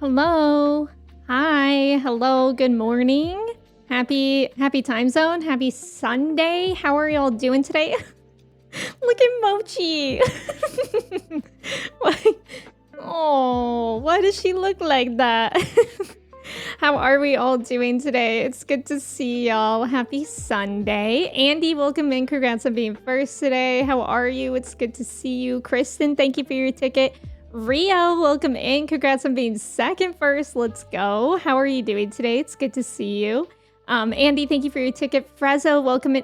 Hello. Hi. Hello. Good morning. Happy time zone. Happy Sunday. How are y'all doing today? Look at Mochi. Why? Oh, why does she look like that? How are we all doing today? It's good to see y'all. Happy Sunday. Andy, welcome in. Congrats on being first today. How are you? It's good to see you. Kristen, thank you for your ticket. Rio, welcome in. Congrats on being second first. Let's go. How are you doing today? It's good to see you. Andy, thank you for your ticket. Frezzo, welcome in.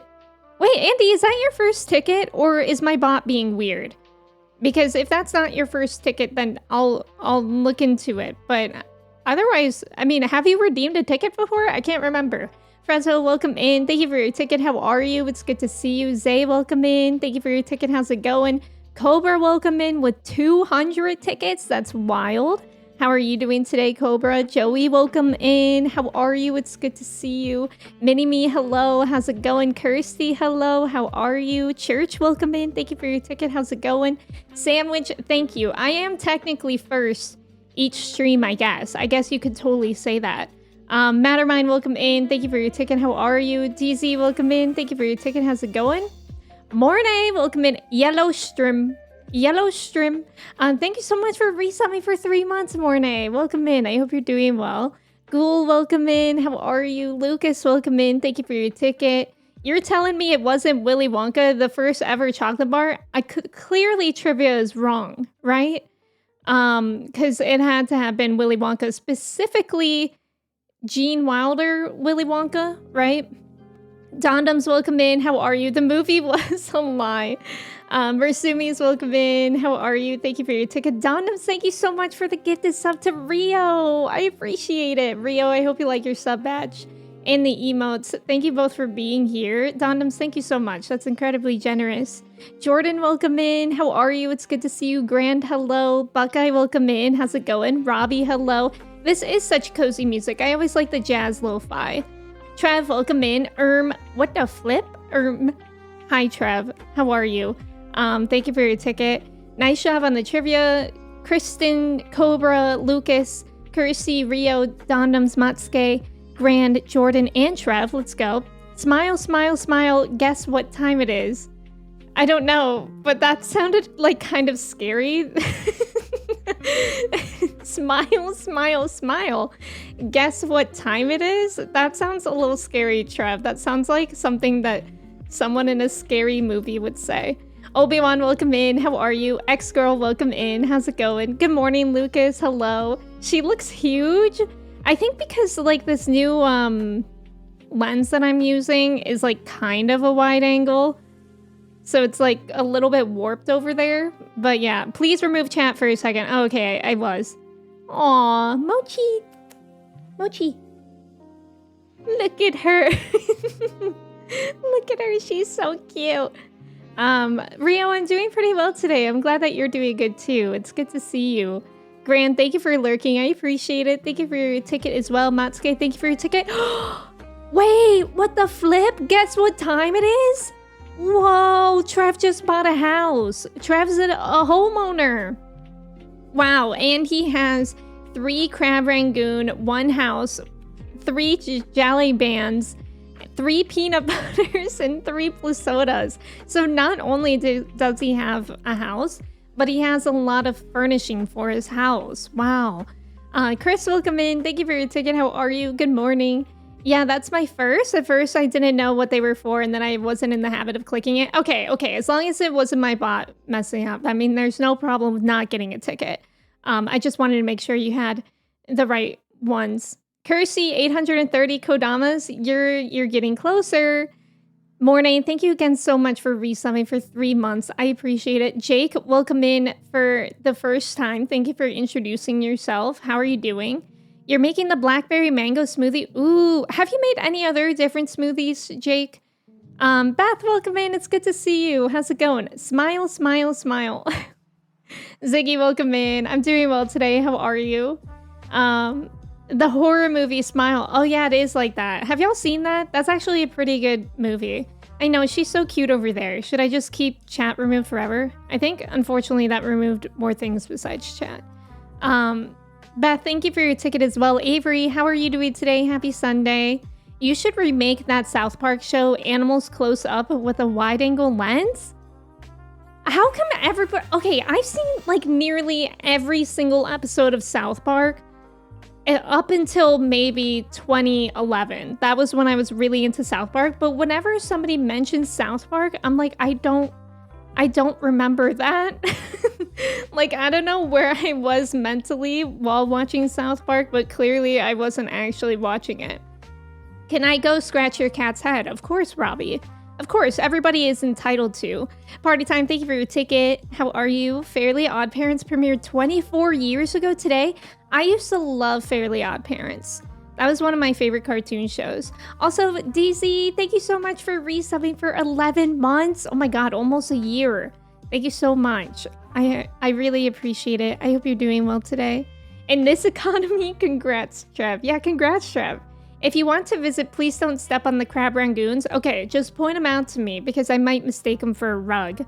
Wait, Andy, is that your first ticket or is my bot being weird? Because if that's not your first ticket, then I'll look into it. But otherwise, I mean, have you redeemed a ticket before? I can't remember. Frezzo, welcome in. Thank you for your ticket. How are you? It's good to see you. Zay, welcome in. Thank you for your ticket. How's it going? Cobra, welcome in with 200 tickets. That's wild. How are you doing today, Cobra? Joey, welcome in. How are you? It's good to see you. Mini-Me, hello. How's it going? Kirsty, hello. How are you? Church, welcome in. Thank you for your ticket. How's it going? Sandwich, thank you. I am technically first each stream, I guess. I guess you could totally say that. Mattermind, welcome in. Thank you for your ticket. How are you? DZ, welcome in. Thank you for your ticket. How's it going? Morning, welcome in. Yellowstream. Thank you so much for resubbing for 3 months, Mornay. Welcome in. I hope you're doing well. Ghoul, welcome in. How are you? Lucas, welcome in. Thank you for your ticket. You're telling me it wasn't Willy Wonka, the first ever chocolate bar? Clearly trivia is wrong, right? Because it had to have been Willy Wonka, specifically Gene Wilder Willy Wonka, right? Dondums, welcome in. How are you? The movie was a lie. Versumi's, welcome in. How are you? Thank you for your ticket. Dondums, thank you so much for the gifted sub to Rio. I appreciate it. Rio, I hope you like your sub badge and the emotes. Thank you both for being here. Dondums, thank you so much. That's incredibly generous. Jordan, welcome in. How are you? It's good to see you. Grand, hello. Buckeye, welcome in. How's it going? Robbie, hello. This is such cozy music. I always like the jazz lo-fi. Trev, welcome in. What the flip? Hi, Trev. How are you? Thank you for your ticket. Nice job on the trivia. Kristen, Cobra, Lucas, Kirsty, Rio, Dondums, Matsuke, Grand, Jordan, and Trev. Let's go. Smile, smile, smile. Guess what time it is? I don't know, but that sounded like kind of scary. Smile, smile, smile. Guess what time it is? That sounds a little scary, Trev. That sounds like something that someone in a scary movie would say. Obi-Wan, welcome in. How are you? X-Girl, welcome in. How's it going? Good morning, Lucas. Hello. She looks huge. I think because like this new lens that I'm using is like kind of a wide angle. So it's like a little bit warped over there. But yeah, please remove chat for a second. Oh, okay, I was. Aw, Mochi. Mochi. Look at her. Look at her. She's so cute. Rio, I'm doing pretty well today. I'm glad that you're doing good too. It's good to see you. Grant, thank you for lurking. I appreciate it. Thank you for your ticket as well. Matsuke, thank you for your ticket. Wait, what the flip? Guess what time it is? Whoa, Trev just bought a house. Trev's a homeowner. Wow, and he has 3 Crab Rangoon, 1 house, 3 jelly bands, 3 peanut butters, and 3 plus sodas. So not only does he have a house, but he has a lot of furnishing for his house. Wow. Chris, welcome in. Thank you for your ticket. How are you? Good morning. Yeah, that's my first. At first, I didn't know what they were for, and then I wasn't in the habit of clicking it. Okay. As long as it wasn't my bot messing up. I mean, there's no problem with not getting a ticket. I just wanted to make sure you had the right ones. Kirsty, 830 Kodamas. You're getting closer. Morning. Thank you again so much for resubbing for 3 months. I appreciate it. Jake, welcome in for the first time. Thank you for introducing yourself. How are you doing? You're making the blackberry mango smoothie. Ooh, have you made any other different smoothies, Jake? Beth, welcome in. It's good to see you. How's it going? Smile, smile, smile. Ziggy, welcome in. I'm doing well today. How are you? The horror movie Smile. Oh yeah, it is like that. Have y'all seen that? That's actually a pretty good movie. I know, she's so cute over there. Should I just keep chat removed forever? I think, unfortunately, that removed more things besides chat. Beth, thank you for your ticket as well. Avery, how are you doing today? Happy Sunday. You should remake that South Park show, Animals Close Up, with a wide-angle lens? How come everybody... Okay, I've seen like nearly every single episode of South Park up until maybe 2011. That was when I was really into South Park. But whenever somebody mentions South Park, I'm like, I don't remember that. Like, I don't know where I was mentally while watching South Park, but clearly I wasn't actually watching it. Can I go scratch your cat's head? Of course, Robbie. Of course, everybody is entitled to. Party time, thank you for your ticket. How are you? Fairly Odd Parents premiered 24 years ago today. I used to love Fairly Odd Parents. That was one of my favorite cartoon shows. Also, DZ, thank you so much for resubbing for 11 months. Oh my god, almost a year. Thank you so much. I really appreciate it. I hope you're doing well today. In this economy, congrats, Trev. Yeah, congrats, Trev. If you want to visit, please don't step on the crab rangoons. Okay, just point them out to me because I might mistake them for a rug.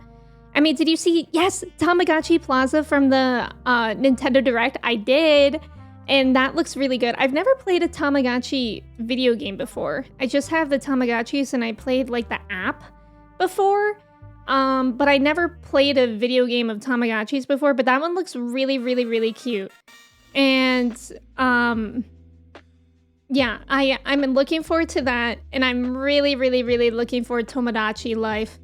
I mean, did you see? Yes, Tamagotchi Plaza from the Nintendo Direct. I did. And that looks really good. I've never played a Tamagotchi video game before. I just have the Tamagotchis and I played like the app before. But I never played a video game of Tamagotchis before. But that one looks really, really, really cute. And yeah, I'm looking forward to that. And I'm really, really, really looking forward to Tomodachi Life.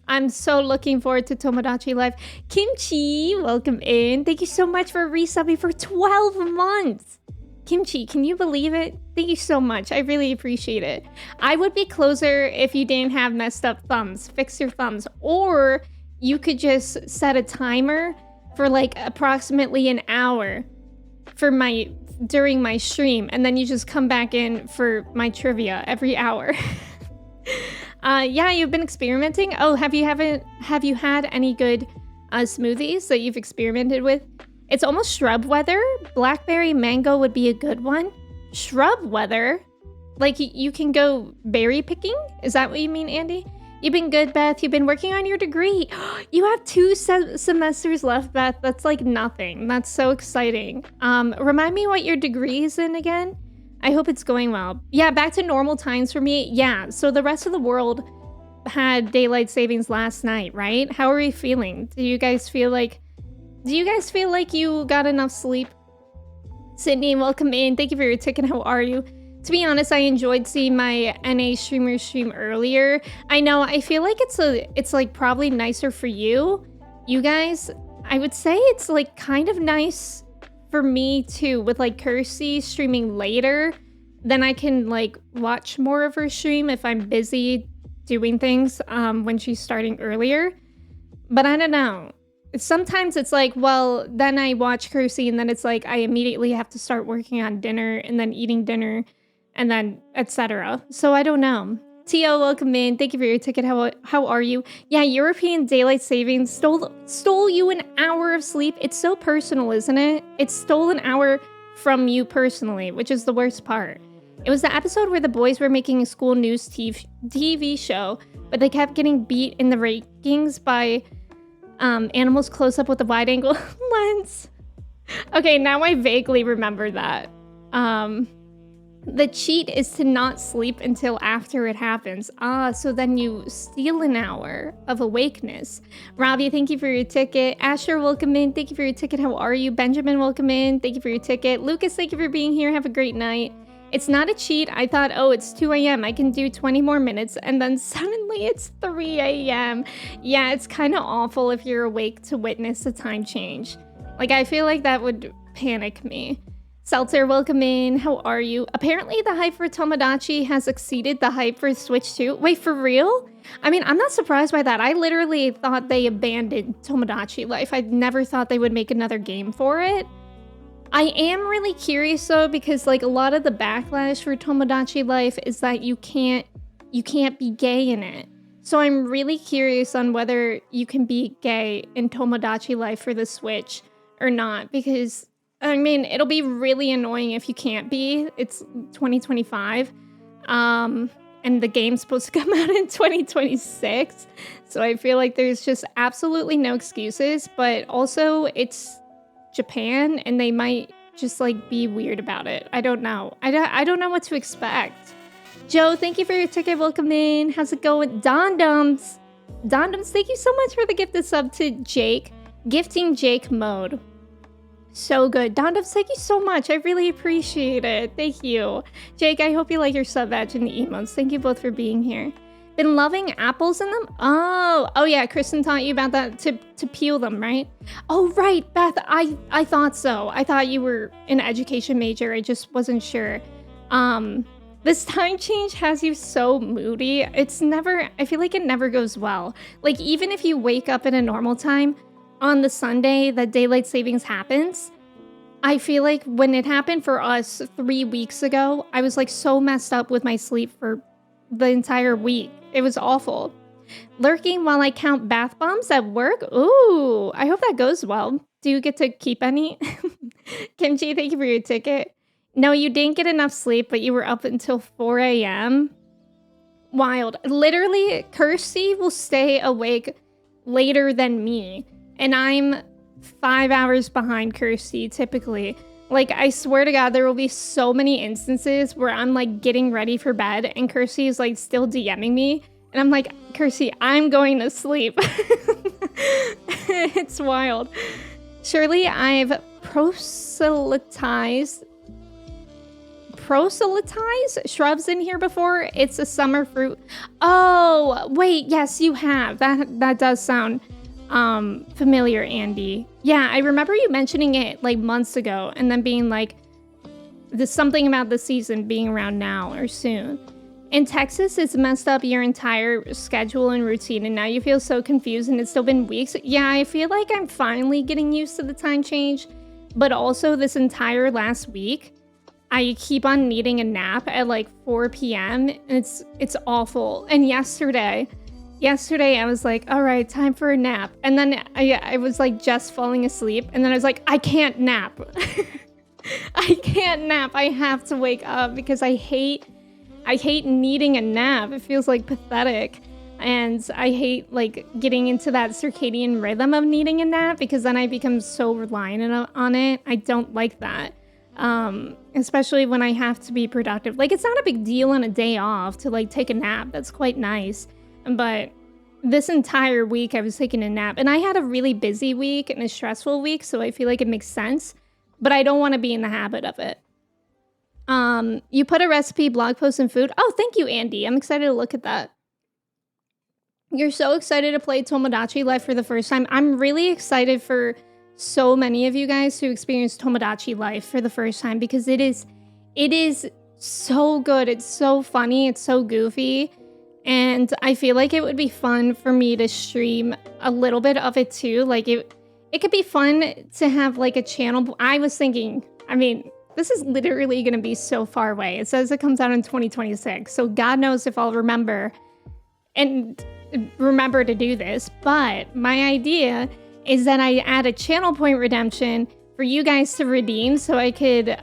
I'm so looking forward to Tomodachi Life. Kimchi, welcome in. Thank you so much for resubbing for 12 months. Kimchi, can you believe it? Thank you so much. I really appreciate it. I would be closer if you didn't have messed up thumbs. Fix your thumbs. Or you could just set a timer for like approximately an hour for during my stream, and then you just come back in for my trivia every hour. Yeah, you've been experimenting. Oh, have you had any good smoothies that you've experimented with? It's almost shrub weather. Blackberry mango would be a good one. Shrub weather? Like you can go berry picking? Is that what you mean, Andy? You've been good, Beth. You've been working on your degree. You have 2 semesters left, Beth. That's like nothing. That's so exciting. Remind me what your degree is in again? I hope it's going well. Yeah, back to normal times for me. Yeah, so the rest of the world had daylight savings last night, right? How are we feeling? Do you guys feel like you got enough sleep? Sydney, welcome in. Thank you for your ticket. How are you? To be honest, I enjoyed seeing my NA streamer stream earlier. I know, I feel like it's like probably nicer for you guys. I would say it's like kind of nice for me too, with like Kirsty streaming later. Then I can like watch more of her stream if I'm busy doing things when she's starting earlier. But I don't know. Sometimes it's like, well, then I watch Kirsty and then it's like I immediately have to start working on dinner and then eating dinner and then etc. So I don't know. Tio, welcome in. Thank you for your ticket. How are you? Yeah, European daylight savings stole you an hour of sleep. It's so personal, isn't it? It stole an hour from you personally, which is the worst part. It was the episode where the boys were making a school news TV show, but they kept getting beat in the rankings by Animals Close Up with a wide angle lens. Okay, now I vaguely remember that. The cheat is to not sleep until after it happens. So then you steal an hour of awakeness. Robbie, thank you for your ticket. Asher, welcome in. Thank you for your ticket. How are you? Benjamin, welcome in. Thank you for your ticket. Lucas, thank you for being here. Have a great night. It's not a cheat. I thought, oh, it's 2 a.m. I can do 20 more minutes. And then suddenly it's 3 a.m. Yeah, it's kind of awful if you're awake to witness a time change. Like, I feel like that would panic me. Seltzer, welcome in. How are you? Apparently the hype for Tomodachi has exceeded the hype for Switch 2. Wait, for real? I mean, I'm not surprised by that. I literally thought they abandoned Tomodachi Life. I never thought they would make another game for it. I am really curious though, because like a lot of the backlash for Tomodachi Life is that you can't be gay in it. So I'm really curious on whether you can be gay in Tomodachi Life for the Switch or not, because I mean, it'll be really annoying if you can't be. It's 2025. And the game's supposed to come out in 2026. So I feel like there's just absolutely no excuses. But also, it's Japan, and they might just like be weird about it. I don't know. I don't know what to expect. Joe, thank you for your ticket. Welcome in. How's it going? Dondums, thank you so much for the gifted sub to Jake. Gifting Jake mode. So good. Dondums, thank you so much. I really appreciate it. Thank you. Jake, I hope you like your sub badge and the emotes. Thank you both for being here. Been loving apples in them? Oh yeah, Kristen taught you about that, to peel them, right? Oh, right, Beth, I thought so. I thought you were an education major. I just wasn't sure. This time change has you so moody. I feel like it never goes well. Like, even if you wake up at a normal time, on the Sunday that daylight savings happens, I feel like when it happened for us 3 weeks ago, I was like so messed up with my sleep for the entire week. It was awful. Lurking while I count bath bombs at work? Ooh, I hope that goes well. Do you get to keep any? Kimchi, thank you for your ticket. No, you didn't get enough sleep, but you were up until 4 a.m. Wild. Literally, Kirsty will stay awake later than me, and I'm 5 hours behind Kirsty, typically. Like, I swear to God, there will be so many instances where I'm, like, getting ready for bed, and Kirsty is, like, still DMing me, and I'm like, Kirsty, I'm going to sleep. It's wild. Surely I've proselytized shrubs in here before. It's a summer fruit. Oh, wait, yes, you have. That does sound familiar, Andy. Yeah, I remember you mentioning it like months ago and then being like, there's something about the season being around now or soon. In Texas, it's messed up your entire schedule and routine, and now you feel so confused, and it's still been weeks. Yeah, I feel like I'm finally getting used to the time change, but also this entire last week, I keep on needing a nap at like 4 p.m. It's awful. And yesterday I was like, all right, time for a nap. And then I was like just falling asleep. And then I was like, I can't nap. I can't nap. I have to wake up because I hate needing a nap. It feels like pathetic. And I hate like getting into that circadian rhythm of needing a nap because then I become so reliant on it. I don't like that. Especially when I have to be productive. Like, it's not a big deal on a day off to like take a nap. That's quite nice. But this entire week I was taking a nap, and I had a really busy week and a stressful week, so I feel like it makes sense, but I don't want to be in the habit of it. You put a recipe, blog post, and food. Oh, thank you, Andy. I'm excited to look at that. You're so excited to play Tomodachi Life for the first time. I'm really excited for so many of you guys who experienced Tomodachi Life for the first time because it is so good. It's so funny. It's so goofy. And I feel like it would be fun for me to stream a little bit of it too. Like it could be fun to have like a channel. I was thinking, I mean, this is literally going to be so far away. It says it comes out in 2026. So God knows if I'll remember to do this. But my idea is that I add a channel point redemption for you guys to redeem so I could,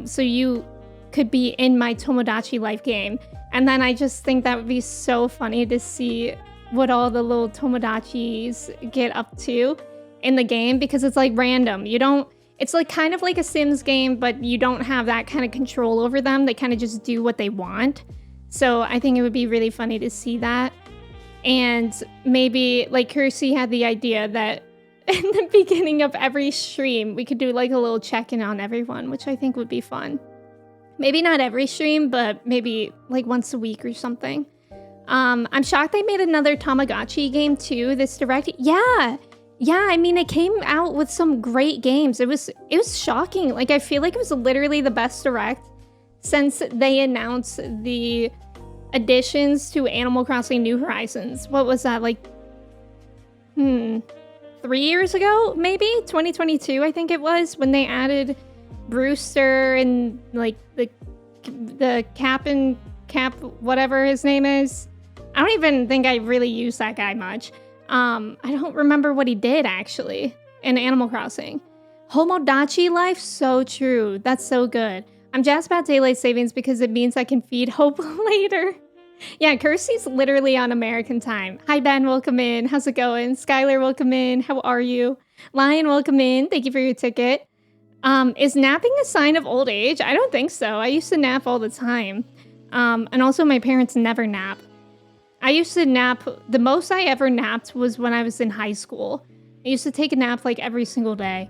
so you could be in my Tomodachi Life game. And then I just think that would be so funny to see what all the little Tomodachis get up to in the game because it's like random. It's like kind of like a Sims game, but you don't have that kind of control over them. They kind of just do what they want. So I think it would be really funny to see that. And maybe like Kirsty had the idea that in the beginning of every stream, we could do like a little check-in on everyone, which I think would be fun. Maybe not every stream, but maybe like once a week or something. I'm shocked they made another Tamagotchi game too, this direct. Yeah, I mean, it came out with some great games. It was shocking. Like, I feel like it was literally the best direct since they announced the additions to Animal Crossing New Horizons. What was that, like, 3 years ago, maybe? 2022, I think it was, when they added Brewster and, like, the Cap, whatever his name is. I don't even think I really use that guy much. I don't remember what he did, actually, in Animal Crossing. Tomodachi Life, so true. That's so good. I'm jazzed about daylight savings because it means I can feed Hope later. Yeah, Kirsty's literally on American time. Hi, Ben, welcome in. How's it going? Skylar, welcome in. How are you? Lion, welcome in. Thank you for your ticket. Is napping a sign of old age? I don't think so. I used to nap all the time. And also my parents never nap. I used to nap, the most I ever napped was when I was in high school. I used to take a nap like every single day.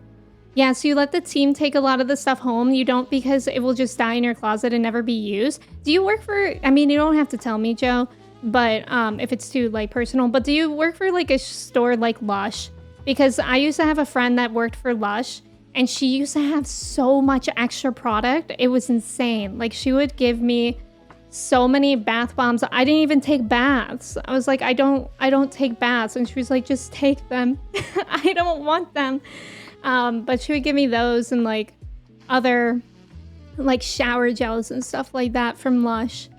Yeah, so you let the team take a lot of the stuff home. You don't, because it will just die in your closet and never be used. Do you work for, I mean, you don't have to tell me, Joe, but if it's too like personal, but do you work for like a store like Lush? Because I used to have a friend that worked for Lush, and she used to have so much extra product. It was insane. Like, she would give me so many bath bombs. I didn't even take baths. I was like, I don't take baths. And she was like, just take them. I don't want them. But she would give me those and like other like shower gels and stuff like that from Lush.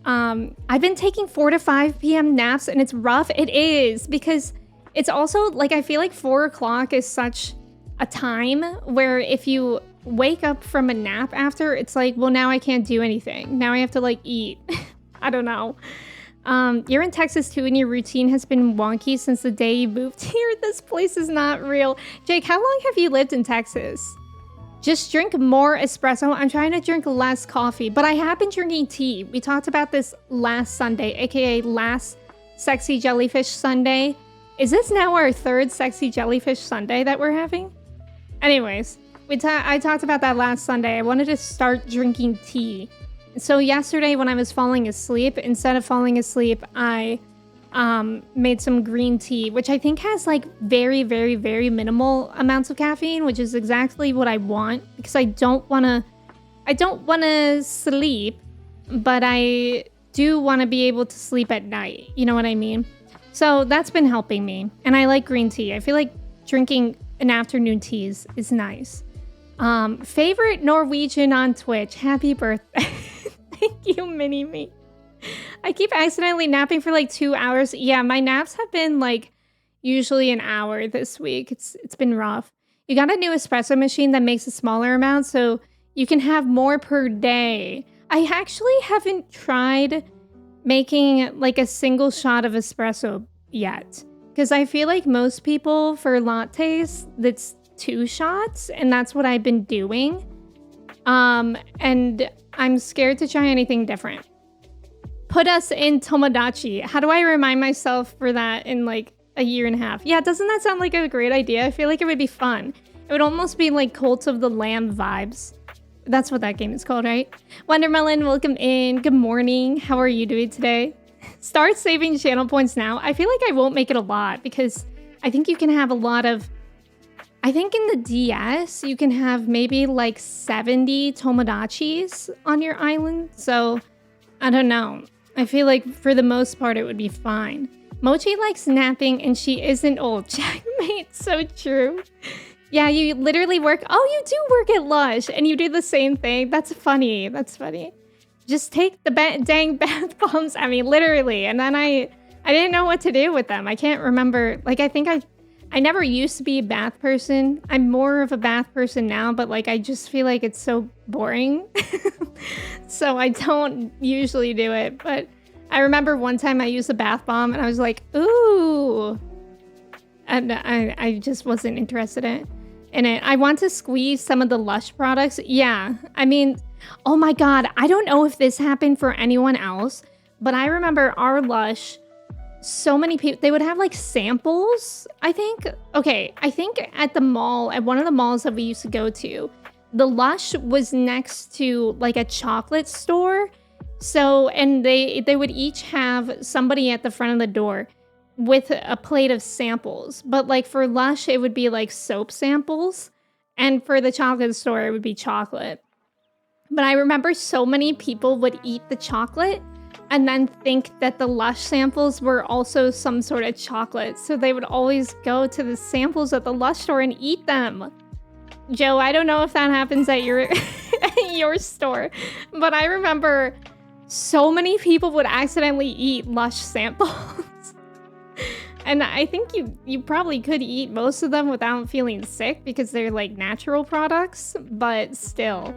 I've been taking 4 to 5 p.m. naps, and it's rough. It is, because it's also like, I feel like 4 o'clock is such a time where if you wake up from a nap after, it's like, well, now I can't do anything. Now I have to like eat. I don't know. You're in Texas too, and your routine has been wonky since the day you moved here. This place is not real. Jake, how long have you lived in Texas? Just drink more espresso. I'm trying to drink less coffee, but I have been drinking tea. We talked about this last Sunday, aka last Sexy Jellyfish Sunday. Is this now our 3rd Sexy Jellyfish Sunday that we're having? Anyways, I talked about that last Sunday. I wanted to start drinking tea. So yesterday when I was falling asleep, instead of falling asleep, I made some green tea, which I think has like very, very, very minimal amounts of caffeine, which is exactly what I want, because I don't want to sleep, but I do want to be able to sleep at night. You know what I mean? So that's been helping me. And I like green tea. I feel like drinking an afternoon teas is nice. Favorite Norwegian on Twitch. Happy birthday. Thank you, Mini-Me. I keep accidentally napping for like 2 hours. Yeah, my naps have been like usually an hour this week. It's been rough. You got a new espresso machine that makes a smaller amount, so you can have more per day. I actually haven't tried making like a single shot of espresso yet, because I feel like most people for lattes, that's 2 shots, and that's what I've been doing. And I'm scared to try anything different. Put us in Tomodachi. How do I remind myself for that in like a year and a half? Yeah, doesn't that sound like a great idea? I feel like it would be fun. It would almost be like Cult of the Lamb vibes. That's what that game is called, right? Wondermelon, welcome in. Good morning. How are you doing today? Start saving channel points now. I feel like I won't make it a lot, because I think you can have a lot of... I think in the DS, you can have maybe like 70 Tomodachis on your island. So, I don't know. I feel like for the most part, it would be fine. Mochi likes napping and she isn't old. Checkmate, so true. Yeah, you literally work... Oh, you do work at Lush and you do the same thing. That's funny. That's funny. Just take the dang bath bombs. I mean, literally. And then I didn't know what to do with them. I can't remember. Like, I think I never used to be a bath person. I'm more of a bath person now, but like, I just feel like it's so boring. So I don't usually do it. But I remember one time I used a bath bomb and I was like, ooh. And I just wasn't interested in it. I want to squeeze some of the Lush products. Yeah, I mean, oh my God. I don't know if this happened for anyone else, but I remember our Lush, so many people, they would have like samples, I think. Okay, I think at the mall, at one of the malls that we used to go to, the Lush was next to like a chocolate store. So, and they would each have somebody at the front of the door with a plate of samples. But like for Lush, it would be like soap samples. And for the chocolate store, it would be chocolate. But I remember so many people would eat the chocolate and then think that the Lush samples were also some sort of chocolate. So they would always go to the samples at the Lush store and eat them. Joe, I don't know if that happens at your your store, but I remember so many people would accidentally eat Lush samples. And I think you probably could eat most of them without feeling sick because they're like natural products, but still.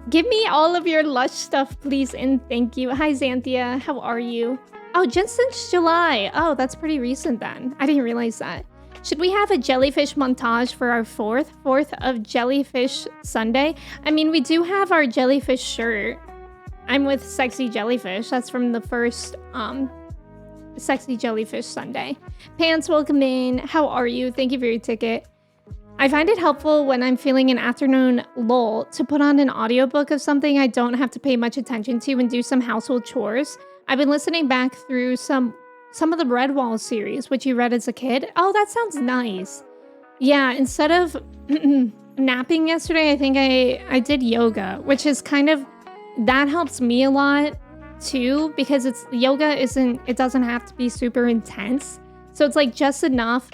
Give me all of your Lush stuff, please, and thank you. Hi, Xanthia. How are you? Oh, just since July. Oh, that's pretty recent then. I didn't realize that. Should we have a jellyfish montage for our 4th of Jellyfish Sunday? I mean, we do have our jellyfish shirt. I'm with Sexy Jellyfish. That's from the first Sexy Jellyfish Sunday. Pants, welcome in. How are you? Thank you for your ticket. I find it helpful when I'm feeling an afternoon lull to put on an audiobook of something I don't have to pay much attention to and do some household chores. I've been listening back through some of the Redwall series, which you read as a kid. Oh, that sounds nice. Yeah, instead of napping yesterday, I think I did yoga, which is kind of, that helps me a lot too, because it doesn't have to be super intense. So it's like just enough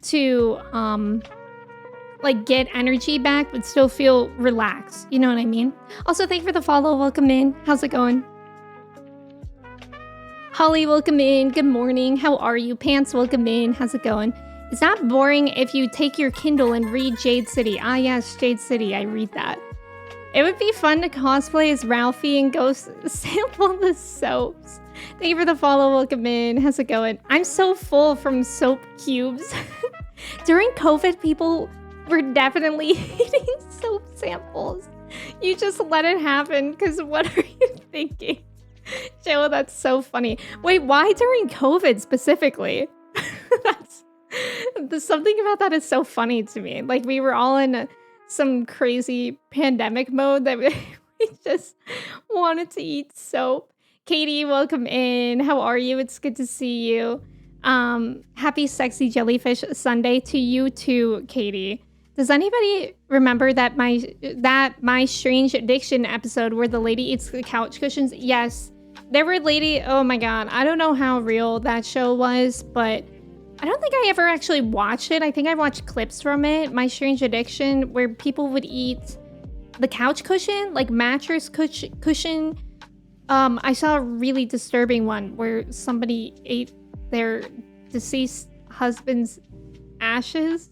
to like get energy back, but still feel relaxed. You know what I mean? Also, thank you for the follow. Welcome in. How's it going? Holly, welcome in. Good morning. How are you? Pants, welcome in. How's it going? Is that boring if you take your Kindle and read Jade City? Ah, yes, Jade City. I read that. It would be fun to cosplay as Ralphie and go sample the soaps. Thank you for the follow. Welcome in. How's it going? I'm so full from soap cubes. During COVID, people were definitely eating soap samples. You just let it happen, because what are you thinking? Joe, that's so funny. Wait, why during COVID specifically? There's something about that is so funny to me. Like, we were all in some crazy pandemic mode that we just wanted to eat soap. Katie, welcome in. How are you? It's good to see you. Happy Sexy Jellyfish Sunday to you too, Katie. Does anybody remember that my Strange Addiction episode where the lady eats the couch cushions? Yes. There were oh my god, I don't know how real that show was, but I don't think I ever actually watched it. I think I watched clips from it, My Strange Addiction, where people would eat the couch cushion, like mattress cushion. I saw a really disturbing one where somebody ate their deceased husband's ashes.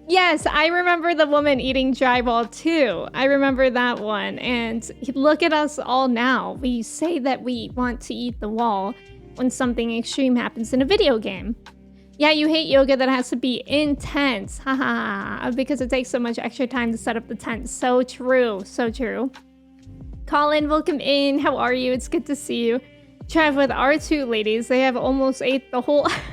Yes, I remember the woman eating drywall too. I remember that one. And look at us all now. We say that we want to eat the wall when something extreme happens in a video game. Yeah, you hate yoga that has to be intense. Haha, because it takes so much extra time to set up the tent. So true, so true. Colin, welcome in. How are you? It's good to see you. Trev, with our two ladies, they have almost ate the whole house.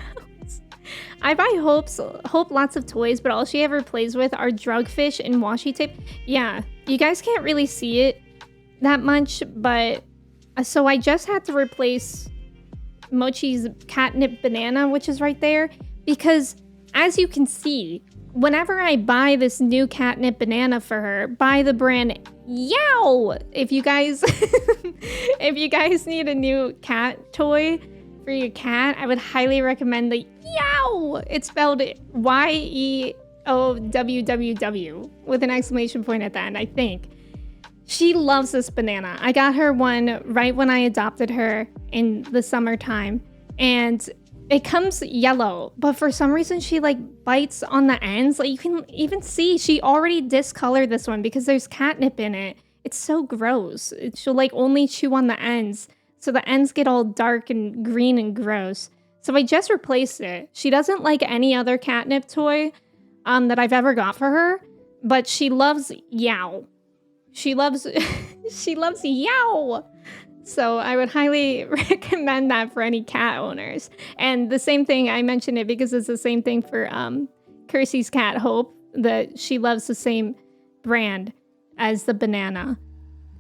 I buy Hope lots of toys, but all she ever plays with are drugfish and washi tape. Yeah, you guys can't really see it that much, but so I just had to replace Mochi's catnip banana, which is right there, because as you can see, whenever I buy this new catnip banana for her, by the brand Yow! If you guys need a new cat toy for your cat, I would highly recommend the Yow! It's spelled YEOWWW with an exclamation point at the end, I think. She loves this banana. I got her one right when I adopted her in the summertime, and it comes yellow, but for some reason she like bites on the ends. Like, you can even see she already discolored this one because there's catnip in it. It's so gross. She'll like only chew on the ends, so the ends get all dark and green and gross. So I just replaced it. She doesn't like any other catnip toy that I've ever got for her, but she loves Yow. She loves Yow. So I would highly recommend that for any cat owners. And the same thing, I mentioned it because it's the same thing for Kirsty's cat, Hope, that she loves the same brand as the banana.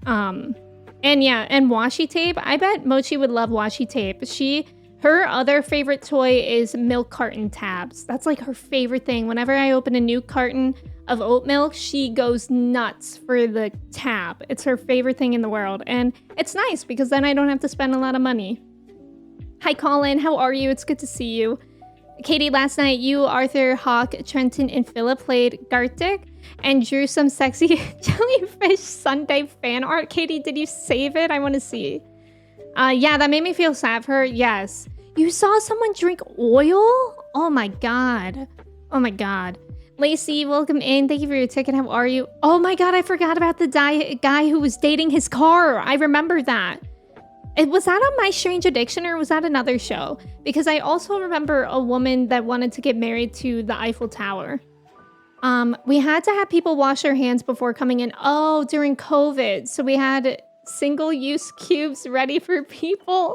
And yeah, and washi tape. I bet Mochi would love washi tape. Her other favorite toy is milk carton tabs. That's like her favorite thing. Whenever I open a new carton of oat milk, she goes nuts for the tab. It's her favorite thing in the world. And it's nice because then I don't have to spend a lot of money. Hi, Colin. How are you? It's good to see you. Katie, last night you, Arthur, Hawk, Trenton, and Philip played Gartic and drew some sexy Jellyfish Sunday fan art. Katie, did you save it? I want to see. Yeah, that made me feel sad for her. Yes. You saw someone drink oil? Oh my god. Oh my god. Lacey, welcome in. Thank you for your ticket. How are you? Oh my god, I forgot about the guy who was dating his car. I remember that. Was that on My Strange Addiction or was that another show? Because I also remember a woman that wanted to get married to the Eiffel Tower. We had to have people wash their hands before coming in. Oh, during COVID. So we had single-use cubes ready for people.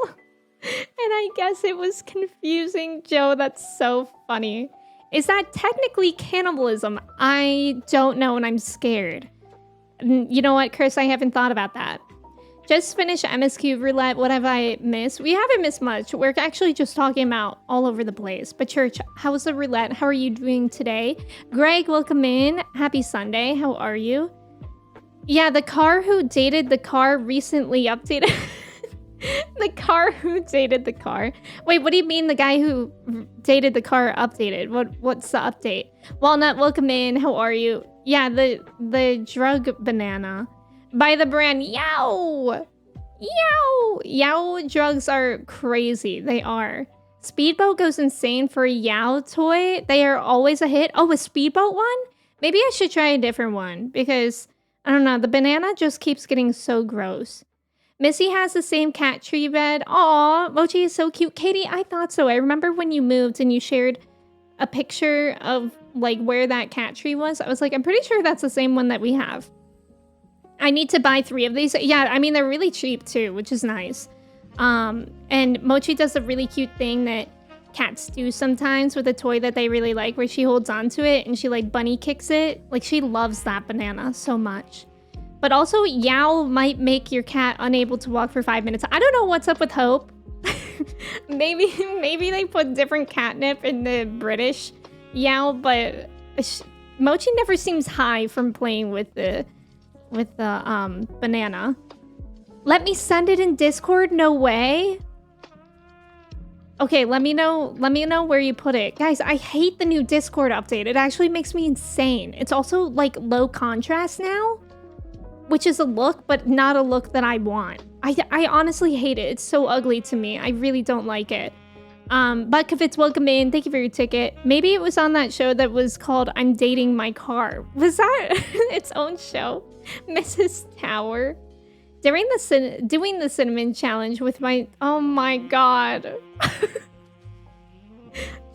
And I guess it was confusing, Joe. That's so funny. Is that technically cannibalism? I don't know and I'm scared. You know what, Chris? I haven't thought about that. Just finished MSQ roulette. What have I missed? We haven't missed much. We're actually just talking about all over the place. But Church, how was the roulette? How are you doing today? Greg, welcome in. Happy Sunday. How are you? Yeah, the car who dated the car recently updated. The car who dated the car. Wait, what do you mean the guy who dated the car updated? What's the update? Walnut, welcome in. How are you? Yeah, the drug banana. By the brand Yow! Yow! Yow drugs are crazy. They are. Speedboat goes insane for a Yow toy. They are always a hit. Oh, a Speedboat one? Maybe I should try a different one because, I don't know, the banana just keeps getting so gross. Missy has the same cat tree bed. Aw, Mochi is so cute. Katie, I thought so. I remember when you moved and you shared a picture of like where that cat tree was. I was like, I'm pretty sure that's the same one that we have. I need to buy 3 of these. Yeah, I mean, they're really cheap too, which is nice. And Mochi does a really cute thing that cats do sometimes with a toy that they really like, where she holds on to it and she like bunny kicks it. Like she loves that banana so much. But also, Yow might make your cat unable to walk for 5 minutes. I don't know what's up with Hope. maybe they put different catnip in the British Yow, but Mochi never seems high from playing with the banana. Let me send it in Discord? No way. Okay, let me know where you put it. Guys, I hate the new Discord update. It actually makes me insane. It's also like low contrast now, which is a look, but not a look that I want. I honestly hate it. It's so ugly to me. I really don't like it. Buckfit's welcome in. Thank you for your ticket. Maybe it was on that show that was called I'm Dating My Car. Was that its own show? Mrs. Tower. During doing the cinnamon challenge with my... Oh my god.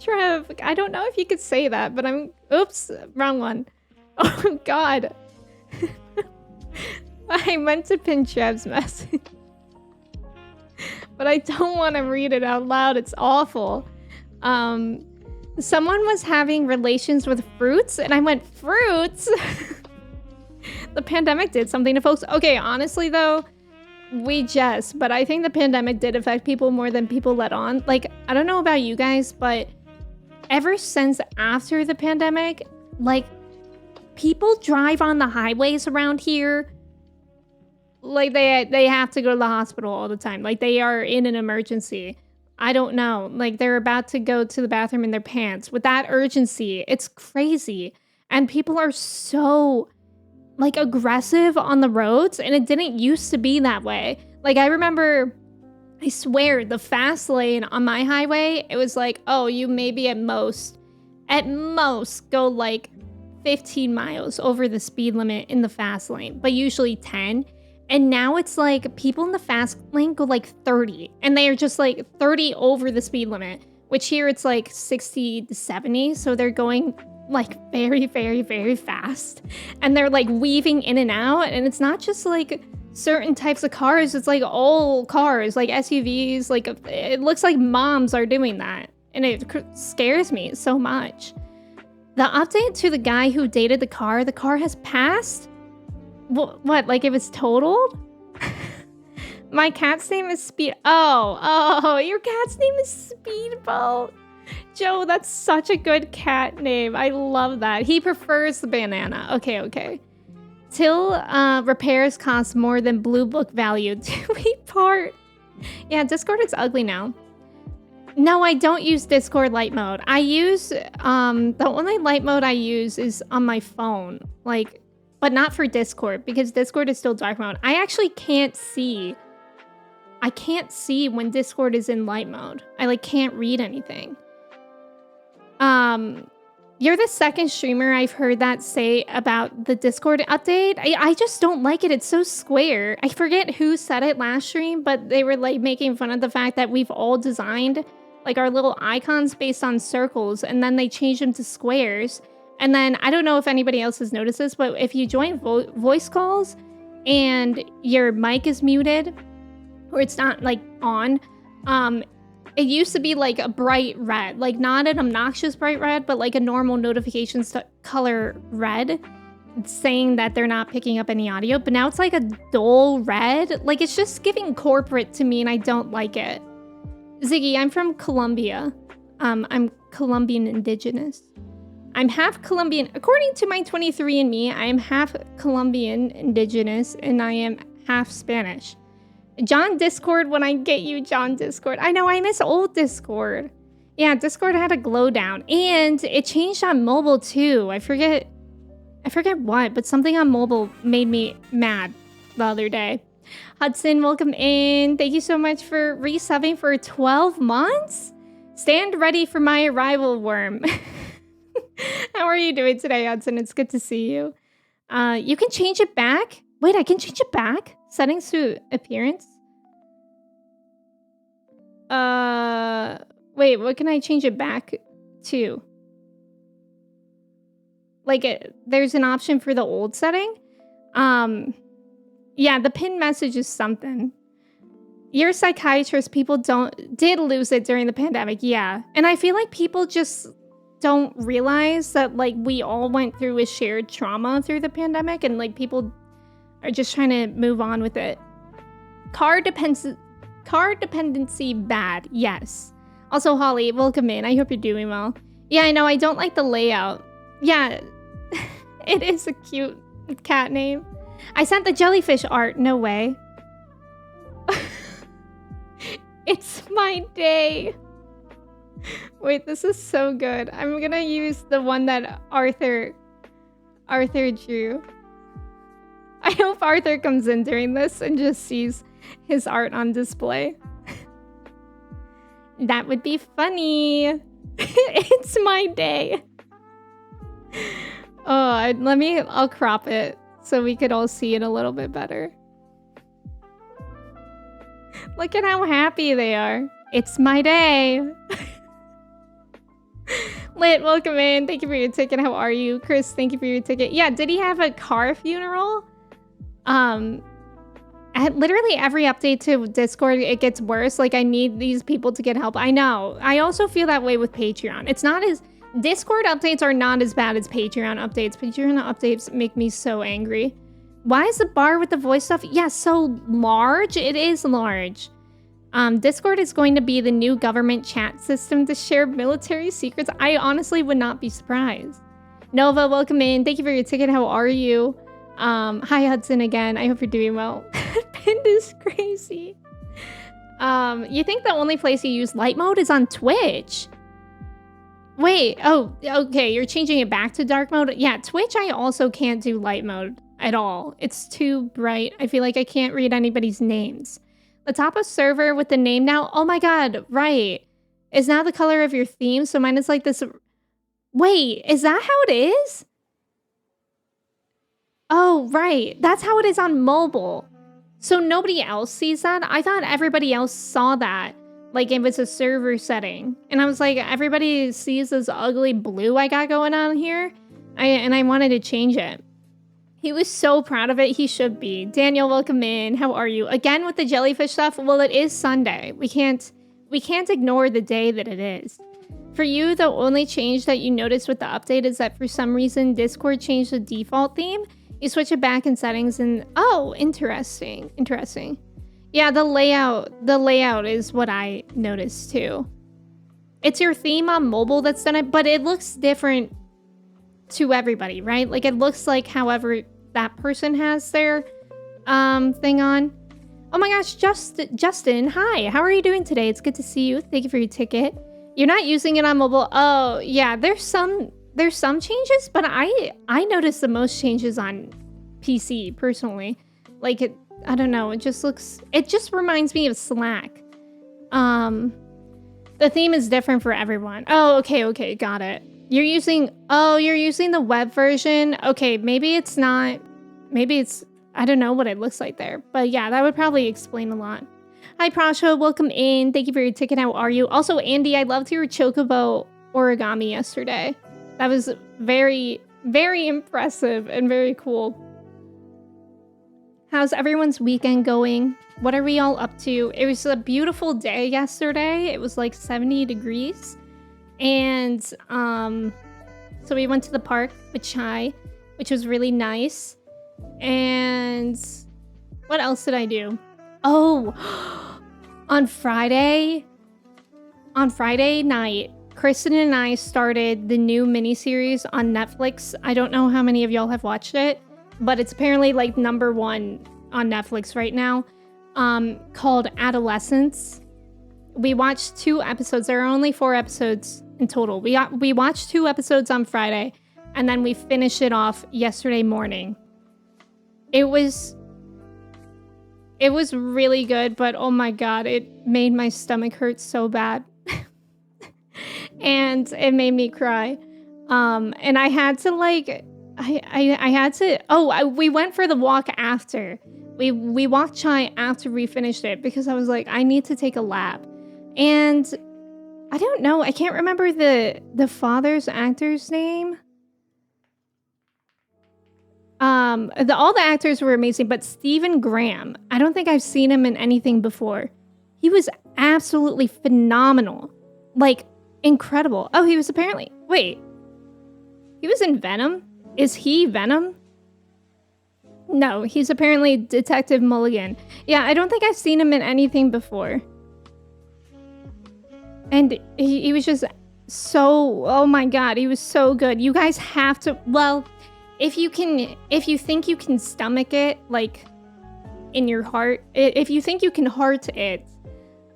Trev, I don't know if you could say that, but I'm... Oops, wrong one. Oh god. I meant to pin Trev's message. But I don't want to read it out loud. It's awful. Someone was having relations with fruits, and I went, fruits? The pandemic did something to folks. Okay, honestly, though, but I think the pandemic did affect people more than people let on. Like, I don't know about you guys, but ever since after the pandemic, like, people drive on the highways around here like they have to go to the hospital all the time. Like they are in an emergency. I don't know. Like they're about to go to the bathroom in their pants with that urgency. It's crazy. And people are so like aggressive on the roads, and it didn't used to be that way. Like I remember, I swear, the fast lane on my highway, it was like, oh, you maybe at most go like 15 miles over the speed limit in the fast lane, but usually 10. And now it's like people in the fast lane go like 30, and they are just like 30 over the speed limit, which here it's like 60 to 70. So they're going like very, very, very fast, and they're like weaving in and out. And it's not just like certain types of cars. It's like all cars, like SUVs, like it looks like moms are doing that. And it scares me so much. The update to the guy who dated the car has passed? What, like it was totaled? My cat's name is Oh, your cat's name is Speedboat. Joe, that's such a good cat name. I love that. He prefers the banana. Okay. Till repairs cost more than blue book value. Do we part? Yeah, Discord is ugly now. No, I don't use Discord light mode. I use, the only light mode I use is on my phone. Like, but not for Discord, because Discord is still dark mode. I actually can't see. I can't see when Discord is in light mode. I like can't read anything. You're the second streamer I've heard that say about the Discord update. I just don't like it. It's so square. I forget who said it last stream, but they were like making fun of the fact that we've all designed like our little icons based on circles, and then they changed them to squares. And then I don't know if anybody else has noticed this, but if you join voice calls and your mic is muted or it's not like on, it used to be like a bright red, like not an obnoxious bright red, but like a normal notifications color red saying that they're not picking up any audio. But now it's like a dull red. Like it's just giving corporate to me and I don't like it. Ziggy, I'm from Colombia. I'm Colombian indigenous. I'm half Colombian. According to my 23andMe, I am half Colombian indigenous and I am half Spanish. John Discord when I get you, John Discord. I know, I miss old Discord. Yeah, Discord had a glow down. And it changed on mobile too. I forget what, but something on mobile made me mad the other day. Hudson, welcome in. Thank you so much for resubbing for 12 months. Stand ready for my arrival, Worm. How are you doing today, Hudson? It's good to see you. You can change it back. Wait, I can change it back? Settings to appearance? Wait, what can I change it back to? Like, there's an option for the old setting? Yeah, the pin message is something. You're a psychiatrist. People did lose it during the pandemic, yeah. And I feel like people just don't realize that, like, we all went through a shared trauma through the pandemic, and, like, people are just trying to move on with it. Car dependency bad, yes. Also, Holly, welcome in. I hope you're doing well. Yeah, I know, I don't like the layout. Yeah, it is a cute cat name. I sent the jellyfish art, no way. It's my day. Wait, this is so good. I'm gonna use the one that Arthur drew. I hope Arthur comes in during this and just sees his art on display. That would be funny. It's my day. Oh, I'll crop it so we could all see it a little bit better. Look at how happy they are. It's my day. Lit, welcome in. Thank you for your ticket. How are you? Chris, thank you for your ticket. Yeah, did he have a car funeral? At literally every update to Discord, it gets worse. Like, I need these people to get help. I know. I also feel that way with Patreon. It's not as... Discord updates are not as bad as Patreon updates. Patreon updates make me so angry. Why is the bar with the voice stuff? Yeah, so large. It is large. Discord is going to be the new government chat system to share military secrets. I honestly would not be surprised. Nova, welcome in. Thank you for your ticket. How are you? Hi, Hudson again. I hope you're doing well. Pinned is crazy. You think the only place you use light mode is on Twitch? Wait, oh, okay, you're changing it back to dark mode? Yeah, Twitch I also can't do light mode at all. It's too bright. I feel like I can't read anybody's names. The top of server with the name now? Oh my god, right. Is now the color of your theme, so mine is like this... Wait, is that how it is? Oh, right. That's how it is on mobile. So nobody else sees that? I thought everybody else saw that. Like, it was a server setting. And I was like, everybody sees this ugly blue I got going on here? And I wanted to change it. He was so proud of it. He should be. Daniel, welcome in. How are you? Again with the jellyfish stuff? Well, it is Sunday. We can't ignore the day that it is. For you, the only change that you noticed with the update is that for some reason, Discord changed the default theme. You switch it back in settings and... Oh, interesting. Interesting. Yeah, the layout is what I noticed too. It's your theme on mobile that's done it, but it looks different to everybody, right? Like, it looks like however that person has their thing on. Oh my gosh, Justin, hi. How are you doing today? It's good to see you. Thank you for your ticket. You're not using it on mobile. Oh, yeah, there's some changes, but I noticed the most changes on PC personally. Like, I don't know, it just reminds me of Slack. The theme is different for everyone. Oh, okay, got it. You're using the web version. Okay, maybe it's not. Maybe it's, I don't know what it looks like there. But yeah, that would probably explain a lot. Hi, Prasho. Welcome in. Thank you for your ticket. How are you? Also, Andy, I loved your chocobo origami yesterday. That was very, very impressive and very cool. How's everyone's weekend going? What are we all up to? It was a beautiful day yesterday. It was like 70 degrees. And so we went to the park with Chai, which was really nice. And what else did I do? Oh, on Friday night, Kristen and I started the new miniseries on Netflix. I don't know how many of y'all have watched it, but it's apparently like #1 on Netflix right now, called Adolescence. We watched 2 episodes. There are only 4 episodes in total. We watched 2 episodes on Friday, and then we finished it off yesterday morning. It was really good, but oh my god, it made my stomach hurt so bad. And it made me cry. And I had to like, we went for the walk after. We walked Chai after we finished it because I was like, I need to take a lap. And I don't know, I can't remember the father's actor's name. All the actors were amazing, but Stephen Graham, I don't think I've seen him in anything before. He was absolutely phenomenal. Like, incredible. Oh, he was apparently... Wait. He was in Venom? Is he Venom? No, he's apparently Detective Mulligan. Yeah, I don't think I've seen him in anything before. And he was just so... Oh my god, he was so good. You guys have to... Well... If you think you can stomach it, like, in your heart, if you think you can heart it,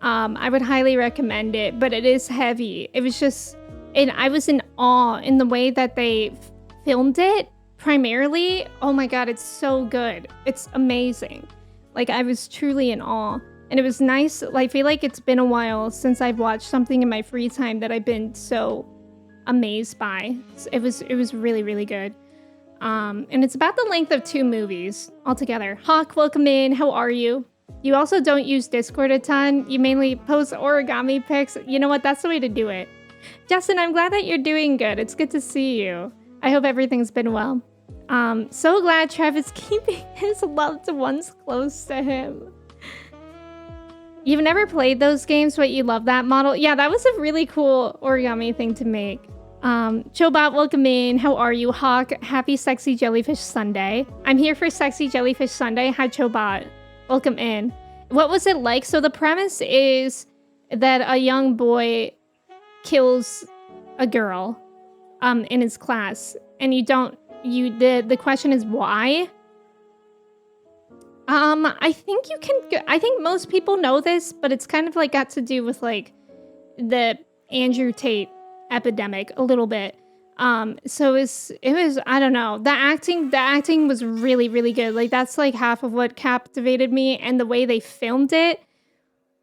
I would highly recommend it, but it is heavy. It was just, and I was in awe in the way that they filmed it, primarily. Oh my god, it's so good. It's amazing. Like, I was truly in awe. And it was nice, like, I feel like it's been a while since I've watched something in my free time that I've been so amazed by. It was really, really good. And it's about the length of 2 movies altogether. Hawk, welcome in. How are you? You also don't use Discord a ton. You mainly post origami pics. You know what? That's the way to do it. Justin, I'm glad that you're doing good. It's good to see you. I hope everything's been well. So glad Trev is keeping his loved ones close to him. You've never played those games, but you love that model? Yeah, that was a really cool origami thing to make. Chobot, welcome in. How are you? Hawk, happy Sexy Jellyfish Sunday. I'm here for Sexy Jellyfish Sunday. Hi, Chobot. Welcome in. What was it like? So the premise is that a young boy kills a girl in his class, and the question is why? I think most people know this, but it's kind of like got to do with like the Andrew Tate epidemic a little bit. So it was I don't know, the acting was really, really good. Like, that's like half of what captivated me, and the way they filmed it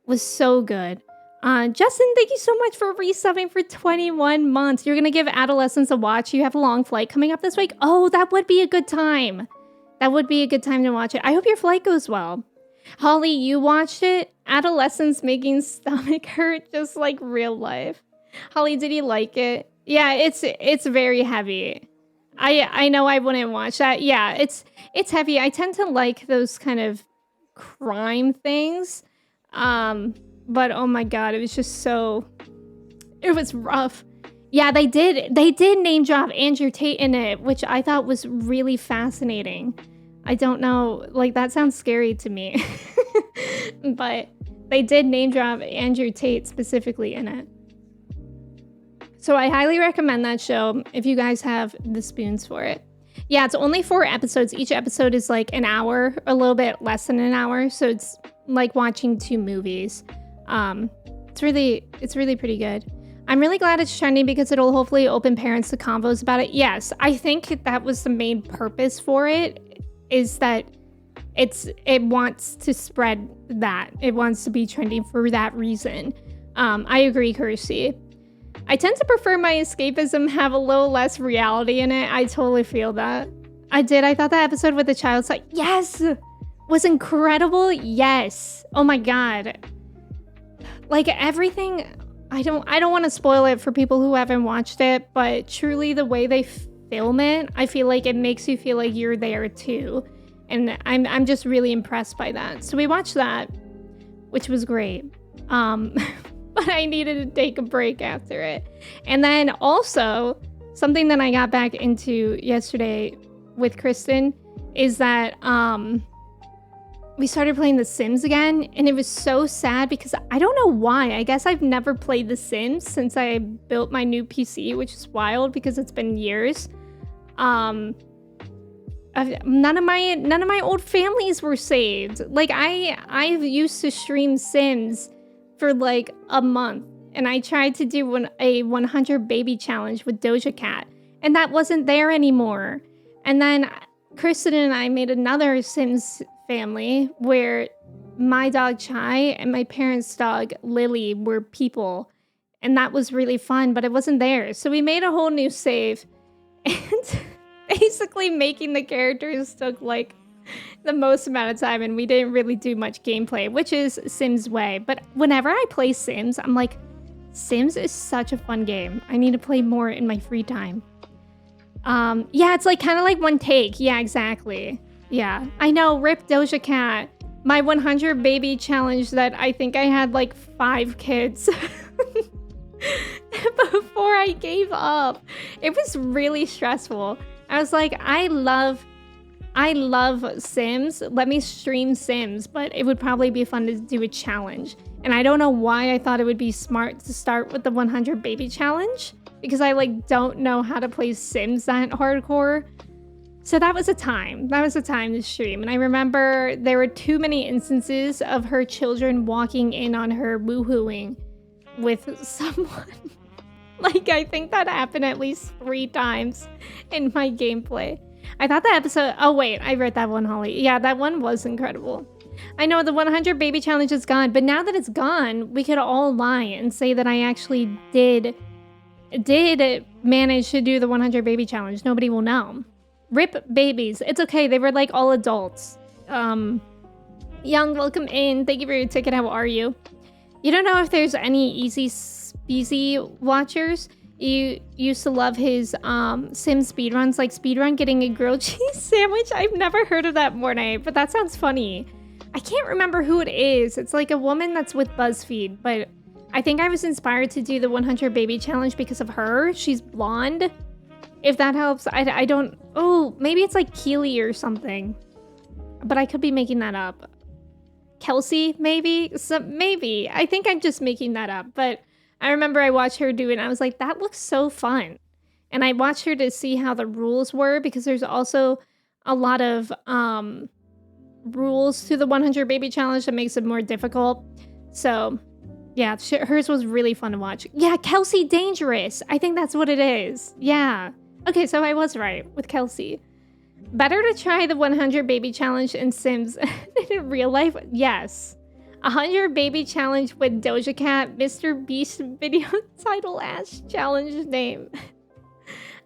was so good. Justin, thank you so much for resubbing for 21 months. You're gonna give Adolescence a watch. You have a long flight coming up this week. Oh, that would be a good time. That would be a good time to watch it. I hope your flight goes well. Holly, you watched it? Adolescence making stomach hurt just like real life. Holly, did you like it? Yeah, it's very heavy. I know I wouldn't watch that. Yeah, it's heavy. I tend to like those kind of crime things. But oh my god, it was just it was rough. Yeah, they did name drop Andrew Tate in it, which I thought was really fascinating. I don't know, like, that sounds scary to me. But they did name drop Andrew Tate specifically in it. So I highly recommend that show if you guys have the spoons for it. Yeah, it's only 4 episodes. Each episode is like an hour, a little bit less than an hour. So it's like watching 2 movies. It's really pretty good. I'm really glad it's trending because it'll hopefully open parents to convos about it. Yes, I think that was the main purpose for it, is that it wants to spread that. It wants to be trending for that reason. I agree, Kirsty. I tend to prefer my escapism have a little less reality in it. I totally feel that. I did. I thought that episode with the child side, yes, was incredible. Yes. Oh my God. Like everything, I don't want to spoil it for people who haven't watched it, but truly the way they film it, I feel like it makes you feel like you're there too. And I'm just really impressed by that. So we watched that, which was great. But I needed to take a break after it. And then also, something that I got back into yesterday with Kristen is that we started playing The Sims again, and it was so sad because I don't know why. I guess I've never played The Sims since I built my new PC, which is wild because it's been years. None of my old families were saved. Like I used to stream Sims for like a month, and I tried to do a 100 baby challenge with Doja Cat, and that wasn't there anymore. And then Kristen and I made another Sims family where my dog Chai and my parents' dog Lily were people, and that was really fun, but it wasn't there. So we made a whole new save, and basically making the characters took like the most amount of time, and we didn't really do much gameplay, which is Sims way. But whenever I play Sims, I'm like, Sims is such a fun game. I need to play more in my free time. Yeah, it's like kind of like one take. Yeah, exactly. Yeah, I know. Rip Doja Cat. My 100 baby challenge that I think I had like 5 kids before I gave up. It was really stressful. I was like, I love Sims. Let me stream Sims, but it would probably be fun to do a challenge. And I don't know why I thought it would be smart to start with the 100 baby challenge, because I like don't know how to play Sims that hardcore. So that was a time. That was a time to stream. And I remember there were too many instances of her children walking in on her woohooing with someone. Like, I think that happened at least 3 times in my gameplay. I thought that episode... Oh, wait. I read that one, Holly. Yeah, that one was incredible. I know the 100 baby challenge is gone, but now that it's gone, we could all lie and say that I actually did manage to do the 100 baby challenge. Nobody will know. Rip babies. It's okay. They were like all adults. Young, welcome in. Thank you for your ticket. How are you? You don't know if there's any easy speezy watchers? You used to love his sim speedruns, like speedrun getting a grilled cheese sandwich. I've never heard of that, Mornay, but that sounds funny. I can't remember who it is. It's like a woman that's with BuzzFeed, but I think I was inspired to do the 100 baby challenge because of her. She's blonde. If that helps, I don't... Oh, maybe it's like Keely or something. But I could be making that up. Kelsey, maybe? Maybe. I think I'm just making that up. But I remember I watched her do it, and I was like, that looks so fun. And I watched her to see how the rules were, because there's also a lot of rules to the 100 baby challenge that makes it more difficult. So... yeah, hers was really fun to watch. Yeah, Kelsey Dangerous. I think that's what it is. Yeah. Okay, so I was right with Kelsey. Better to try the 100 baby challenge in Sims in real life? Yes. 100 baby challenge with Doja Cat, Mr. Beast video title ass challenge name.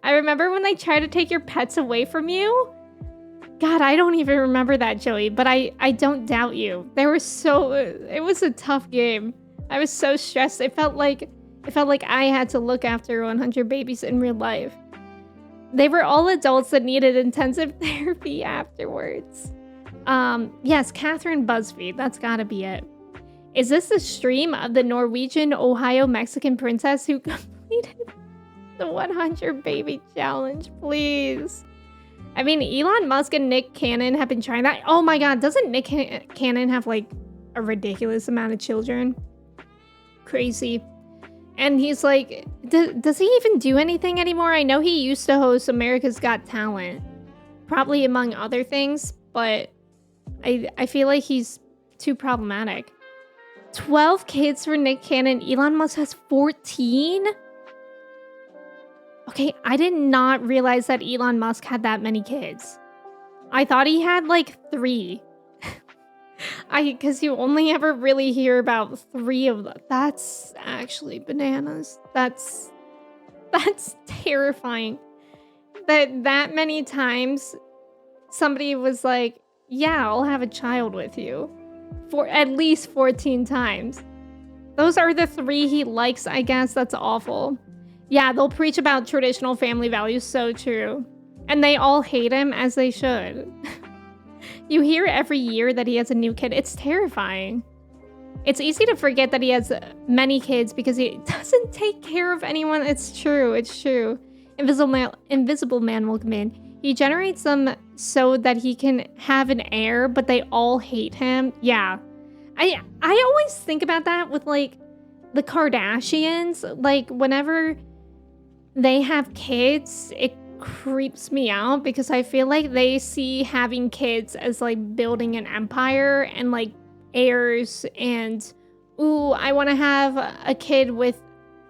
I remember when they try to take your pets away from you. God, I don't even remember that, Joey, but I don't doubt you. It was a tough game. I was so stressed. It felt like I had to look after 100 babies in real life. They were all adults that needed intensive therapy afterwards. Yes, Catherine BuzzFeed. That's gotta be it. Is this the stream of the Norwegian Ohio Mexican princess who completed the 100 baby challenge? Please. I mean, Elon Musk and Nick Cannon have been trying that. Oh my God, doesn't Nick Cannon have like a ridiculous amount of children? Crazy. And he's like, does he even do anything anymore? I know he used to host America's Got Talent, probably among other things, but I feel like he's too problematic. 12 kids for Nick Cannon. Elon Musk has 14? Okay, I did not realize that Elon Musk had that many kids. I thought he had like 3. Because you only ever really hear about 3 of them. That's actually bananas. That's That's terrifying. That many times somebody was like, yeah, I'll have a child with you. For at least 14 times. Those are the 3 he likes, I guess. That's awful. Yeah, they'll preach about traditional family values. So true. And they all hate him, as they should. You hear every year that he has a new kid. It's terrifying. It's easy to forget that he has many kids because he doesn't take care of anyone. It's true. It's true. Invisible Man will come in. He generates them so that he can have an heir, but they all hate him. Yeah. I always think about that with, like, the Kardashians. Like, whenever they have kids, it creeps me out because I feel like they see having kids as, like, building an empire and, like, heirs and, ooh, I want to have a kid with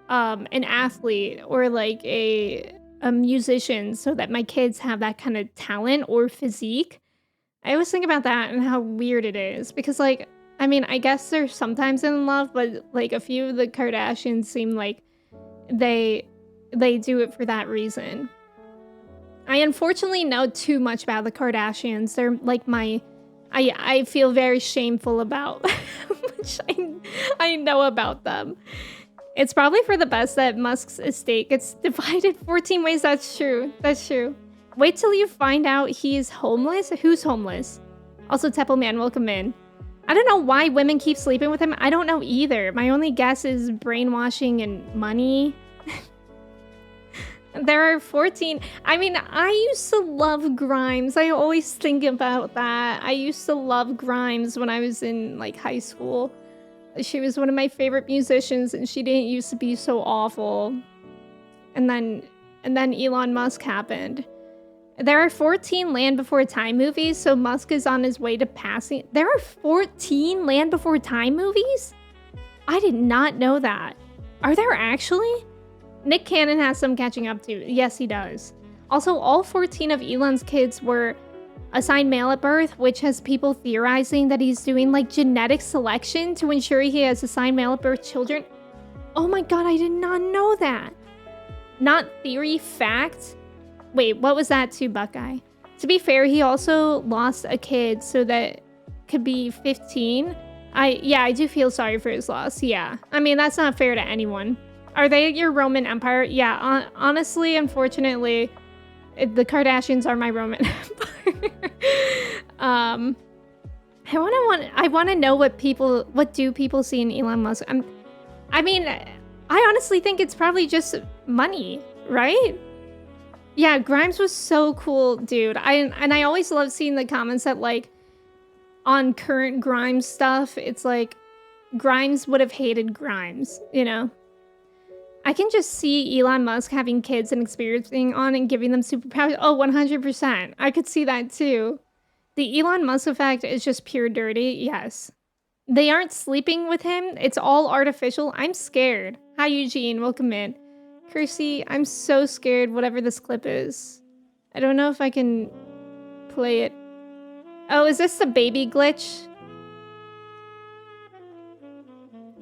an athlete or, like, a musician so that my kids have that kind of talent or physique. I always think about that and how weird it is because, like, I mean, I guess they're sometimes in love, but, like, a few of the Kardashians seem like they do it for that reason. I unfortunately know too much about the Kardashians. They're like I feel very shameful about how much I know about them. It's probably for the best that Musk's estate gets divided 14 ways. That's true. That's true. Wait till you find out he's homeless. Who's homeless? Also, Temple Man, welcome in. I don't know why women keep sleeping with him. I don't know either. My only guess is brainwashing and money. There are 14. I mean, I used to love Grimes. I always think about that. I used to love Grimes when I was in, like, high school. She was one of my favorite musicians, and she didn't used to be so awful. And then Elon Musk happened. There are 14 Land Before Time movies, so Musk is on his way to passing. There are 14 Land Before Time movies? I did not know that. Are there actually? Nick Cannon has some catching up to. Yes, he does. Also, all 14 of Elon's kids were assigned male at birth, which has people theorizing that he's doing, like, genetic selection to ensure he has assigned male at birth children. Oh my god, I did not know that. Not theory, fact. Wait, what was that too, Buckeye? To be fair, he also lost a kid, so that could be 15. I do feel sorry for his loss, yeah. I mean, that's not fair to anyone. Are they your Roman Empire? Yeah, honestly, unfortunately, the Kardashians are my Roman Empire. I want to know what do people see in Elon Musk? I mean, I honestly think it's probably just money, right? Yeah, Grimes was so cool, dude. I always love seeing the comments that, like, on current Grimes stuff, it's like Grimes would have hated Grimes, you know? I can just see Elon Musk having kids and experiencing on and giving them superpowers. Oh, 100%. I could see that too. The Elon Musk effect is just pure dirty. Yes. They aren't sleeping with him. It's all artificial. I'm scared. Hi, Eugene. Welcome in. Kirsty, I'm so scared whatever this clip is. I don't know if I can play it. Oh, is this the baby glitch?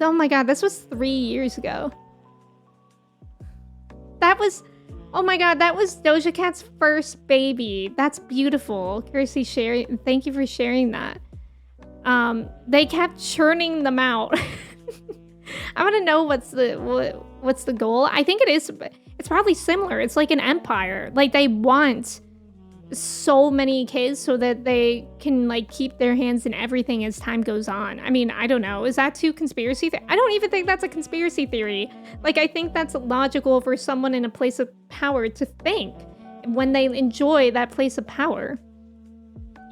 Oh my god, this was 3 years ago. That was, oh my god, that was Doja Cat's first baby. That's beautiful. Kirsty, thank you for sharing that. They kept churning them out. I want to know what's the goal. I think it's probably similar. It's like an empire. Like, they want so many kids so that they can, like, keep their hands in everything as time goes on. I mean, I don't know. Is that too conspiracy? I don't even think that's a conspiracy theory. Like, I think that's logical for someone in a place of power to think when they enjoy that place of power.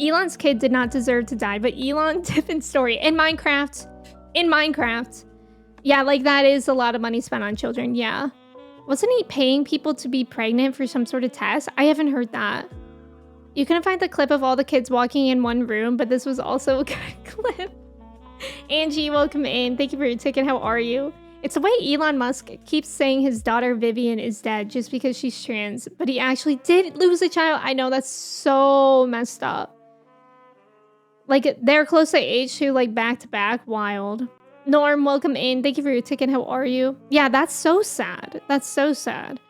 Elon's kid did not deserve to die, but Elon, different story. In Minecraft. Yeah, like, that is a lot of money spent on children, yeah. Wasn't he paying people to be pregnant for some sort of test? I haven't heard that. You couldn't find the clip of all the kids walking in one room, but this was also a good clip. Angie, welcome in. Thank you for your ticket. How are you? It's the way Elon Musk keeps saying his daughter Vivian is dead just because she's trans, but he actually did lose a child. I know, that's so messed up. Like, they're close to age too, like, back to back. Wild. Norm, welcome in. Thank you for your ticket. How are you? Yeah, that's so sad. That's so sad.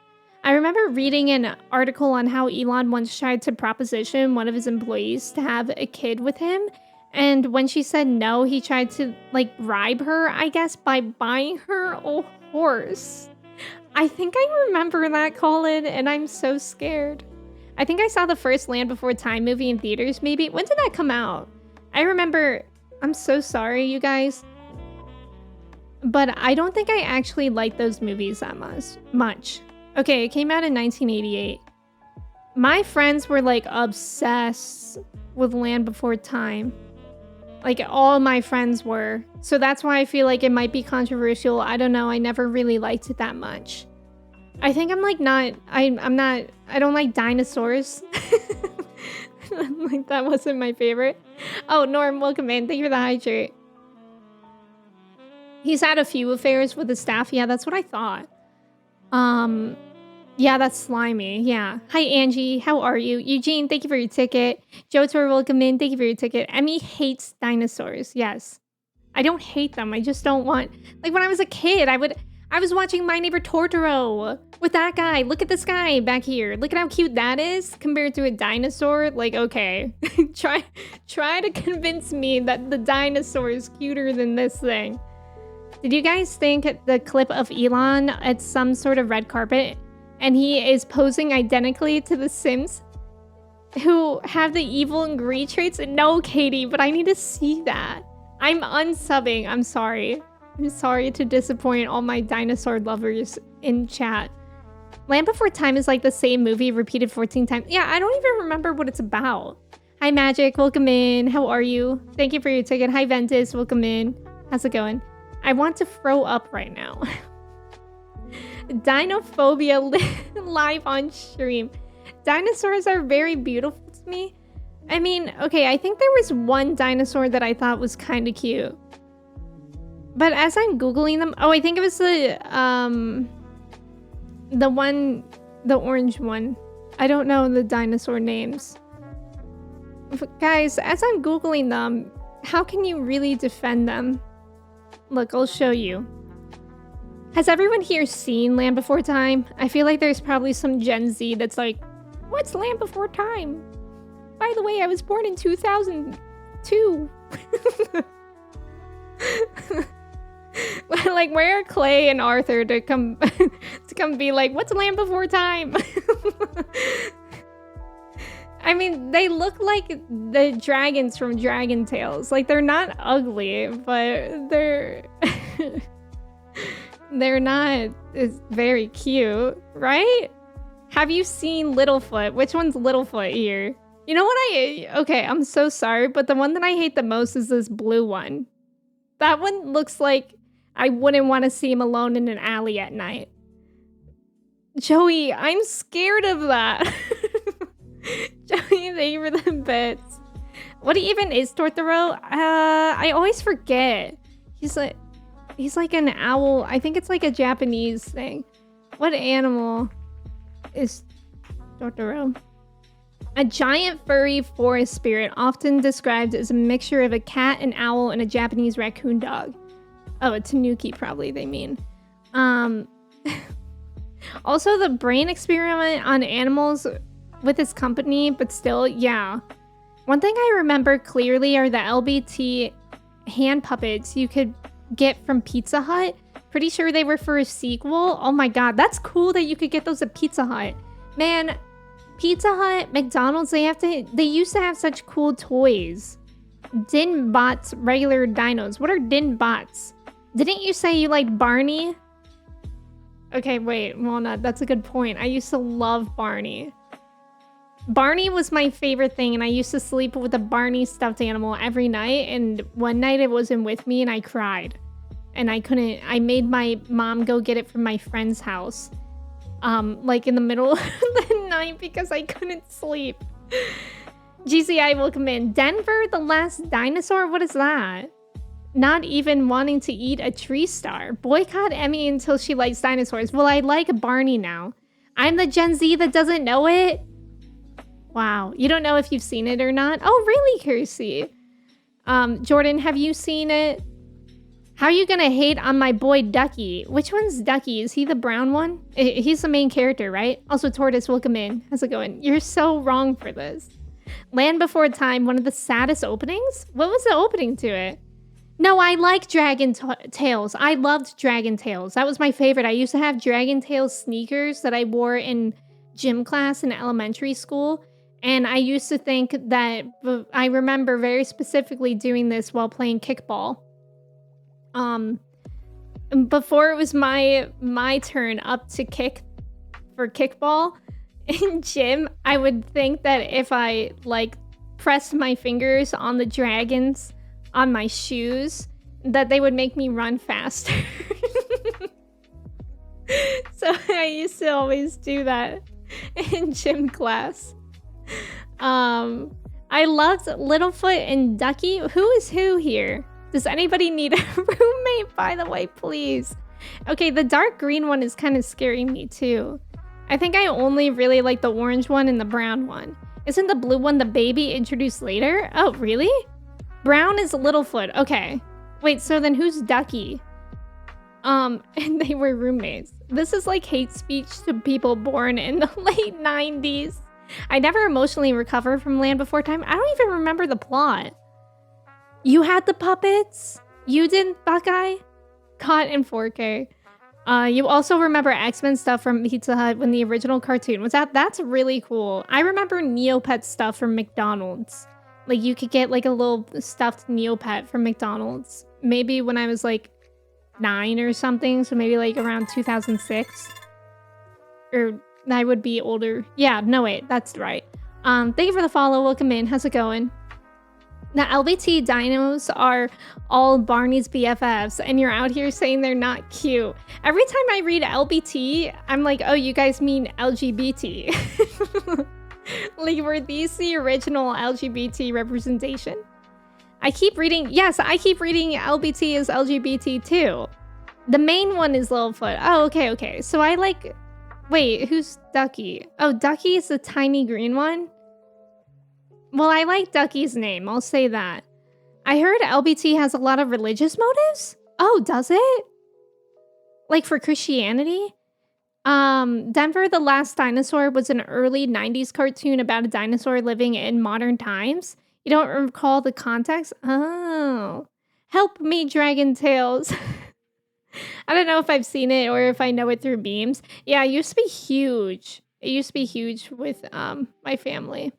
I remember reading an article on how Elon once tried to proposition one of his employees to have a kid with him. And when she said no, he tried to like bribe her, I guess, by buying her a horse. I think I remember that, Colin, and I'm so scared. I think I saw the first Land Before Time movie in theaters, maybe. When did that come out? I remember... I'm so sorry, you guys. But I don't think I actually like those movies that much. Okay, it came out in 1988. My friends were, like, obsessed with Land Before Time. Like, all my friends were. So that's why I feel like it might be controversial. I don't know. I never really liked it that much. I think I'm, like, not... I don't like dinosaurs. Like, that wasn't my favorite. Oh, Norm, welcome in. Thank you for the hydrate. He's had a few affairs with the staff. Yeah, that's what I thought. Yeah, that's slimy. Yeah. Hi, Angie. How are you? Eugene, thank you for your ticket. Jotor, welcome in. Thank you for your ticket. Emmy hates dinosaurs. Yes. I don't hate them. I just don't want... Like, when I was a kid, I was watching My Neighbor Totoro with that guy. Look at this guy back here. Look at how cute that is compared to a dinosaur. Like, okay. try to convince me that the dinosaur is cuter than this thing. Did you guys think the clip of Elon at some sort of red carpet and he is posing identically to the Sims who have the evil and greed traits? No, Katie, but I need to see that. I'm unsubbing. I'm sorry. I'm sorry to disappoint all my dinosaur lovers in chat. Land Before Time is like the same movie repeated 14 times. Yeah, I don't even remember what it's about. Hi, Magic. Welcome in. How are you? Thank you for your ticket. Hi, Ventus. Welcome in. How's it going? I want to throw up right now. Dinophobia live on stream. Dinosaurs are very beautiful to me. I mean, okay, I think there was one dinosaur that I thought was kind of cute. But as I'm Googling them... Oh, I think it was the orange one. I don't know the dinosaur names. But guys, as I'm Googling them, how can you really defend them? Look, I'll show you. Has everyone here seen Land Before Time? I feel like there's probably some Gen Z that's like, what's Land Before Time? By the way, I was born in 2002. Like, where are Clay and Arthur to come be like, what's Land Before Time? I mean, they look like the dragons from Dragon Tales. Like, they're not ugly, but they're they're not very cute, right? Have you seen Littlefoot? Which one's Littlefoot here? You know what okay, I'm so sorry, but the one that I hate the most is this blue one. That one looks like I wouldn't want to see him alone in an alley at night. Joey, I'm scared of that. Joey, thank you for the bits. What even is Tortoro? I always forget. He's like an owl. I think it's like a Japanese thing. What animal is Tortoro? A giant furry forest spirit, often described as a mixture of a cat, an owl, and a Japanese raccoon dog. Oh, a tanuki, probably they mean. Also, the brain experiment on animals with his company, but still, yeah. One thing I remember clearly are the LBT hand puppets you could get from Pizza Hut. Pretty sure they were for a sequel. Oh my god, that's cool that you could get those at Pizza Hut. Man, Pizza Hut, McDonald's, they used to have such cool toys. Dinbots, regular dinos. What are Dinbots? Didn't you say you liked Barney? Okay, wait, Walnut, that's a good point. I used to love Barney. Barney was my favorite thing, and I used to sleep with a Barney stuffed animal every night, and one night it wasn't with me, and I cried. And I made my mom go get it from my friend's house. Like in the middle of the night because I couldn't sleep. GCI, welcome in. Denver, the last dinosaur? What is that? Not even wanting to eat a tree star. Boycott Emmy until she likes dinosaurs. Well, I like Barney now. I'm the Gen Z that doesn't know it. Wow. You don't know if you've seen it or not? Oh, really, Kirsty? Jordan, have you seen it? How are you gonna hate on my boy Ducky? Which one's Ducky? Is he the brown one? He's the main character, right? Also, Tortoise, welcome in. How's it going? You're so wrong for this. Land Before Time, one of the saddest openings? What was the opening to it? No, I like Dragon Tales. I loved Dragon Tales. That was my favorite. I used to have Dragon Tales sneakers that I wore in gym class in elementary school. And I used to think that I remember very specifically doing this while playing kickball. Before it was my turn up to kick for kickball in gym, I would think that if I like pressed my fingers on the dragons on my shoes, that they would make me run faster. So I used to always do that in gym class. I loved Littlefoot and Ducky. Who is who here? Does anybody need a roommate, by the way, please? Okay, the dark green one is kind of scaring me too. I think I only really like the orange one and the brown one. Isn't the blue one the baby introduced later? Oh, really? Brown is Littlefoot. Okay. Wait, so then who's Ducky? And they were roommates. This is like hate speech to people born in the late 90s. I never emotionally recovered from Land Before Time. I don't even remember the plot. You had the puppets? You didn't, Buckeye? Caught in 4K. You also remember X-Men stuff from Pizza Hut when the original cartoon was out? That's really cool. I remember Neopet stuff from McDonald's. Like, you could get, like, a little stuffed Neopet from McDonald's. Maybe when I was, like, 9 or something. So maybe, like, around 2006. Or I would be older. Yeah, no, wait. That's right. Thank you for the follow. Welcome in. How's it going? Now, LBT dinos are all Barney's BFFs, and you're out here saying they're not cute. Every time I read LBT, I'm like, oh, you guys mean LGBT. Like, were these the original LGBT representation? I keep reading, yes, I keep reading LBT as LGBT too. The main one is Littlefoot. Oh, okay. So I like, wait, who's Ducky? Oh, Ducky is the tiny green one? Well, I like Ducky's name, I'll say that. I heard LBT has a lot of religious motives? Oh, does it? Like for Christianity? Denver the Last Dinosaur was an early 90s cartoon about a dinosaur living in modern times. You don't recall the context? Oh. Help me, Dragon Tales. I don't know if I've seen it or if I know it through memes. Yeah, it used to be huge. It used to be huge with my family.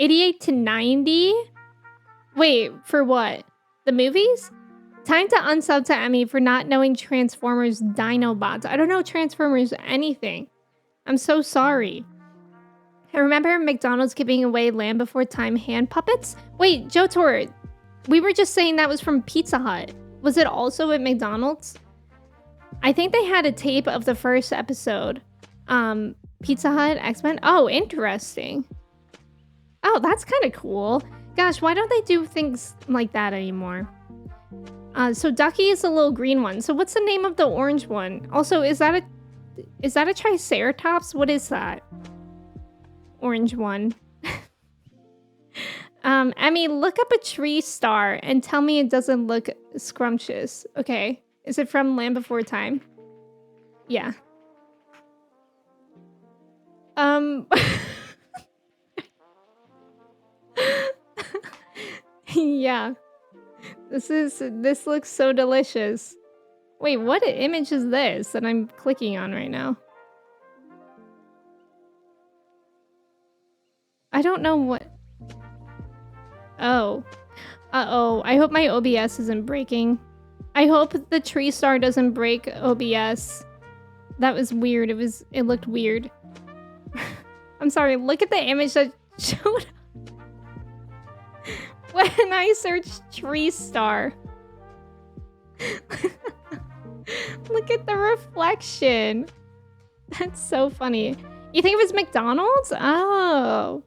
88 to 90? Wait, for what? The movies? Time to unsub to Emmy for not knowing Transformers Dinobots. I don't know Transformers anything. I'm so sorry. I remember McDonald's giving away Land Before Time hand puppets. Wait, JoTor, we were just saying that was from Pizza Hut. Was it also at McDonald's? I think they had a tape of the first episode. Pizza Hut, X-Men. Oh, interesting. Oh, that's kind of cool. Gosh, why don't they do things like that anymore? So Ducky is the little green one. So what's the name of the orange one? Also, is that a Triceratops? What is that? Orange one. Emmy, look up a tree star and tell me it doesn't look scrumptious. Okay. Is it from Land Before Time? Yeah. Yeah. This looks so delicious. Wait, what image is this that I'm clicking on right now? I don't know what... Oh. Uh-oh. I hope my OBS isn't breaking. I hope the tree star doesn't break OBS. That was weird. It looked weird. I'm sorry. Look at the image that showed up when I searched tree star. Look at the reflection. That's so funny. You think it was McDonald's? Oh.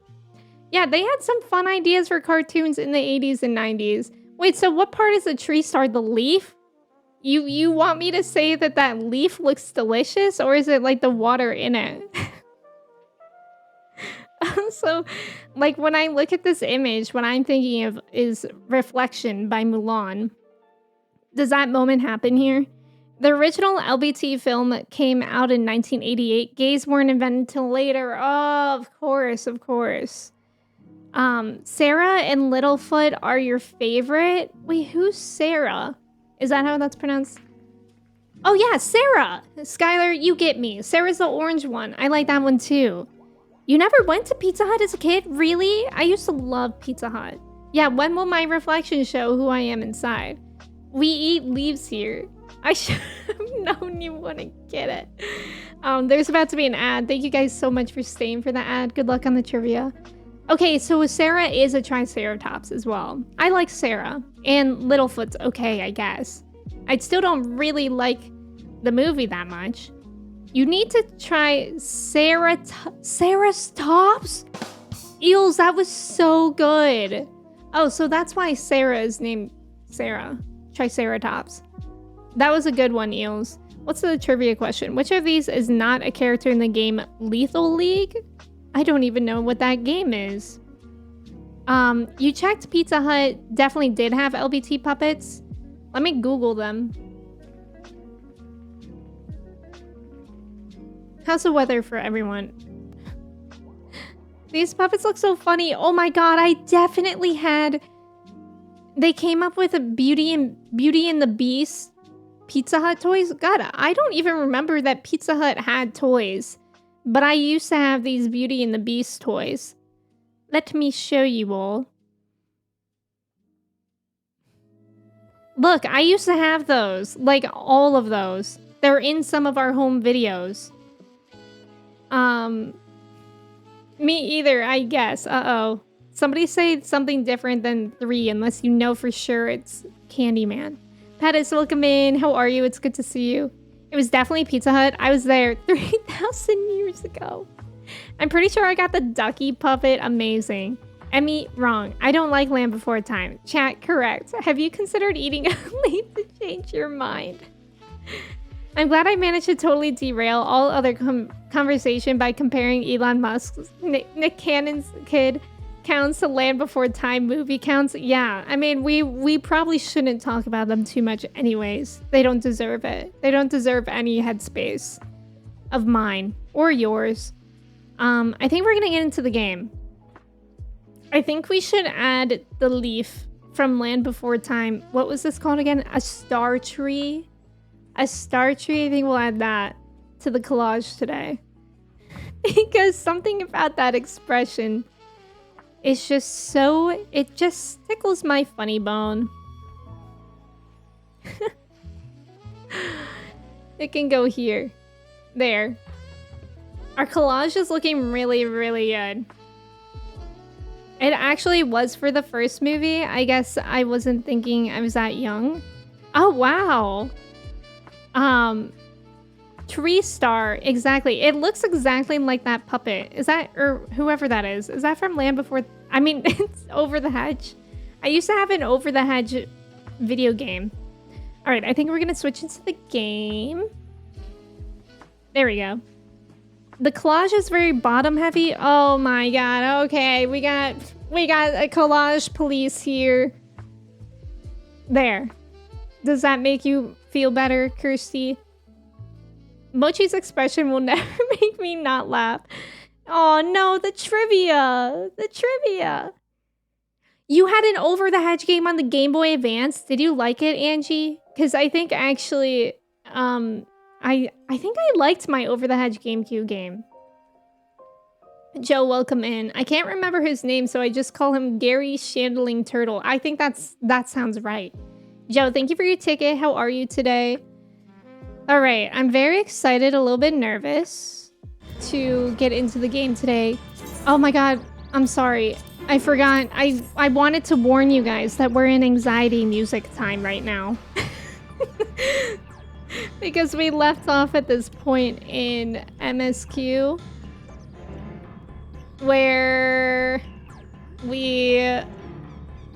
Yeah, they had some fun ideas for cartoons in the 80s and 90s. Wait, so what part is the tree star? The leaf? You want me to say that leaf looks delicious? Or is it like the water in it? So, like, when I look at this image, what I'm thinking of is Reflection by Mulan. Does that moment happen here? The original LBT film came out in 1988. Gays weren't invented until later. Oh, of course, of course. Sarah and Littlefoot are your favorite? Wait, who's Sarah? Is that how that's pronounced? Oh yeah, Sarah! Skylar, you get me. Sarah's the orange one. I like that one too. You never went to Pizza Hut as a kid? Really? I used to love Pizza Hut. Yeah, when will my reflection show who I am inside? We eat leaves here. I should have known you wouldn't get it. There's about to be an ad. Thank you guys so much for staying for the ad. Good luck on the trivia. Okay, so Sarah is a Triceratops as well. I like Sarah. And Littlefoot's okay, I guess. I still don't really like the movie that much. You need to try Sarah's Tops? Eels, that was so good. Oh, so that's why Sarah is named Sarah. Triceratops. That was a good one, Eels. What's the trivia question? Which of these is not a character in the game Lethal League? I don't even know what that game is. You checked Pizza Hut definitely did have LBT puppets. Let me Google them. How's the weather for everyone? These puppets look so funny. Oh my god, I definitely had... They came up with a Beauty and the Beast Pizza Hut toys. God, I don't even remember that Pizza Hut had toys. But I used to have these Beauty and the Beast toys. Let me show you all. Look, I used to have those. Like, all of those. They're in some of our home videos. Me either, I guess. Uh-oh. Somebody say something different than 3, unless you know for sure it's Candyman. Pettis, welcome in. How are you? It's good to see you. It was definitely Pizza Hut. I was there 3,000 years ago. I'm pretty sure I got the Ducky puppet. Amazing. Emmy, wrong. I don't like Land Before Time. Chat, correct. Have you considered eating a leaf to change your mind? I'm glad I managed to totally derail all other conversation by comparing Elon Musk's Nick Cannon's kid counts to Land Before Time movie counts. Yeah, I mean, we probably shouldn't talk about them too much anyways. They don't deserve it. They don't deserve any headspace of mine or yours. I think we're gonna get into the game. I think we should add the leaf from Land Before Time. What was this called again? A star tree? A star tree? I think we'll add that to the collage today. Because something about that expression is just so... It just tickles my funny bone. It can go here. There. Our collage is looking really, really good. It actually was for the first movie. I guess I wasn't thinking I was that young. Oh, wow. Tree Star. Exactly. It looks exactly like that puppet. Is that, or whoever that is? Is that from Land Before? I mean, it's Over the Hedge. I used to have an Over the Hedge video game. All right, I think we're going to switch into the game. There we go. The collage is very bottom heavy. Oh my god. Okay, we got a collage police here. There. Does that make you feel better, Kirsty? Mochi's expression will never make me not laugh. Oh no, the trivia. The trivia. You had an Over the Hedge game on the Game Boy Advance. Did you like it, Angie? Because I think actually, I think I liked my Over the Hedge GameCube game. Joe, welcome in. I can't remember his name, so I just call him Gary Shandling Turtle. I think that sounds right. Joe, thank you for your ticket. How are you today? All right, I'm very excited, a little bit nervous to get into the game today. Oh my god, I'm sorry. I forgot. I wanted to warn you guys that we're in anxiety music time right now. Because we left off at this point in MSQ where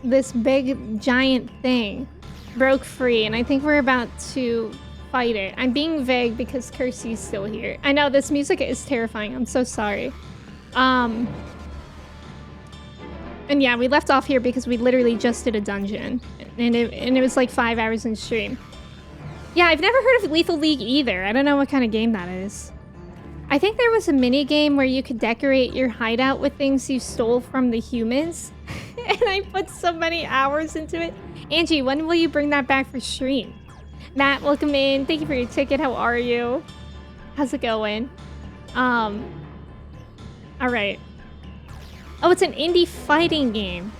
this big giant thing broke free, and I think we're about to fight it. I'm being vague because Kirsty's still here. I know this music is terrifying. I'm so sorry. And yeah, we left off here because we literally just did a dungeon. And it was like 5 hours in stream. Yeah, I've never heard of Lethal League either. I don't know what kind of game that is. I think there was a mini game where you could decorate your hideout with things you stole from the humans. And I put so many hours into it. Angie, when will you bring that back for stream? Matt, welcome in. Thank you for your ticket. How are you? How's it going? All right. Oh, it's an indie fighting game.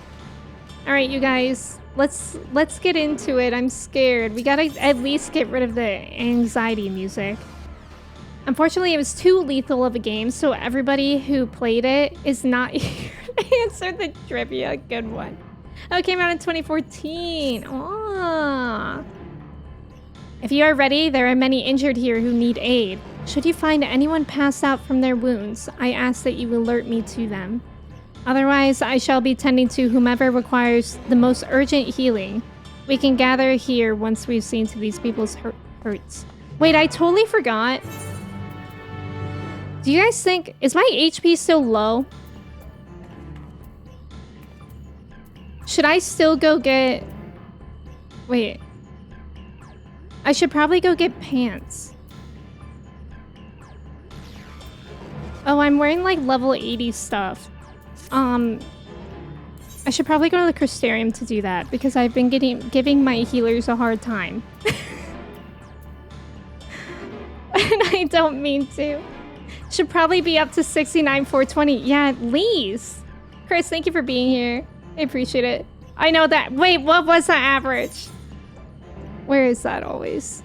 All right, you guys, let's get into it. I'm scared. We gotta at least get rid of the anxiety music. Unfortunately, it was too lethal of a game, so everybody who played it is not here to answer the trivia. Good one. Oh, it came out in 2014. Aww. If you are ready, there are many injured here who need aid. Should you find anyone passed out from their wounds, I ask that you alert me to them. Otherwise, I shall be tending to whomever requires the most urgent healing. We can gather here once we've seen to these people's hurts. Wait, I totally forgot. Do you guys think... Is my HP still low? Should I still go get... Wait. I should probably go get pants. Oh, I'm wearing like level 80 stuff. I should probably go to the Crystarium to do that because I've been giving my healers a hard time. And I don't mean to. Should probably be up to 69, 420. Yeah, at least. Chris, thank you for being here. I appreciate it. I know that. Wait, what was the average? Where is that always?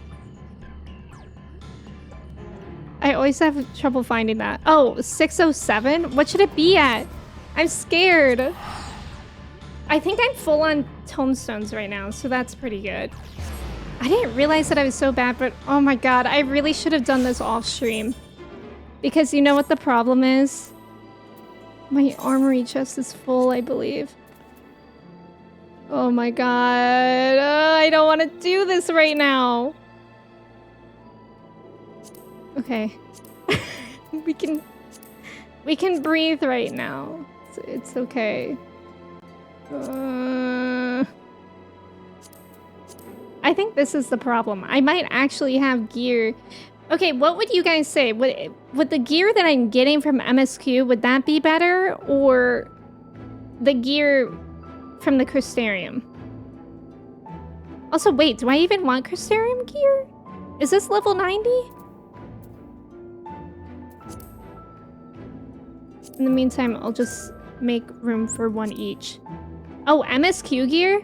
I always have trouble finding that. Oh, 607? What should it be at? I'm scared. I think I'm full on tomestones right now, so that's pretty good. I didn't realize that I was so bad, but oh my god, I really should have done this off stream. Because you know what the problem is? My armory chest is full, I believe. Oh my god. I don't want to do this right now. Okay. We can breathe right now. It's okay. I think this is the problem. I might actually have gear. Okay, what would you guys say? Would the gear that I'm getting from MSQ, would that be better? Or the gear from the Crystarium? Also, wait, do I even want Crystarium gear? Is this level 90? In the meantime, I'll just make room for one each. Oh, MSQ gear?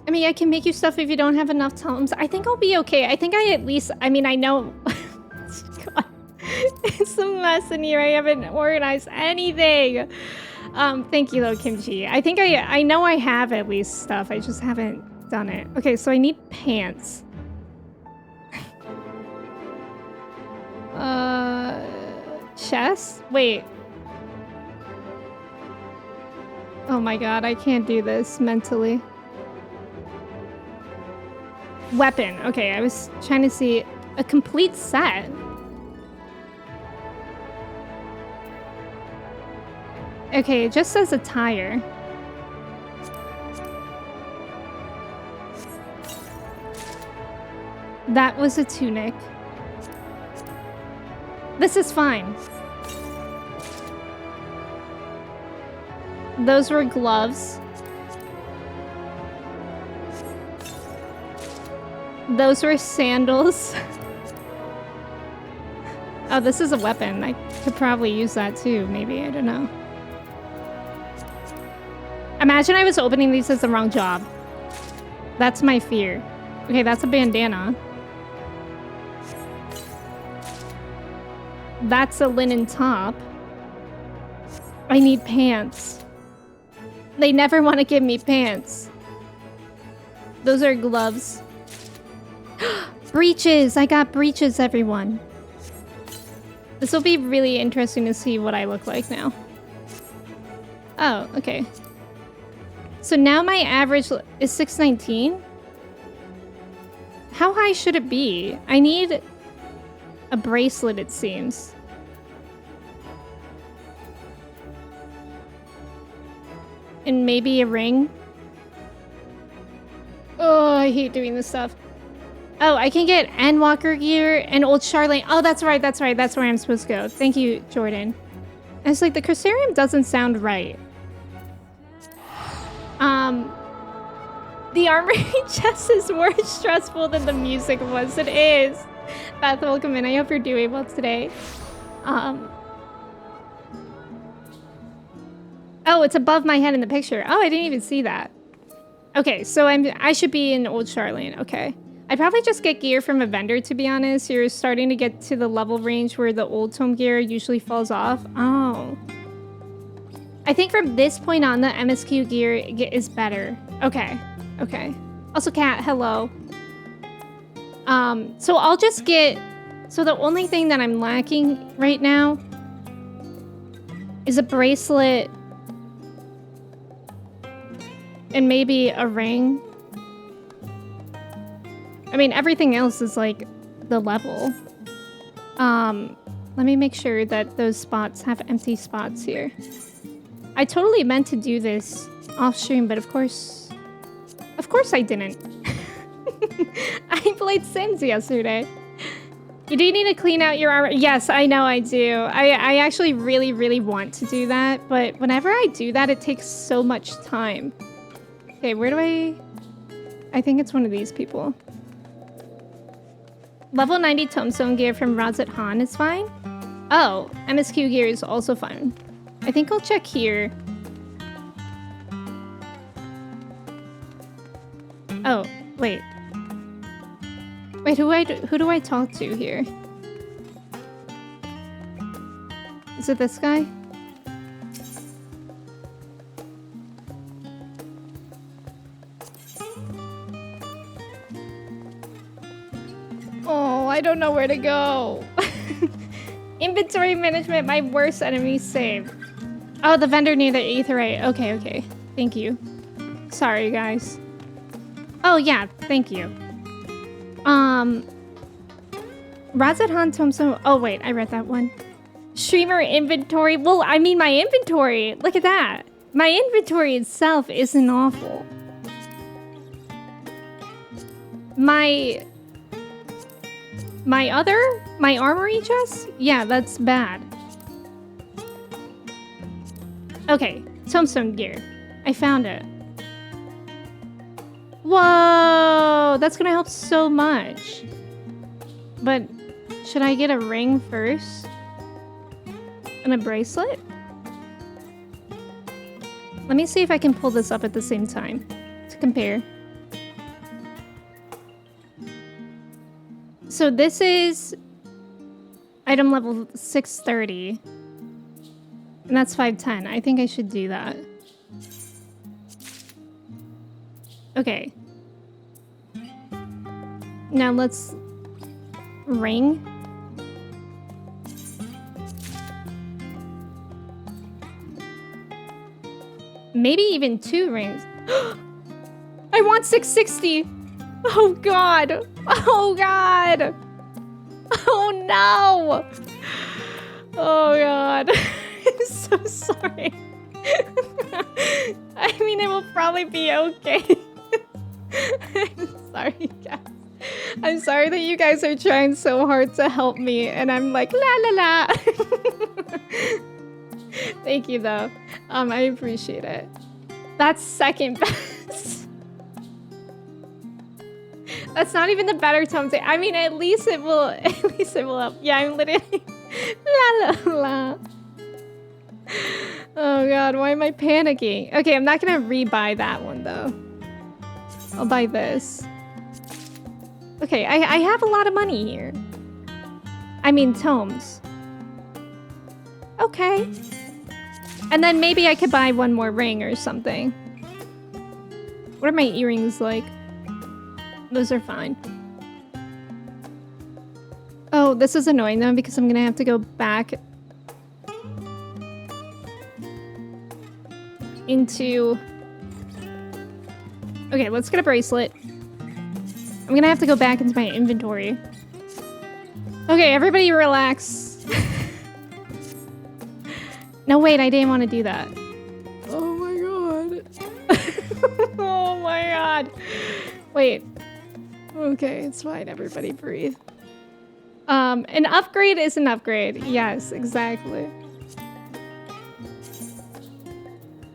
I mean, I can make you stuff if you don't have enough tomes. I think I'll be okay. I think I at least... I mean, I know... God. It's a mess in here. I haven't organized anything. Thank you, though, Kimchi. I think I know I have at least stuff. I just haven't done it. Okay, so I need pants. Chest? Wait. Oh my god, I can't do this mentally. Weapon. Okay, I was trying to see a complete set. Okay, it just says attire. That was a tunic. This is fine. Those were gloves. Those were sandals. Oh, this is a weapon. I could probably use that too, maybe. I don't know. Imagine I was opening these as the wrong job. That's my fear. Okay, that's a bandana. That's a linen top. I need pants. They never want to give me pants. Those are gloves. Breeches! I got breeches, everyone. This will be really interesting to see what I look like now. Oh, okay. So now my average is 619? How high should it be? I need a bracelet, it seems. And maybe a ring. Oh, I hate doing this stuff. Oh, I can get Endwalker gear and Old Charlene. Oh, that's right. That's right. That's where I'm supposed to go. Thank you, Jordan. And it's like the Crucerium doesn't sound right. The armory chest is more stressful than the music was. It is. Beth, welcome in. I hope you're doing well today. Oh, it's above my head in the picture. Oh, I didn't even see that. Okay, so I should be in Old Charlene. Okay. I'd probably just get gear from a vendor, to be honest. You're starting to get to the level range where the old tome gear usually falls off. Oh. I think from this point on, the MSQ gear is better. Okay. Okay. Also, Cat, hello. So I'll just get... So the only thing that I'm lacking right now is a bracelet and maybe a ring. I mean, everything else is like the level. Let me make sure that those spots have empty spots here. I totally meant to do this off stream, but of course I didn't. I played Sims yesterday. You do need to clean out your armor. Yes, I know I do. I actually really, really want to do that, but whenever I do that, it takes so much time. Okay, where do I think it's one of these people. Level 90 tombstone gear from Razat Han is fine. Oh, MSQ gear is also fine. I think I'll check here. Oh, wait. Wait, who do I talk to here? Is it this guy? Oh, I don't know where to go. Inventory management, my worst enemy saved. Oh, the vendor near the aetherite. Okay, okay. Thank you. Sorry, guys. Oh, yeah. Thank you. Razat Han Tombstone. Oh, wait. I read that one. Streamer inventory. Well, I mean, my inventory. Look at that. My inventory itself isn't awful. My armory chest? Yeah, that's bad. Okay, tombstone gear. I found it. Whoa, that's gonna help so much. But should I get a ring first? And a bracelet? Let me see if I can pull this up at the same time to compare. So this is item level 630. And that's 510. I think I should do that. Okay. Now let's ring. Maybe even 2 rings. I want 660. Oh god. Oh god. Oh no. Oh god. I'm so sorry. I mean, it will probably be okay. I'm sorry, guys. I'm sorry that you guys are trying so hard to help me, and I'm like, la la la. Thank you, though. I appreciate it. That's second best. That's not even the better tone. I mean, at least it will. At least it will help. Yeah, I'm literally la la la. Oh god, why am I panicking? Okay, I'm not gonna rebuy that one though. I'll buy this. Okay, I have a lot of money here. I mean, tomes. Okay. And then maybe I could buy one more ring or something. What are my earrings like? Those are fine. Oh, this is annoying though because I'm gonna have to go back into... Okay, let's get a bracelet. I'm gonna have to go back into my inventory. Okay, everybody relax. No, wait, I didn't want to do that. Oh my god. god. Wait. Okay, it's fine. Everybody breathe. An upgrade is an upgrade. Yes, exactly.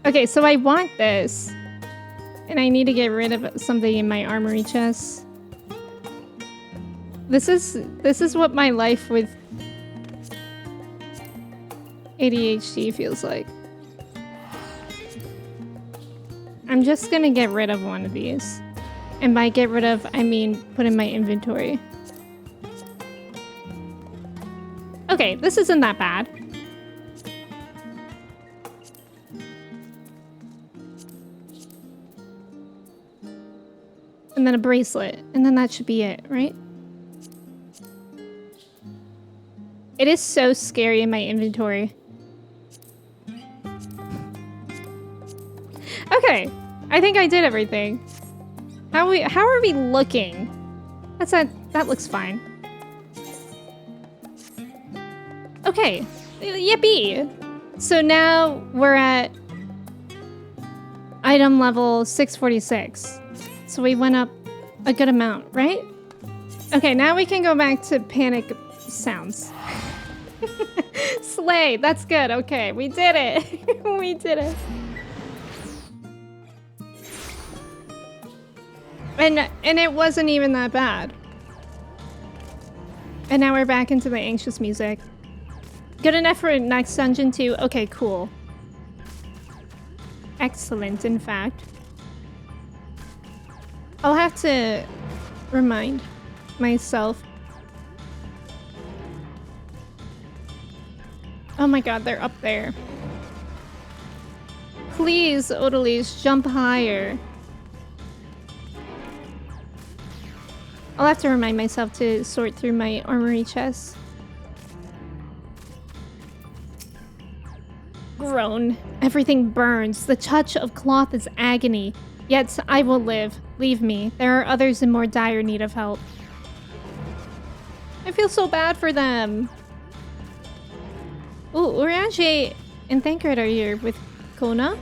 Okay, so I want this. And I need to get rid of something in my armory chest. This is what my life with ADHD feels like. I'm just gonna get rid of one of these. And by get rid of, I mean put in my inventory. Okay, this isn't that bad. And then a bracelet. And then that should be it, right? It is so scary in my inventory. Okay, I think I did everything. How are we looking? That looks fine. Okay, yippee! So now we're at item level 646. So we went up a good amount, right? Okay, now we can go back to panic sounds. Slay, that's good. Okay, we did it. We did it. And it wasn't even that bad. And now we're back into the anxious music. Good enough for next dungeon too. Okay, cool. Excellent, in fact. I'll have to remind myself. Oh my god, they're up there. Please, Odalise, jump higher. I'll have to remind myself to sort through my armory chest. Groan. Everything burns. The touch of cloth is agony. Yet I will live. Leave me. There are others in more dire need of help. I feel so bad for them. Ooh, Urianger and Thancred are here with Kona.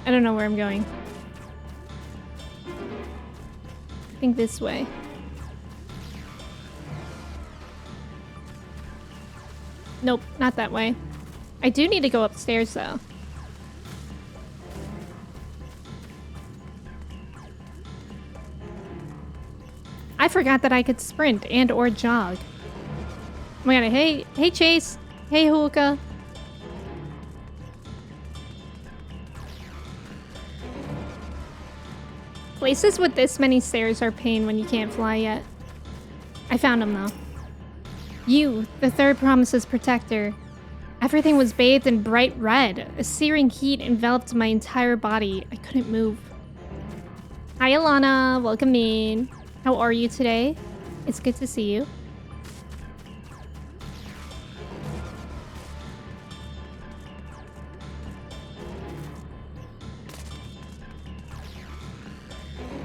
I don't know where I'm going. I think this way. Nope, not that way. I do need to go upstairs though. I forgot that I could sprint and or jog. Oh my god, hey Chase. Hey Hookah. Places with this many stairs are pain when you can't fly yet. I found them though. You, the third promise's protector. Everything was bathed in bright red. A searing heat enveloped my entire body. I couldn't move. Hi Alana, welcome in. How are you today? It's good to see you.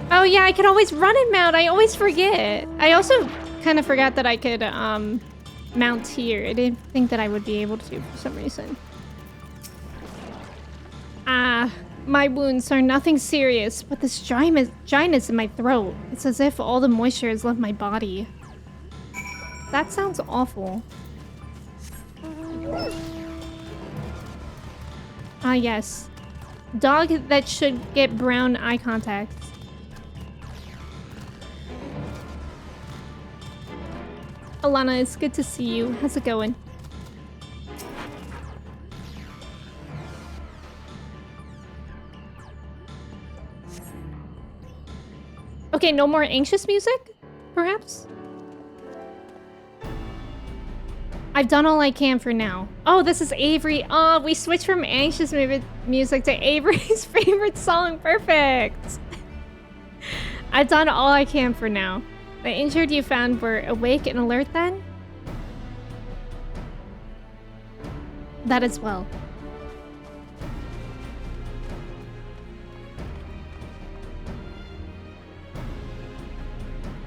Oh yeah, I could always run and mount. I always forget. I also kind of forgot that I could mount here. I didn't think that I would be able to for some reason. Ah, my wounds are nothing serious, but this dryness in my throat. It's as if all the moisture has left my body. That sounds awful. Ah yes. Dog that should get brown eye contact. Alana, it's good to see you. How's it going? Okay, no more anxious music? Perhaps? I've done all I can for now. Oh, this is Avery. Oh, we switched from anxious music to Avery's favorite song. Perfect. I've done all I can for now. The injured you found were awake and alert then? That as well.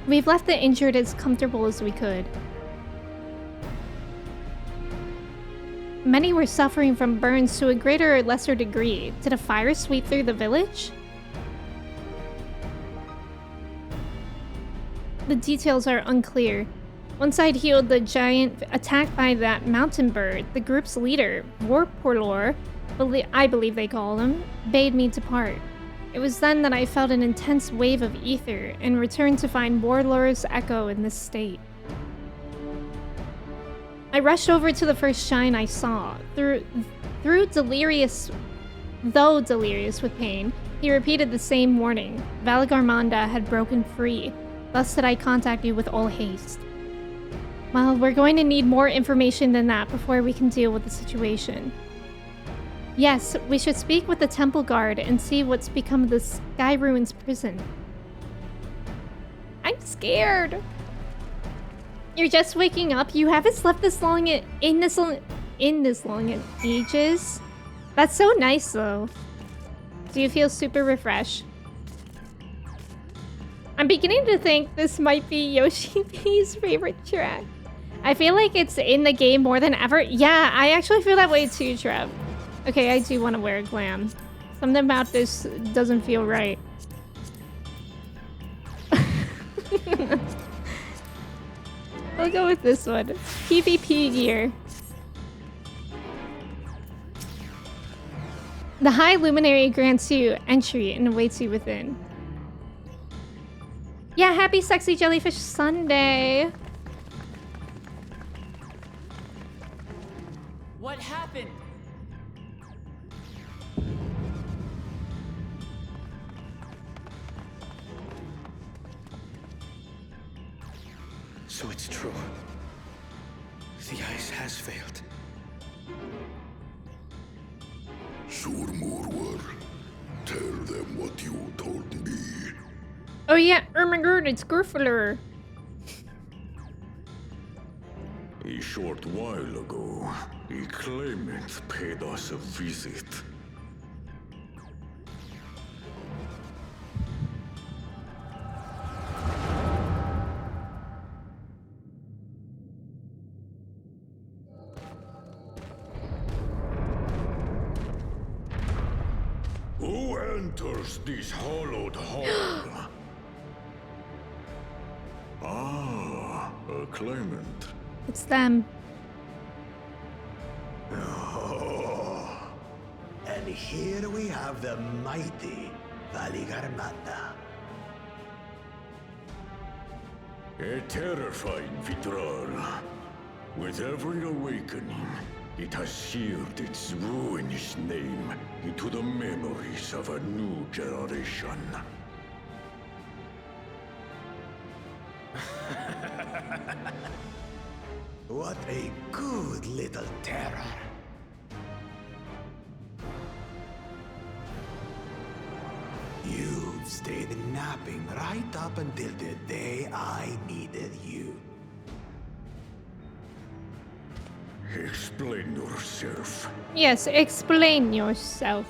We've left the injured as comfortable as we could. Many were suffering from burns to a greater or lesser degree. Did a fire sweep through the village? the details are unclear. Once I'd healed the giant attacked by that mountain bird, the group's leader, Warporlor, I believe they call him, bade me depart. It was then that I felt an intense wave of ether and returned to find Warlor's echo in this state. I rushed over to the first shrine I saw. Though delirious with pain, he repeated the same warning. Valagarmanda had broken free. Thus did I contact you with all haste. Well, we're going to need more information than that before we can deal with the situation. Yes, we should speak with the temple guard and see what's become of the Sky Ruins prison. I'm scared. You're just waking up? You haven't slept this long in this long in ages? That's so nice though. Do you feel super refreshed? I'm beginning to think this might be Yoshi P's favorite track. I feel like it's in the game more than ever. Yeah, I actually feel that way too, Trev. Okay, I do want to wear a glam. Something about this doesn't feel right. I'll go with this one. PvP gear. The High Luminary grants you entry and awaits you within. Yeah, happy Sexy Jellyfish Sunday. What happened? So it's true. The ice has failed. Surmurwar, tell them what you told me. Oh yeah, oh my god, it's Gruffler. A short while ago, a claimant paid us a visit. Who enters this hollowed hall? Ah, a claimant. It's them. Oh. And here we have the mighty Valagarmanda. A terrifying Vitral. With every awakening, it has seared its ruinous name into the memories of a new generation. What a good little terror. You've stayed napping right up until the day I needed you. Explain yourself. Yes, explain yourself.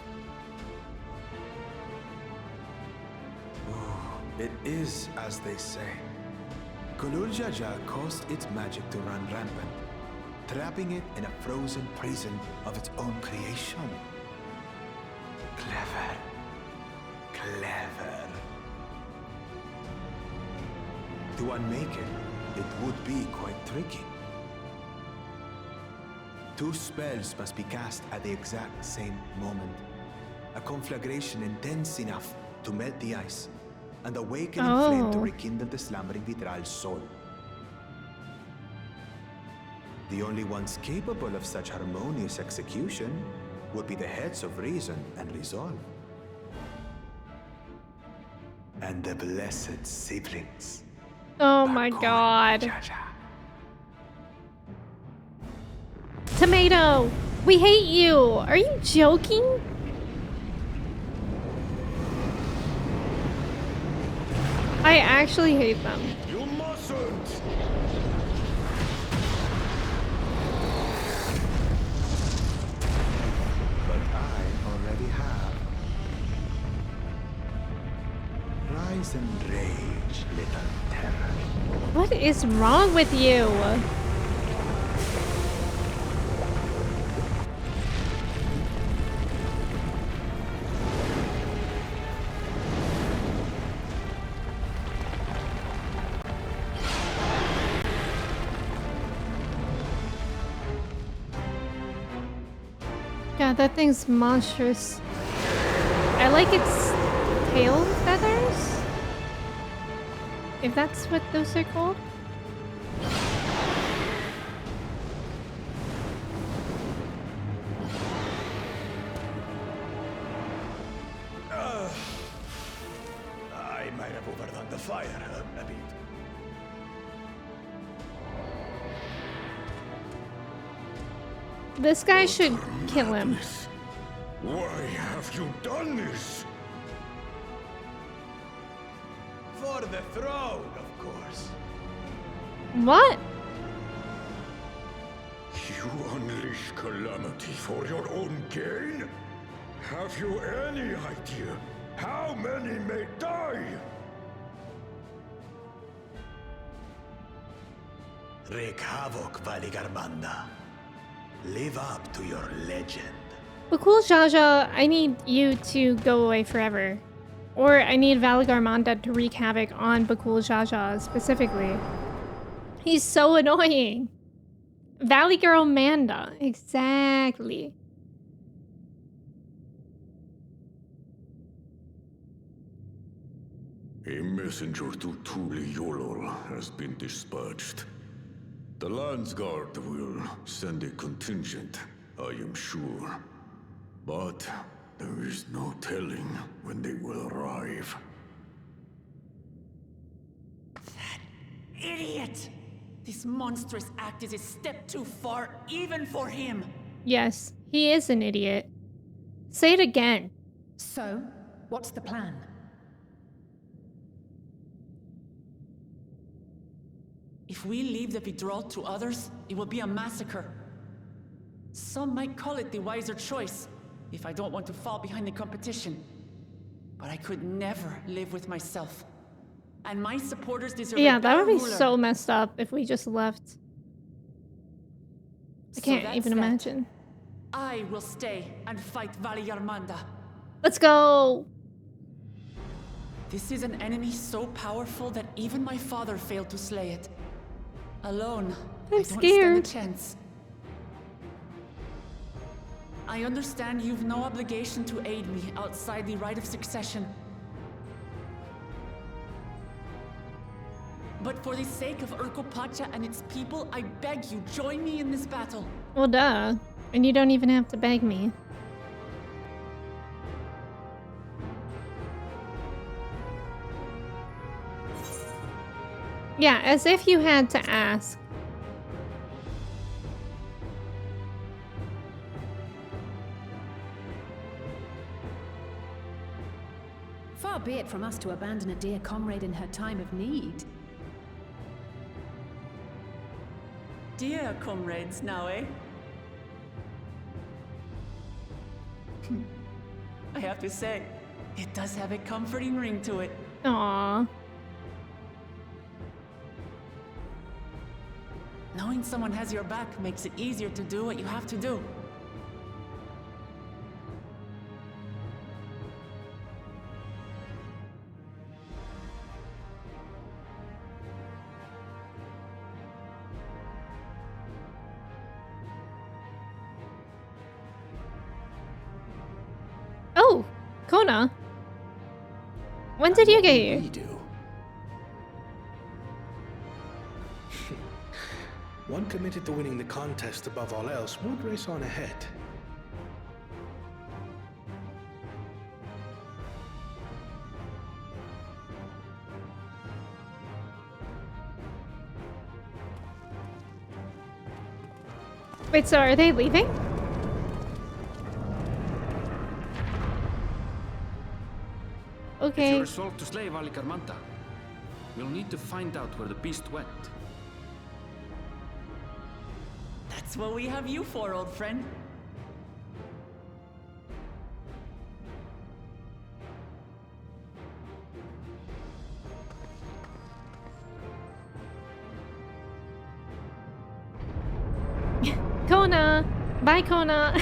It is as they say. Kululjaja caused its magic to run rampant, trapping it in a frozen prison of its own creation. Clever. Clever. To unmake it would be quite tricky. 2 spells must be cast at the exact same moment. A conflagration intense enough to melt the ice, and awaken in flame to rekindle the slumbering Vitral's soul. The only ones capable of such harmonious execution would be the heads of reason and resolve. And the blessed siblings. Oh my god. Tomato! We hate you! Are you joking? I actually hate them. You mustn't! But I already have. Rise and rage, little terror. What is wrong with you? Yeah, that thing's monstrous. I like its tail feathers? If that's what those are called? I might have overdone the fire a bit. This guy should kill him. Why have you done this? For the throne, of course. What? You unleash calamity for your own gain? Have you any idea how many may die? Wreak havoc, Valigarmanda. Live up to your legend. But cool, Jaja, I need you to go away forever. Or I need Valigarmanda to wreak havoc on Bakul Jaja specifically. He's so annoying. Valigarmanda, exactly. A messenger to Tuli Yolol has been dispatched. The Landsguard will send a contingent, I am sure. But there is no telling when they will arrive. Idiot! This monstrous act is a step too far, even for him. Yes, he is an idiot. Say it again. So, what's the plan? If we leave the withdrawal to others, it will be a massacre. Some might call it the wiser choice, if I don't want to fall behind the competition. But I could never live with myself. And my supporters deserve Yeah, a that would better be ruler. so messed up if we just left. I So can't that's even that. imagine. I will stay and fight Valigarmanda. Let's go! This is an enemy so powerful that even my father failed to slay it. Alone, I don't stand a scared. chance. I understand you've no obligation to aid me outside the right of succession. But for the sake of Urkopacha and its people, I beg you, join me in this battle. Well, duh. And you don't even have to beg me. Yeah, as if you had to ask. Far be it from us to abandon a dear comrade in her time of need. Dear comrades now, eh? I have to say, it does have a comforting ring to it. Aww. Knowing someone has your back makes it easier to do what you have to do. Oh, Kona. When did you get here? We do. One committed to winning the contest above all else would race on ahead. Wait, so are they leaving? If Okay. you resolve to slay Valigarmanda, we'll need to find out where the beast went. That's what we have you for, old friend. Kona! Bye, Kona!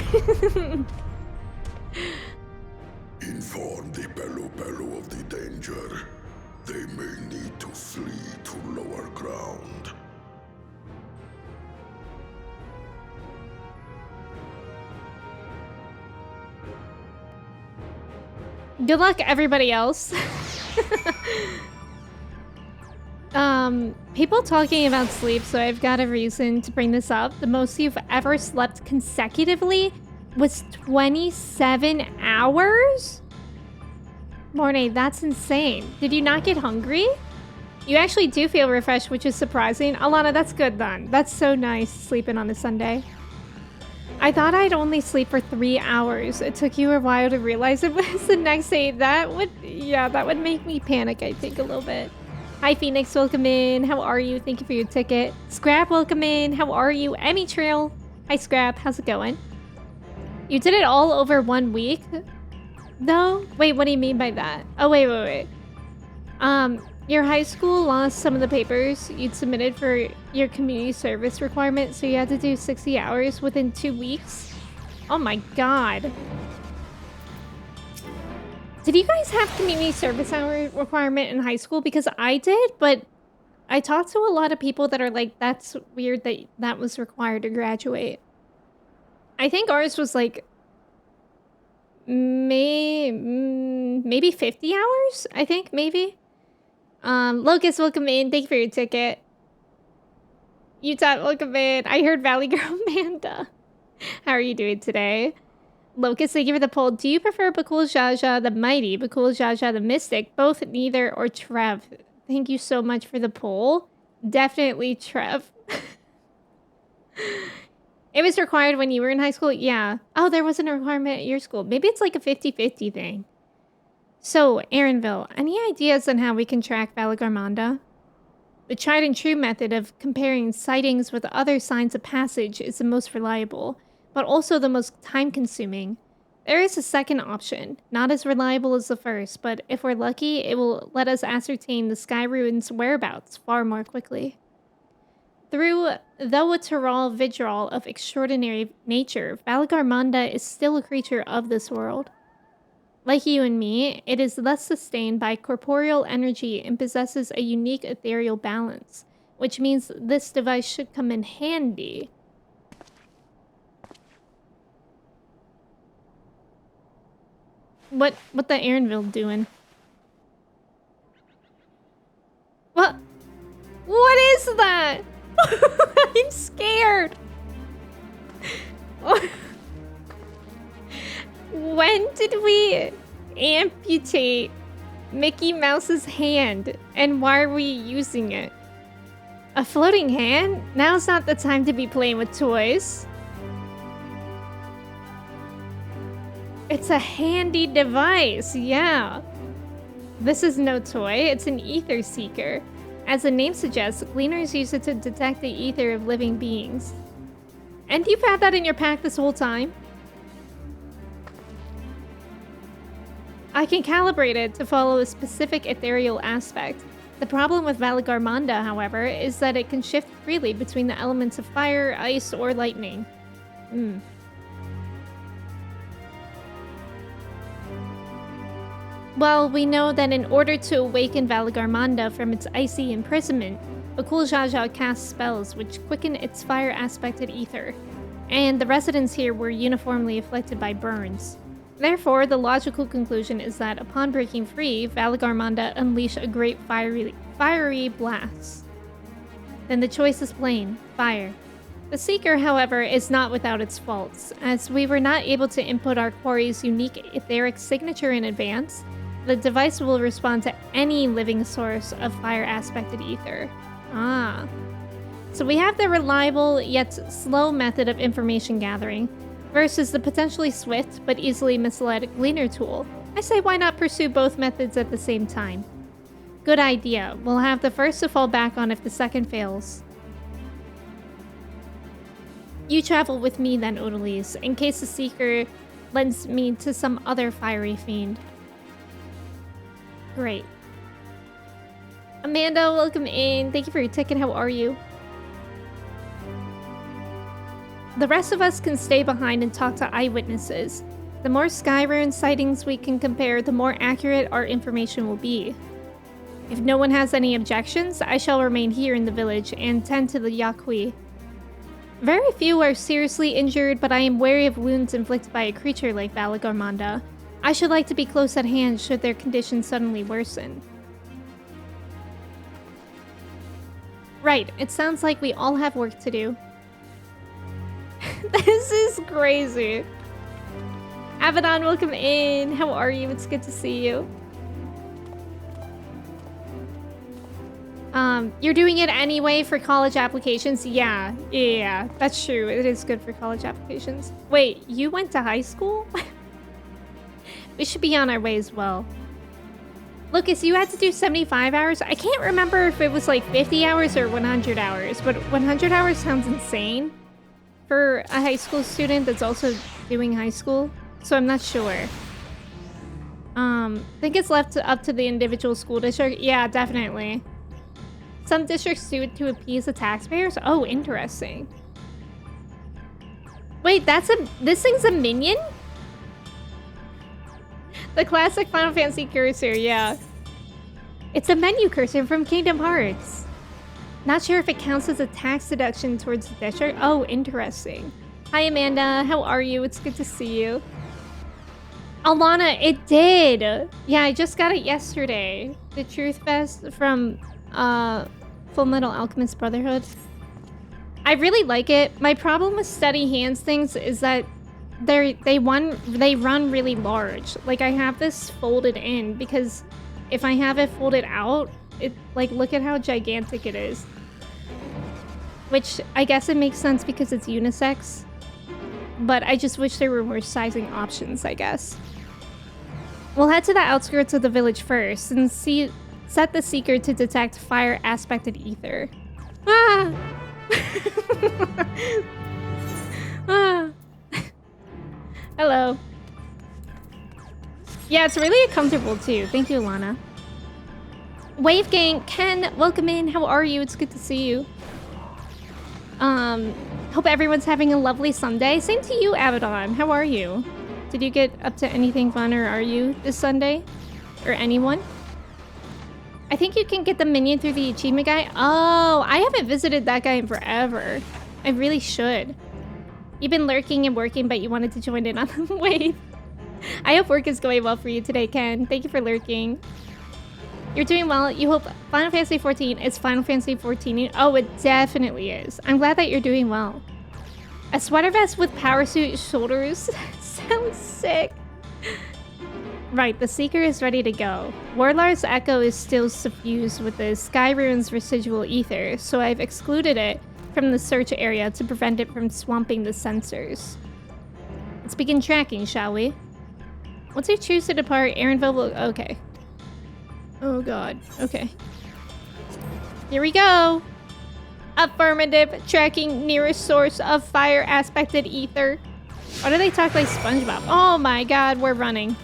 Inform the Belu of the danger. They may need to flee to lower ground. Good luck, everybody else. People talking about sleep, so I've got a reason to bring this up. The most you've ever slept consecutively was 27 hours? Mornay, that's insane. Did you not get hungry? You actually do feel refreshed, which is surprising. Alana, that's good then. That's so nice, sleeping on a Sunday. I thought I'd only sleep for 3 hours. It took you a while to realize it was the next day. That would make me panic, I think, a little bit. Hi, Phoenix, welcome in. How are you? Thank you for your ticket. Scrap, welcome in. How are you? Emmy Trail. Hi, Scrap. How's it going? You did it all over 1 week? No? Wait, what do you mean by that? Oh, wait. Your high school lost some of the papers you'd submitted for your community service requirement, so you had to do 60 hours within 2 weeks? Oh my god. Did you guys have community service hour requirement in high school? Because I did, but I talked to a lot of people that are like, that's weird that that was required to graduate. I think ours was like maybe 50 hours, I think, maybe. Locust, welcome in. Thank you for your ticket. Utah, welcome in. I heard Valley Girl Amanda. How are you doing today? Locust, thank you for the poll. Do you prefer Bakul Jaja the Mighty, Bakul Jaja the Mystic, both, neither, or Trev? Thank you so much for the poll. Definitely Trev. It was required when you were in high school? Yeah. Oh, there wasn't a requirement at your school. Maybe it's like a 50-50 thing. So, Aaronville, any ideas on how we can track Valagarmanda? The tried and true method of comparing sightings with other signs of passage is the most reliable, but also the most time-consuming. There is a second option, not as reliable as the first, but if we're lucky, it will let us ascertain the Sky Ruin's whereabouts far more quickly. Though a Tyrol Vidral of extraordinary nature, Valagarmanda is still a creature of this world. Like you and me, it is thus sustained by corporeal energy and possesses a unique ethereal balance, which means this device should come in handy. What the Aaronville doing? What is that? I'm scared. When did we amputate Mickey Mouse's hand, and why are we using it? A floating hand? Now's not the time to be playing with toys. It's a handy device, yeah. This is no toy, it's an ether seeker. As the name suggests, gleaners use it to detect the ether of living beings. And you've had that in your pack this whole time? I can calibrate it to follow a specific ethereal aspect. The problem with Valagarmanda, however, is that it can shift freely between the elements of fire, ice, or lightning. Well, we know that in order to awaken Valagarmanda from its icy imprisonment, Bakul Jaja casts spells which quicken its fire-aspected ether, and the residents here were uniformly afflicted by burns. Therefore, the logical conclusion is that upon breaking free, Valagarmanda unleash a great fiery blast. Then the choice is plain: fire. The Seeker, however, is not without its faults. As we were not able to input our quarry's unique etheric signature in advance, the device will respond to any living source of fire-aspected ether. So we have the reliable yet slow method of information gathering, versus the potentially swift but easily misled Gleaner tool. I say why not pursue both methods at the same time? Good idea. We'll have the first to fall back on if the second fails. You travel with me then, Odalise, in case the Seeker lends me to some other fiery fiend. Great. Amanda, welcome in. Thank you for your ticket. How are you? The rest of us can stay behind and talk to eyewitnesses. The more Skyruin sightings we can compare, the more accurate our information will be. If no one has any objections, I shall remain here in the village and tend to the Yakui. Very few are seriously injured, but I am wary of wounds inflicted by a creature like Valagarmanda. I should like to be close at hand should their condition suddenly worsen. Right, it sounds like we all have work to do. This is crazy. Abaddon, welcome in. How are you? It's good to see you. You're doing it anyway for college applications? Yeah, that's true. It is good for college applications. Wait, you went to high school? We should be on our way as well. Lucas, you had to do 75 hours? I can't remember if it was like 50 hours or 100 hours, but 100 hours sounds insane for a high school student that's also doing high school, so I'm not sure. I think it's left up to the individual school district. Yeah, definitely. Some districts do it to appease the taxpayers. Oh, interesting. Wait, this thing's a minion? The classic Final Fantasy cursor, yeah. It's a menu cursor from Kingdom Hearts. Not sure if it counts as a tax deduction towards the district. Oh, interesting. Hi, Amanda. How are you? It's good to see you. Alana, it did. Yeah, I just got it yesterday. The Truth Fest from Full Metal Alchemist Brotherhood. I really like it. My problem with steady hands things is that they run really large. Like, I have this folded in because if I have it folded out, it like, look at how gigantic it is. Which I guess it makes sense because it's unisex. But I just wish there were more sizing options, I guess. We'll head to the outskirts of the village first and set the seeker to detect fire aspected ether. Ah! Ah! Hello. Yeah, it's really comfortable too. Thank you, Lana. Wave Gang, Ken, welcome in. How are you? It's good to see you. Hope everyone's having a lovely Sunday. Same to you, Abaddon. How are you? Did you get up to anything fun, or are you this Sunday? Or anyone? I think you can get the minion through the achievement guy. Oh, I haven't visited that guy in forever. I really should. You've been lurking and working, but you wanted to join in on the wave. I hope work is going well for you today, Ken. Thank you for lurking. You're doing well. You hope Final Fantasy 14 is Final Fantasy 14. Oh, it definitely is. I'm glad that you're doing well. A sweater vest with power suit shoulders sounds sick. Right, the Seeker is ready to go. Warlar's echo is still suffused with the Sky Rune's residual ether, so I've excluded it from the search area to prevent it from swamping the sensors. Let's begin tracking, shall we? Once you choose to depart, Aaronville will... Okay. Oh god. Okay. Here we go! Affirmative. Tracking nearest source of fire aspected ether. Why do they talk like SpongeBob? Oh my god, we're running.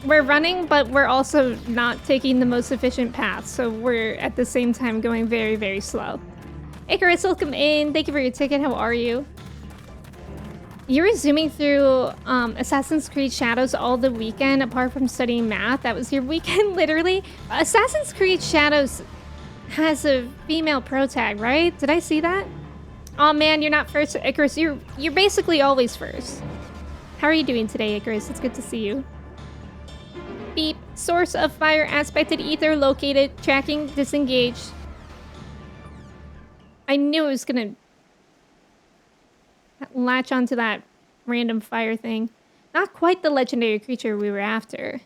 We're running, but we're also not taking the most efficient path, so we're at the same time going very, very slow. Icarus, welcome in. Thank you for your ticket. How are you? You were zooming through Assassin's Creed Shadows all the weekend, apart from studying math. That was your weekend, literally. Assassin's Creed Shadows has a female pro tag, right? Did I see that? Oh man, you're not first, Icarus. You're basically always first. How are you doing today, Icarus? It's good to see you. Beep. Source of fire aspected ether located. Tracking disengaged. I knew it was gonna latch onto that random fire thing. Not quite the legendary creature we were after.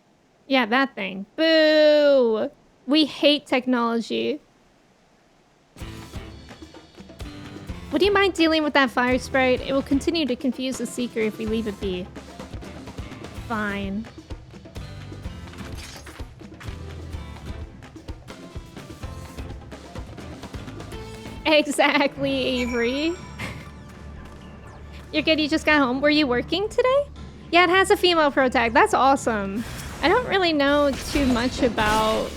Yeah, that thing. Boo! We hate technology. Would you mind dealing with that fire sprite? It will continue to confuse the Seeker if we leave it be. Fine. Exactly, Avery. You're good, you just got home. Were you working today? Yeah, it has a female pro tag. That's awesome. I don't really know too much about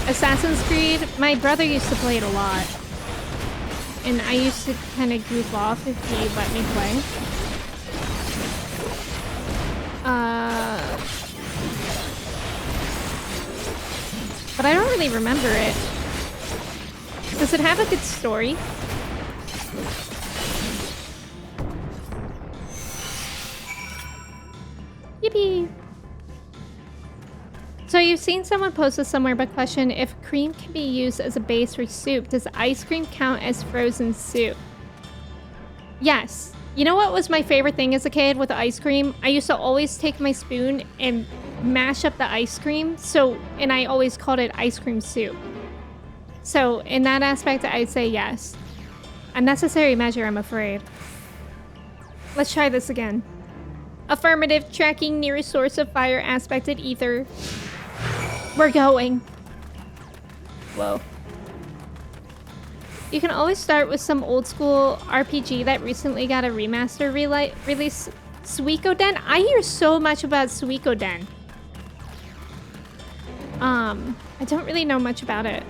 Assassin's Creed. My brother used to play it a lot. And I used to kind of goof off if he let me play. But I don't really remember it. Does it have a good story? Yippee! So you've seen someone post this somewhere, but question, if cream can be used as a base for soup, does ice cream count as frozen soup? Yes. You know what was my favorite thing as a kid with ice cream? I used to always take my spoon and mash up the ice cream, and I always called it ice cream soup. So in that aspect, I'd say yes. A necessary measure, I'm afraid. Let's try this again. Affirmative, tracking nearest source of fire, aspected ether. We're going. Whoa. You can always start with some old school RPG that recently got a remaster release. Suikoden? I hear so much about Suikoden. I don't really know much about it.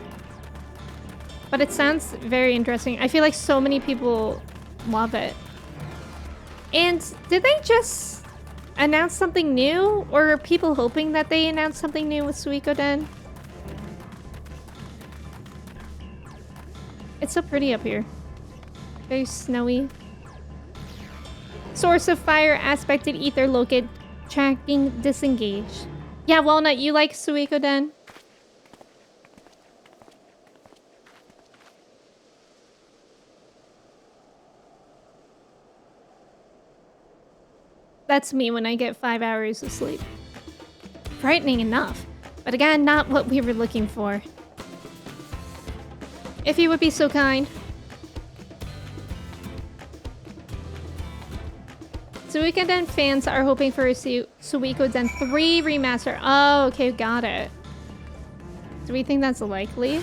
But it sounds very interesting. I feel like so many people love it. And did they just announce something new? Or are people hoping that they announce something new with Suikoden? It's so pretty up here. Very snowy. Source of fire, aspected ether, locate, tracking, disengage. Yeah, Walnut, you like Suikoden? That's me when I get 5 hours of sleep. Frightening enough, but again, not what we were looking for. If you would be so kind. Suikoden fans are hoping for a Suikoden 3 remaster. Oh, okay, got it. Do we think that's likely?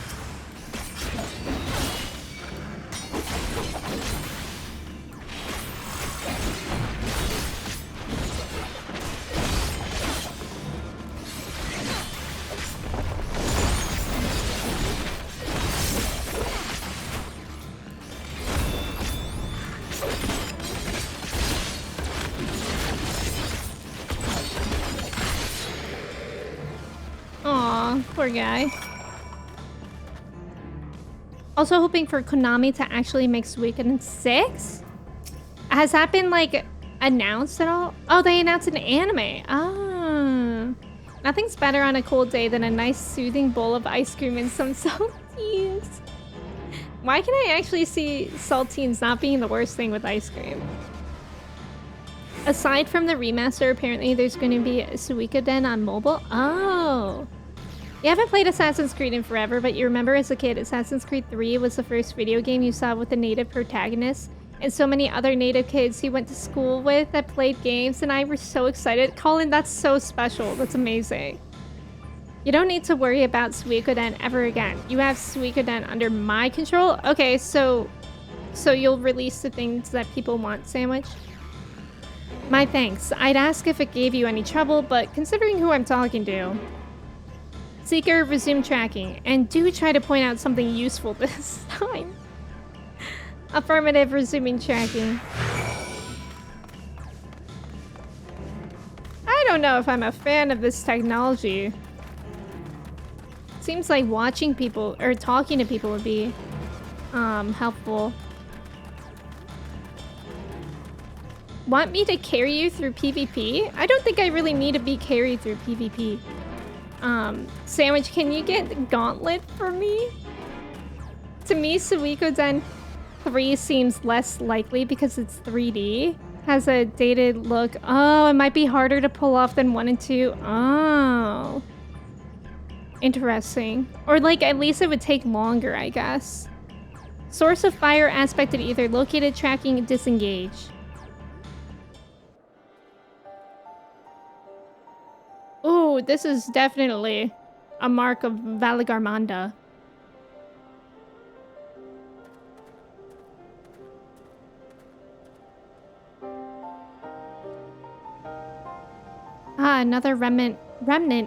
Aw, poor guy. Also hoping for Konami to actually make Suikoden 6? Has that been, like, announced at all? Oh, they announced an anime. Ah. Nothing's better on a cold day than a nice soothing bowl of ice cream and some saltines. Why can I actually see saltines not being the worst thing with ice cream? Aside from the remaster, apparently there's going to be a Suikoden on mobile. Oh. You haven't played Assassin's Creed in forever, but you remember as a kid, Assassin's Creed 3 was the first video game you saw with a native protagonist, and so many other native kids you went to school with that played games, and I were so excited. Colin, that's so special. That's amazing. You don't need to worry about Suikoden ever again. You have Suikoden under my control? Okay, so you'll release the things that people want, Sandwich? My thanks. I'd ask if it gave you any trouble, but considering who I'm talking to... Seeker, resume tracking, and do try to point out something useful this time. Affirmative, resuming tracking. I don't know if I'm a fan of this technology. Seems like watching people, or talking to people would be, helpful. Want me to carry you through PvP? I don't think I really need to be carried through PvP. Sandwich, can you get Gauntlet for me? To me, Suikoden 3 seems less likely because it's 3D. Has a dated look. Oh, it might be harder to pull off than 1 and 2. Oh. Interesting. Or, like, at least it would take longer, I guess. Source of fire, aspected ether, located, tracking, disengage. Ooh, this is definitely a mark of Valigarmanda. Ah, another remnant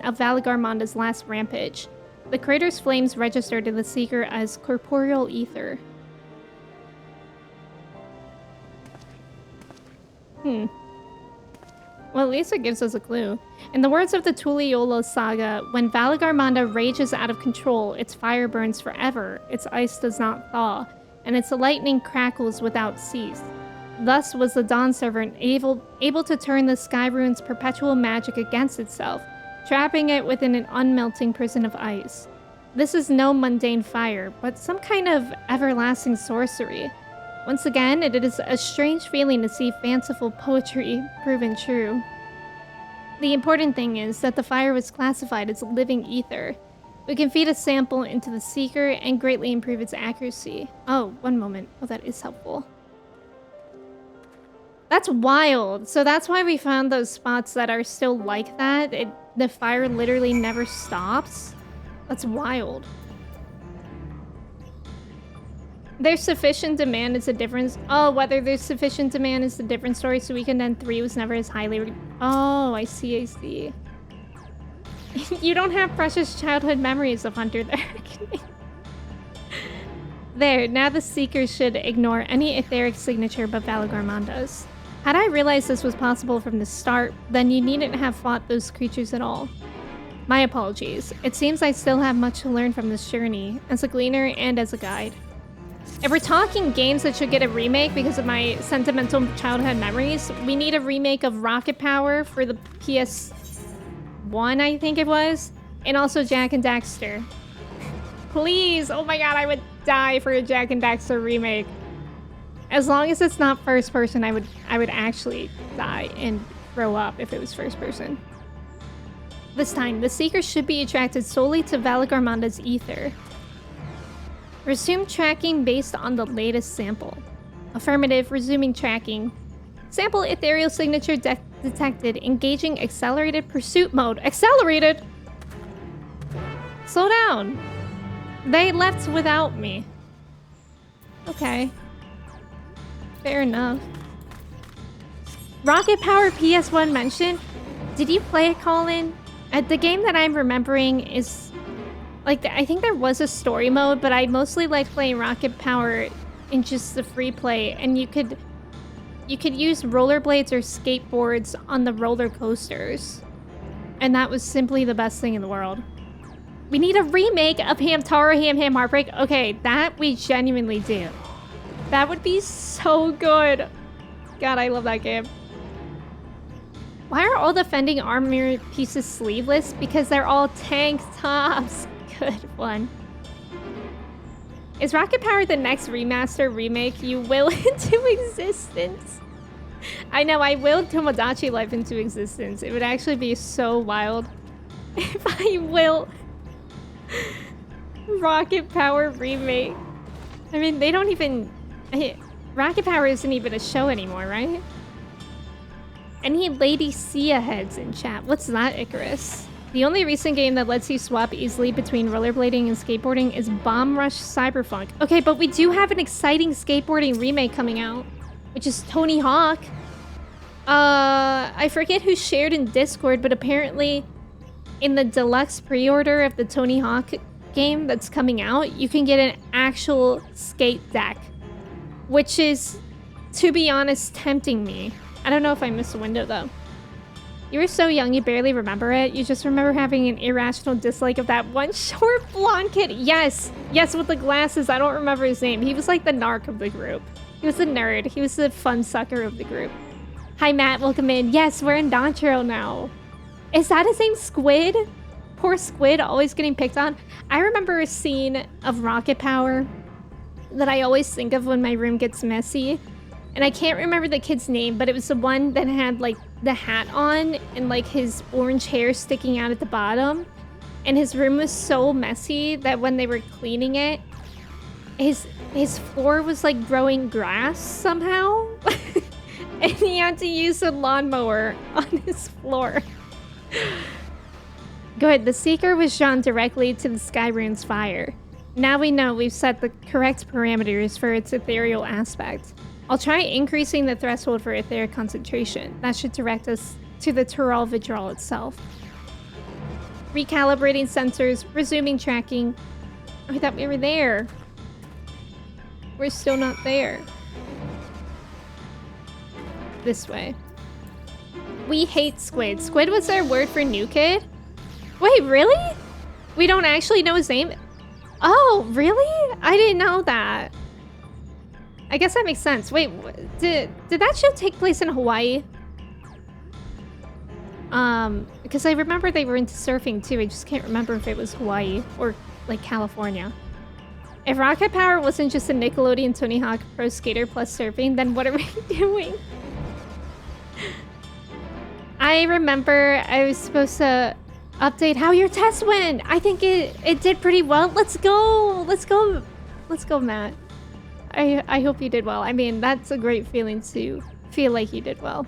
of Valigarmanda's last rampage. The crater's flames register to the Seeker as corporeal ether. Well, at least it gives us a clue. In the words of the Tuliyola saga, when Valigarmanda rages out of control, its fire burns forever, its ice does not thaw, and its lightning crackles without cease. Thus was the Dawn Servant able to turn the Sky Rune's perpetual magic against itself, trapping it within an unmelting prison of ice. This is no mundane fire, but some kind of everlasting sorcery. Once again, it is a strange feeling to see fanciful poetry proven true. The important thing is that the fire was classified as living ether. We can feed a sample into the Seeker and greatly improve its accuracy. Oh, one moment. Oh, that is helpful. That's wild. So that's why we found those spots that are still like that. The fire literally never stops. That's wild. There's sufficient demand is a difference. Oh, whether there's sufficient demand is a different story. So Weekend End 3 was never as highly... Oh, I see, I see. You don't have precious childhood memories of Hunter there. There, now the Seekers should ignore any etheric signature but Valagormanda's. Had I realized this was possible from the start, then you needn't have fought those creatures at all. My apologies. It seems I still have much to learn from this journey, as a gleaner and as a guide. If we're talking games that should get a remake because of my sentimental childhood memories, we need a remake of Rocket Power for the PS1, I think it was, and also Jak and Daxter. Please! Oh my god, I would die for a Jak and Daxter remake. As long as it's not first person, I would actually die and throw up if it was first person. This time, the Seekers should be attracted solely to Valagormanda's ether. Resume tracking based on the latest sample. Affirmative, resuming tracking. Sample ethereal signature detected, engaging accelerated pursuit mode. Accelerated? Slow down. They left without me. Okay. Fair enough. Rocket Power PS1 mentioned. Did you play it, Colin? The game that I'm remembering is... Like, I think there was a story mode, but I mostly liked playing Rocket Power in just the free play. And you could use rollerblades or skateboards on the roller coasters. And that was simply the best thing in the world. We need a remake of Hamtaro Ham Heartbreak. Okay, that we genuinely do. That would be so good. God, I love that game. Why are all the fending armor pieces sleeveless? Because they're all tank tops. Good one. Is Rocket Power the next remaster remake you will into existence? I know, I willed Tomodachi Life into existence. It would actually be so wild if I will Rocket Power remake. I mean, they don't even... Rocket Power isn't even a show anymore, right? Any Lady Sia heads in chat. What's that, Icarus? The only recent game that lets you swap easily between rollerblading and skateboarding is Bomb Rush Cyberpunk. Okay, but we do have an exciting skateboarding remake coming out, which is Tony Hawk. I forget who shared in Discord, but apparently in the deluxe pre-order of the Tony Hawk game that's coming out, you can get an actual skate deck, which is, to be honest, tempting me. I don't know if I missed a window though. You were so young you barely remember it. You just remember having an irrational dislike of that one short blonde kid. Yes, yes, with the glasses. I don't remember his name. He was like the narc of the group. He was the nerd. He was the fun sucker of the group. Hi Matt, welcome in. Yes, we're in Dawntrail now. Is that his name, Squid? Poor Squid, always getting picked on. I remember a scene of Rocket Power that I always think of when my room gets messy. And I can't remember the kid's name, but it was the one that had like the hat on and like his orange hair sticking out at the bottom. And his room was so messy that when they were cleaning it, his floor was like growing grass somehow. And he had to use a lawnmower on his floor. Good, the Seeker was drawn directly to the Sky Rune's fire. Now we know we've set the correct parameters for its ethereal aspect. I'll try increasing the threshold for etheric concentration. That should direct us to the Tural Vidral itself. Recalibrating sensors, resuming tracking. I thought we were there. We're still not there. This way. We hate Squid. Squid was their word for new kid? Wait, really? We don't actually know his name? Oh, really? I didn't know that. I guess that makes sense. Wait, did that show take place in Hawaii? Because I remember they were into surfing too. I just can't remember if it was Hawaii or like California. If Rocket Power wasn't just a Nickelodeon Tony Hawk Pro Skater plus surfing, then what are we doing? I remember I was supposed to update how your test went. I think it did pretty well. Let's go. Let's go. Let's go, Matt. I hope you did well. I mean, that's a great feeling to feel like you did well.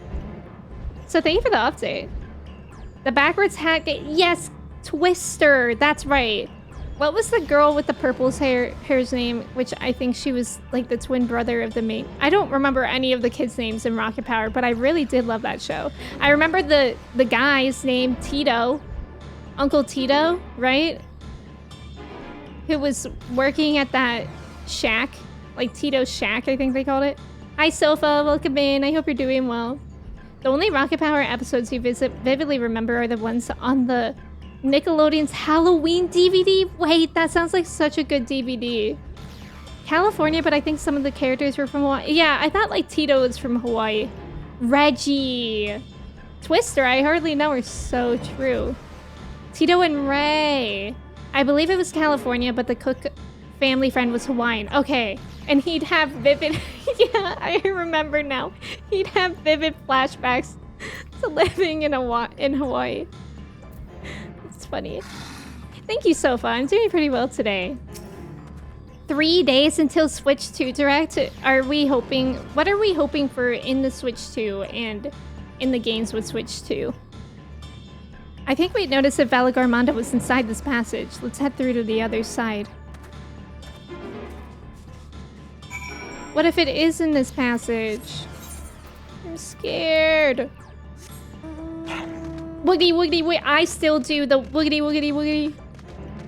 So thank you for the update. The backwards hat. Yes, Twister. That's right. What was the girl with the purple hair's name? Which I think she was like the twin brother of the main. I don't remember any of the kids' names in Rocket Power, but I really did love that show. I remember the guy's name, Tito. Uncle Tito, right? Who was working at that shack. Like Tito's Shack, I think they called it. Hi, Sofa. Welcome in. I hope you're doing well. The only Rocket Power episodes you vividly remember are the ones on the Nickelodeon's Halloween DVD. Wait, that sounds like such a good DVD. California, but I think some of the characters were from Hawaii. Yeah, I thought like Tito was from Hawaii. Reggie. Twister, I hardly know her. So true. Tito and Ray. I believe it was California, but the Cook family friend was Hawaiian. Okay. And he'd have vivid... yeah, I remember now. He'd have vivid flashbacks to living in Hawaii. It's funny. Thank you, Sofa. I'm doing pretty well today. 3 days until Switch 2 Direct. Are we hoping... What are we hoping for in the Switch 2 and in the games with Switch 2? I think we noticed that Valigarmanda was inside this passage. Let's head through to the other side. What if it is in this passage? I'm scared. Woogity, woogity, wait. I still do the woogity, woogity, woogity.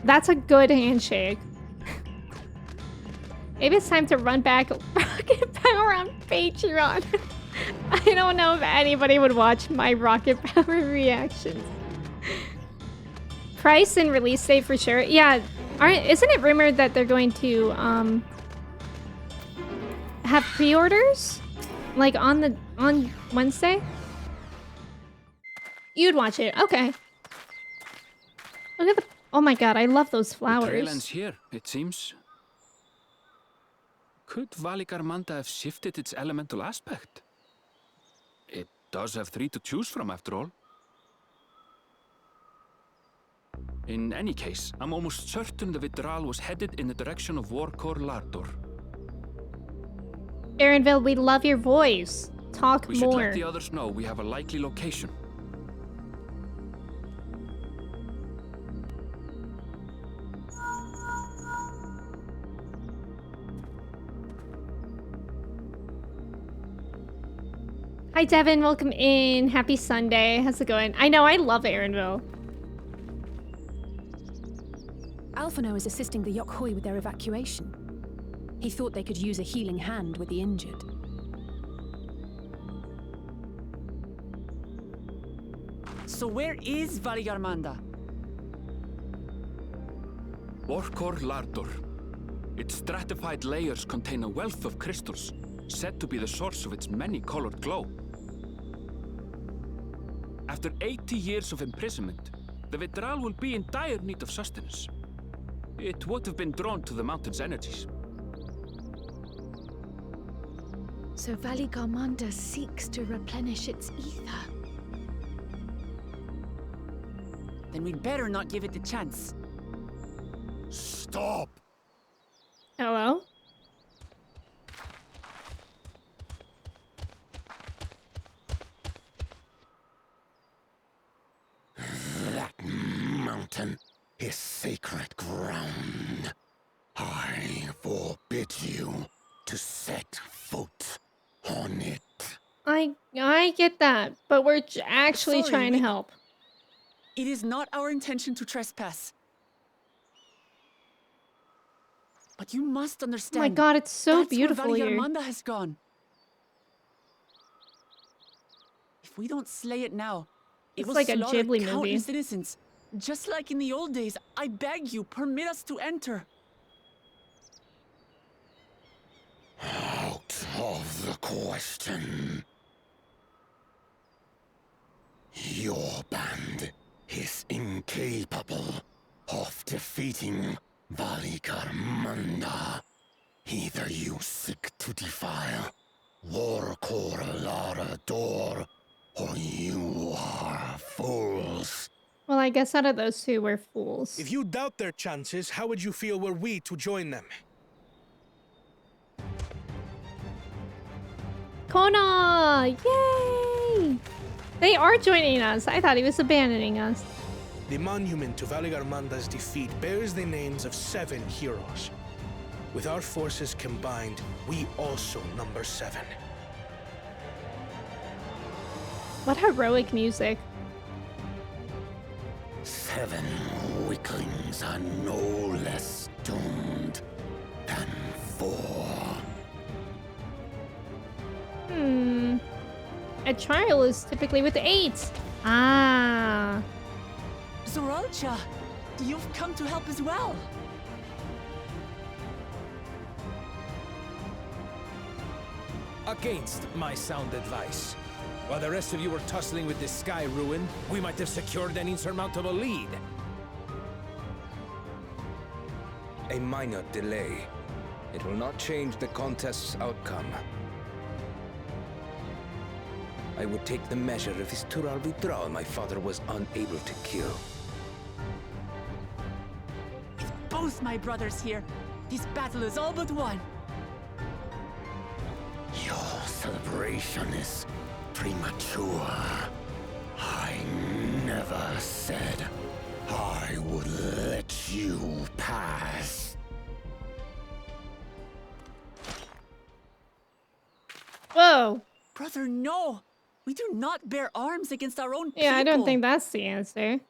That's a good handshake. Maybe it's time to run back Rocket Power on Patreon. I don't know if anybody would watch my Rocket Power reactions. Price and release date for sure. Yeah, isn't it rumored that they're going to have pre-orders like on Wednesday? You'd watch it. Okay. Look at the... Oh my god, I love those flowers. The trail ends here, it seems. Could Valigarmanda have shifted its elemental aspect? It does have 3 to choose from, after all. In any case, I'm almost certain the Vitral was headed in the direction of Warkor Lardor. Aaronville, we love your voice. Talk We more. should let the others know we have a likely location. Hi, Devin. Welcome in. Happy Sunday. How's it going? I know. I love Aaronville. Alphino is assisting the Yokhoi with their evacuation. He thought they could use a healing hand with the injured. So where is Valigarmanda? Warkor Lardor. Its stratified layers contain a wealth of crystals, said to be the source of its many-colored glow. After 80 years of imprisonment, the Vitral will be in dire need of sustenance. It would have been drawn to the mountain's energies. So Valigarmanda seeks to replenish its ether. Then we'd better not give it the chance. Stop! Hello? That mountain is sacred ground. I forbid you to set foot on it. I get that, but we're actually Sorry, trying to help. It is not our intention to trespass. But you must understand. Oh my god, it's so that's beautiful where here. Valigarmanda has gone. If we don't slay it now, it It's will like a slaughter Ghibli countless movie. innocents. Just like in the old days, I beg you, permit us to enter. How of the question. Your band is incapable of defeating Valigarmanda. Either you seek to defile Warkor Lara Door, or you are fools. Well, I guess out of those two, we're fools. If you doubt their chances, how would you feel were we to join them? Kona! Yay! They are joining us. I thought he was abandoning us. The monument to Valigarmanda's defeat bears the names of 7 heroes. With our forces combined, we also number 7. What heroic music. 7 weaklings are no less doomed than 4. A trial is typically with 8. Ah. Zoralcha, you've come to help as well. Against my sound advice. While the rest of you were tussling with this sky ruin, we might have secured an insurmountable lead. A minor delay. It will not change the contest's outcome. I would take the measure of his Tural Vitral my father was unable to kill. With both my brothers here, this battle is all but won. Your celebration is premature. I never said I would let you pass. Whoa. Brother, no! We do not bear arms against our own people. Yeah, I don't think that's the answer.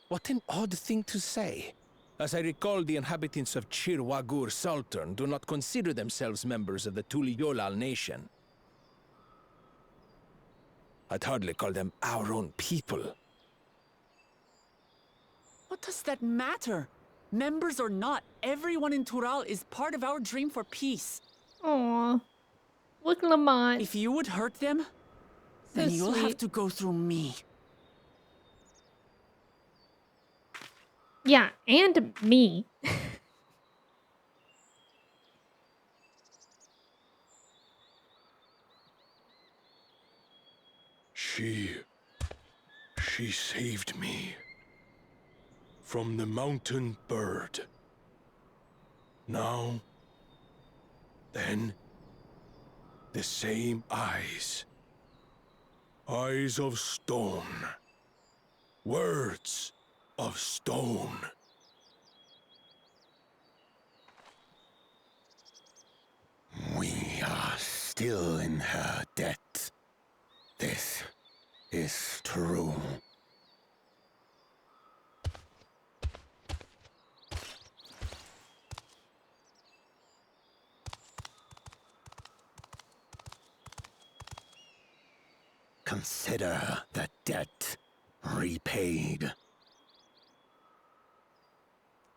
What an odd thing to say. As I recall, the inhabitants of Chir Wagur Sultan do not consider themselves members of the Tuliyolal nation. I'd hardly call them our own people. What does that matter? Members or not, everyone in Tural is part of our dream for peace. Aw. Look, Lamont. If you would hurt them, then you'll have to go through me. Yeah, and me. She saved me from the mountain bird. Now, then, the same eyes. Eyes of stone. Words of stone. We are still in her debt. This is true. Consider the debt repaid.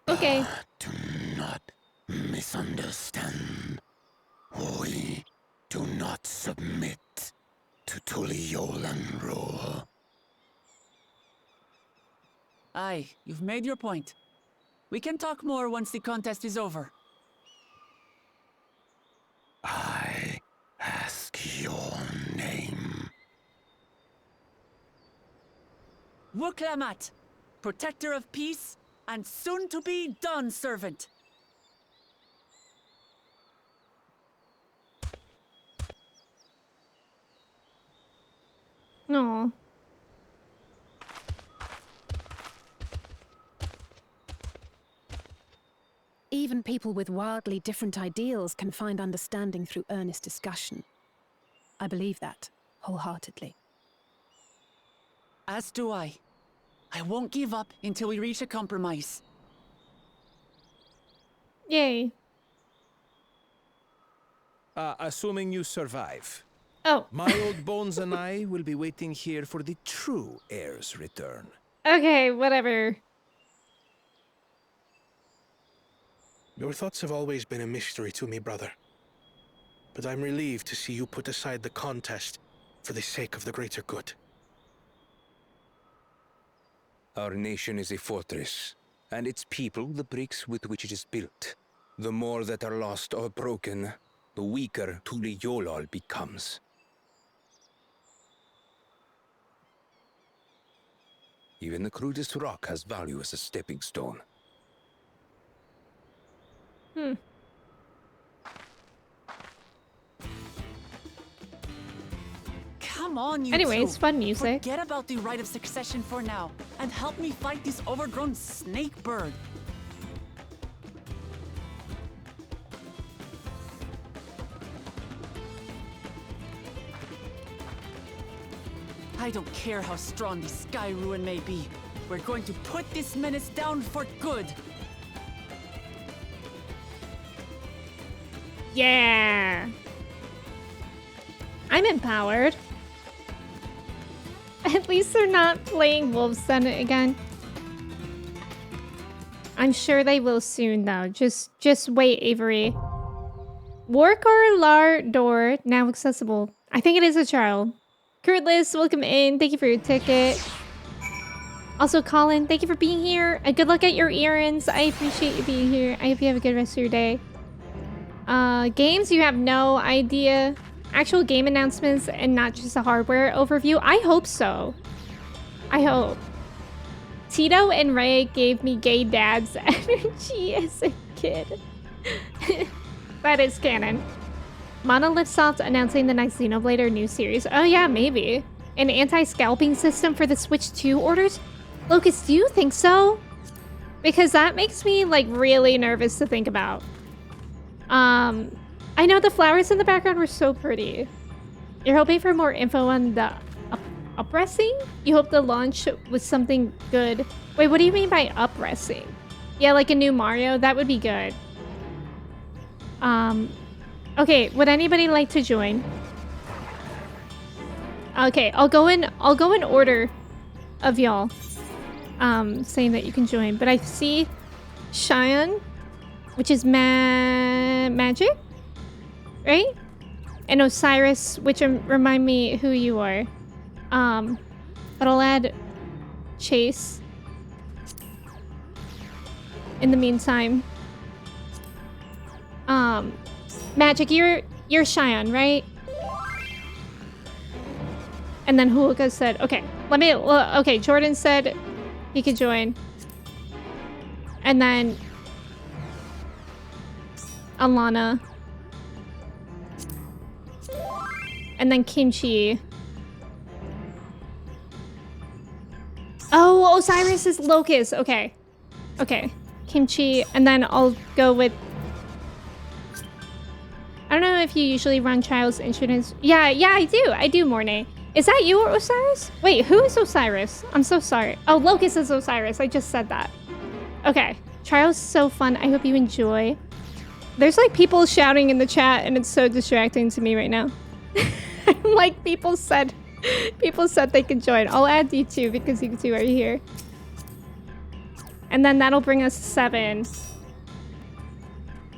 Okay. Do not misunderstand. We do not submit to Tuliolan rule. Aye, you've made your point. We can talk more once the contest is over. I ask your name. Wuklamat, protector of peace, and soon-to-be Dawn servant. No. Even people with wildly different ideals can find understanding through earnest discussion. I believe that, wholeheartedly. As do I. I won't give up until we reach a compromise. Yay. Assuming you survive. Oh. My old bones and I will be waiting here for the true heir's return. Okay, whatever. Your thoughts have always been a mystery to me, brother. But I'm relieved to see you put aside the contest for the sake of the greater good. Our nation is a fortress, and its people the bricks with which it is built. The more that are lost or broken, the weaker Tuli Yolal becomes. Even the crudest rock has value as a stepping stone. Come on, you Anyways, two. fun music. Forget about the right of succession for now, and help me fight this overgrown snake bird. I don't care how strong the Sky Ruin may be. We're going to put this menace down for good. Yeah. I'm empowered. At least they're not playing Wolves Senate again. I'm sure they will soon, though. Just wait, Avery. Warkar Lar Door, now accessible. I think it is a child. Kurtlis, welcome in. Thank you for your ticket. Also, Colin, thank you for being here. And good luck at your errands. I appreciate you being here. I hope you have a good rest of your day. Games, you have no idea. Actual game announcements and not just a hardware overview. I hope so. I hope. Tito and Ray gave me gay dad's energy as a kid. That is canon. Monolith Soft announcing the next Xenoblade new series. Oh yeah, maybe. An anti-scalping system for the Switch 2 orders? Locust, do you think so? Because that makes me like really nervous to think about. I know the flowers in the background were so pretty. You're hoping for more info on the upressing? You hope the launch was something good. Wait, what do you mean by upressing? Yeah, like a new Mario? That would be good. Okay, would anybody like to join? Okay, I'll go in order of y'all. Saying that you can join. But I see Cheyenne, which is magic, right? And Osiris, which remind me who you are. But I'll add Chase in the meantime. Magic, you're Cheyenne, right? And then Huluka said, okay, okay, Jordan said he could join. And then Alana. And then Kimchi. Oh, Osiris is Locust. Okay. Okay. Kimchi. And then I'll go with... I don't know if you usually run Child's Insurance. Yeah, I do. I do, Mornay. Is that you or Osiris? Wait, who is Osiris? I'm so sorry. Oh, Locust is Osiris. I just said that. Okay. Trial's so fun. I hope you enjoy. There's like people shouting in the chat and it's so distracting to me right now. Like people said they could join. I'll add you two because you two are here. And then that'll bring us 7.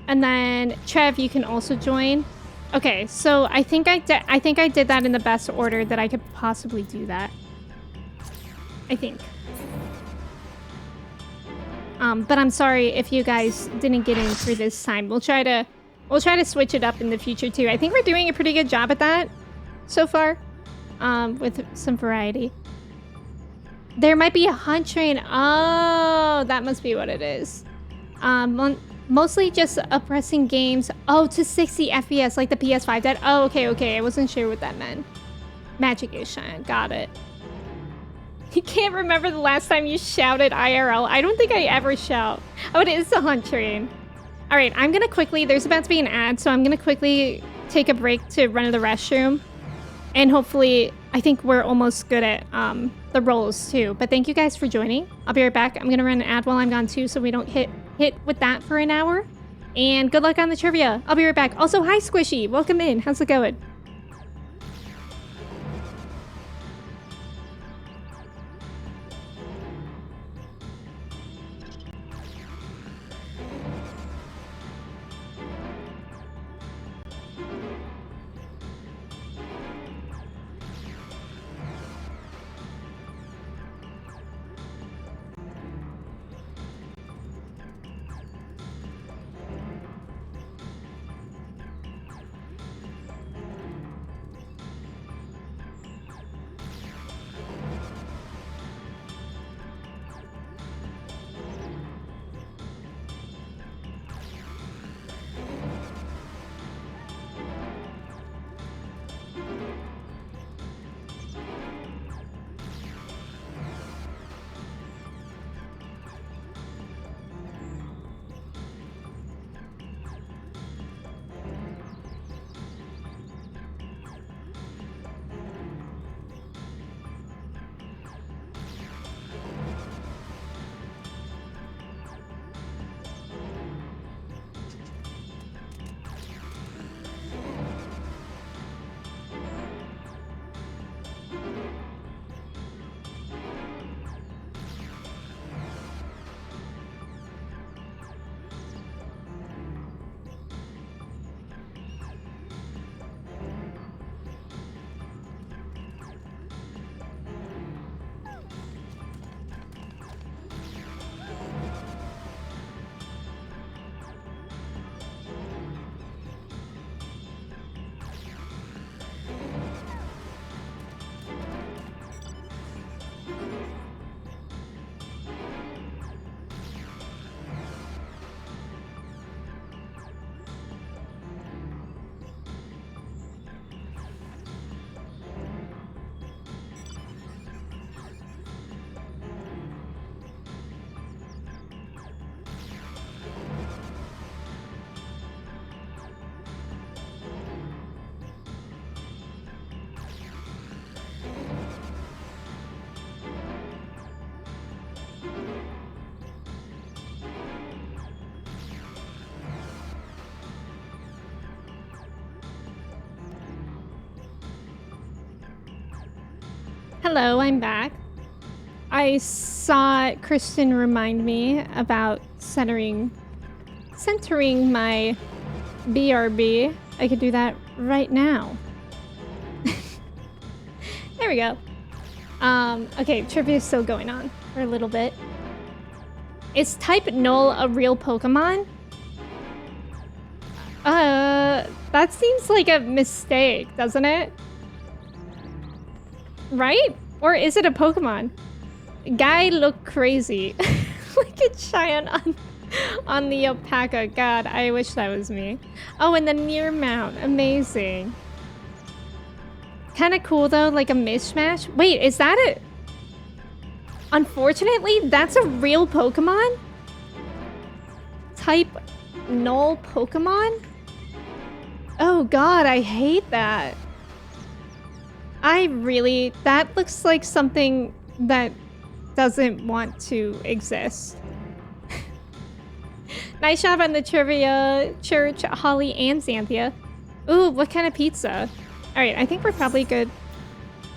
And then Trev, you can also join. Okay, so I think I did that in the best order that I could possibly do that. I think. But I'm sorry if you guys didn't get in for this time. We'll try to switch it up in the future too. I think we're doing a pretty good job at that so far, with some variety. There might be a hunt train. Oh, that must be what it is. Mostly just oppressing games. Oh, to 60 FPS like the PS5 did. Oh, okay. I wasn't sure what that meant. Magic is shine. Got it. You can't remember the last time you shouted IRL. I don't think I ever shout. Oh, it is the hunt train. All right, I'm gonna quickly, there's about to be an ad, so I'm gonna quickly take a break to run to the restroom. And hopefully, I think we're almost good at the rolls too. But thank you guys for joining. I'll be right back. I'm gonna run an ad while I'm gone too, so we don't hit with that for an hour. And good luck on the trivia. I'll be right back. Also, hi Squishy, welcome in. How's it going? Hello, I'm back. I saw Christian remind me about centering my BRB. I could do that right now. There we go. Okay, trivia is still going on for a little bit. Is type null a real Pokemon? That seems like a mistake, doesn't it? Right? Or is it a Pokemon? Guy looked crazy. Like a giant on the alpaca. God, I wish that was me. Oh, and the near mount. Amazing. Kind of cool though, like a mishmash. Wait, is that it? Unfortunately, that's a real Pokemon? Type null Pokemon? Oh god, I hate that. That looks like something that doesn't want to exist. Nice job on the trivia, Church, Holly, and Xanthia. Ooh, what kind of pizza? Alright, I think we're probably good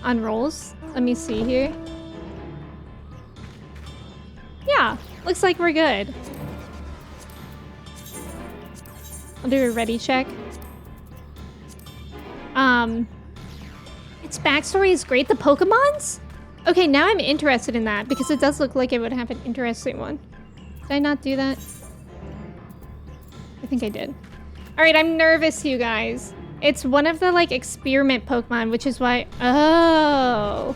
on rolls. Let me see here. Yeah, looks like we're good. I'll do a ready check. Its backstory is great. The Pokemons? Okay, now I'm interested in that because it does look like it would have an interesting one. Did I not do that? I think I did. Alright, I'm nervous, you guys. It's one of the, like, experiment Pokemon, which is why... Oh.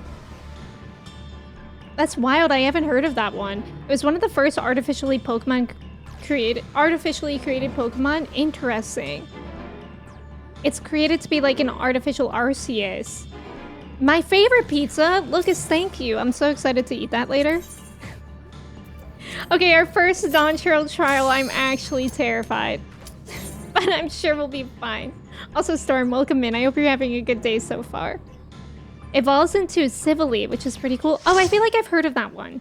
That's wild. I haven't heard of that one. It was one of the first artificially created Pokemon. Interesting. It's created to be like an artificial Arceus. My favorite pizza. Lucas, thank you. I'm so excited to eat that later. Okay, our first Dawntrail trial. I'm actually terrified. But I'm sure we'll be fine. Also, Storm, welcome in. I hope you're having a good day so far. Evolves into Civilly, which is pretty cool. Oh, I feel like I've heard of that one.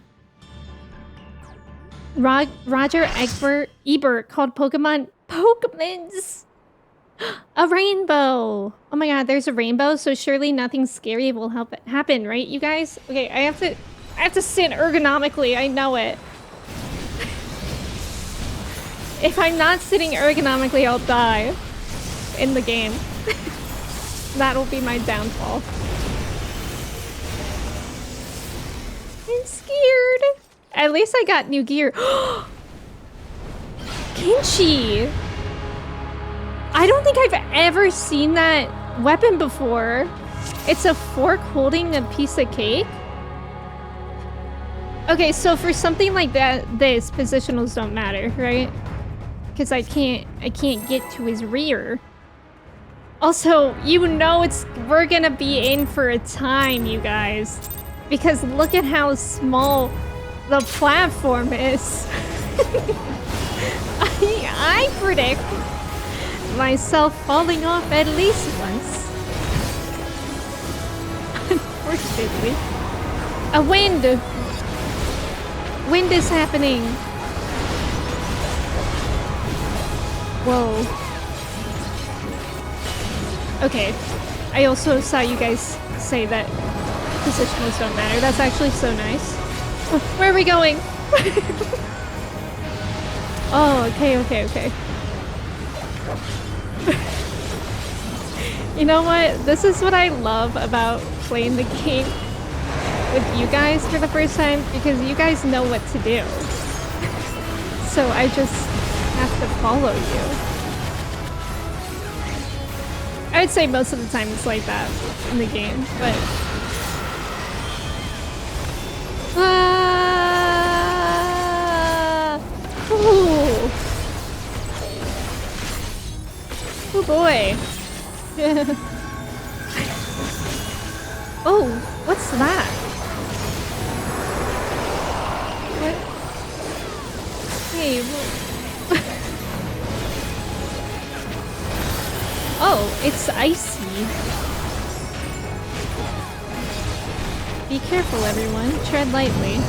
Roger Ebert called Pokemon Pokemons. A rainbow. Oh my god, there's a rainbow, so surely nothing scary will happen, right, you guys? Okay, I have to sit ergonomically. I know it. If I'm not sitting ergonomically, I'll die in the game. That'll be my downfall. I'm scared. At least I got new gear. Kinchi. I don't think I've ever seen that weapon before. It's a fork holding a piece of cake. Okay, so for something like that, this positionals don't matter, right? Because I can't get to his rear. Also, you know we're gonna be in for a time, you guys. Because look at how small the platform is. I predict myself falling off at least once. Unfortunately. A wind! Wind is happening. Whoa. Okay. I also saw you guys say that positionals don't matter. That's actually so nice. Where are we going? Oh, okay. You know what? This is what I love about playing the game with you guys for the first time, because you guys know what to do. So I just have to follow you. I would say most of the time it's like that in the game, but... Ooh. Oh boy. Oh, what's that? What? Hey, oh, it's icy. Be careful, everyone. Tread lightly.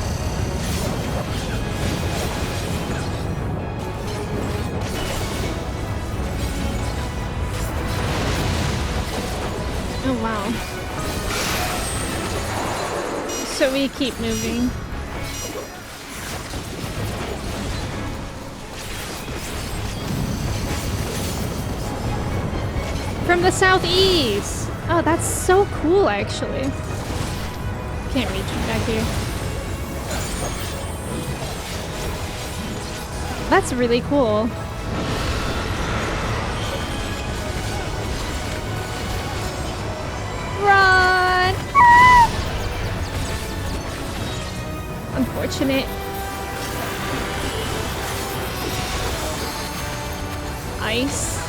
Oh, wow. So we keep moving. From the southeast! Oh, that's so cool, actually. Can't reach it back here. That's really cool. Run! Unfortunate. Ice.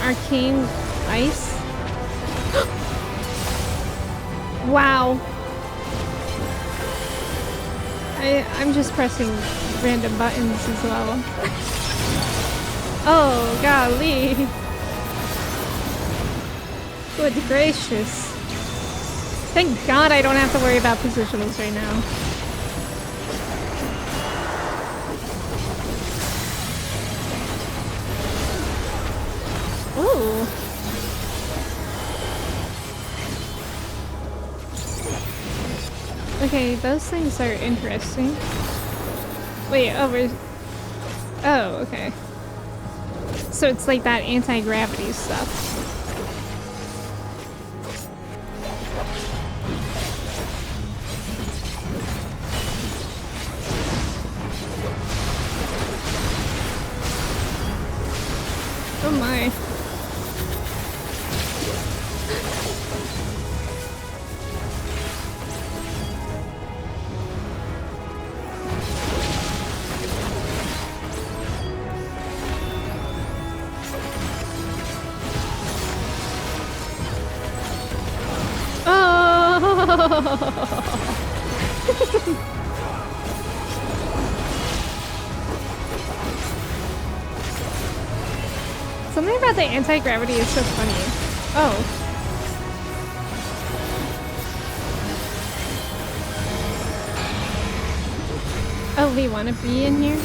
Arcane ice. Wow. I'm just pressing random buttons as well. Oh, golly. Good gracious. Thank God I don't have to worry about positionals right now. Ooh. Okay, those things are interesting. Wait, oh, okay. So it's like that anti-gravity stuff. Oh my. Something about the anti-gravity is so funny. Oh. Oh, we want to be in here?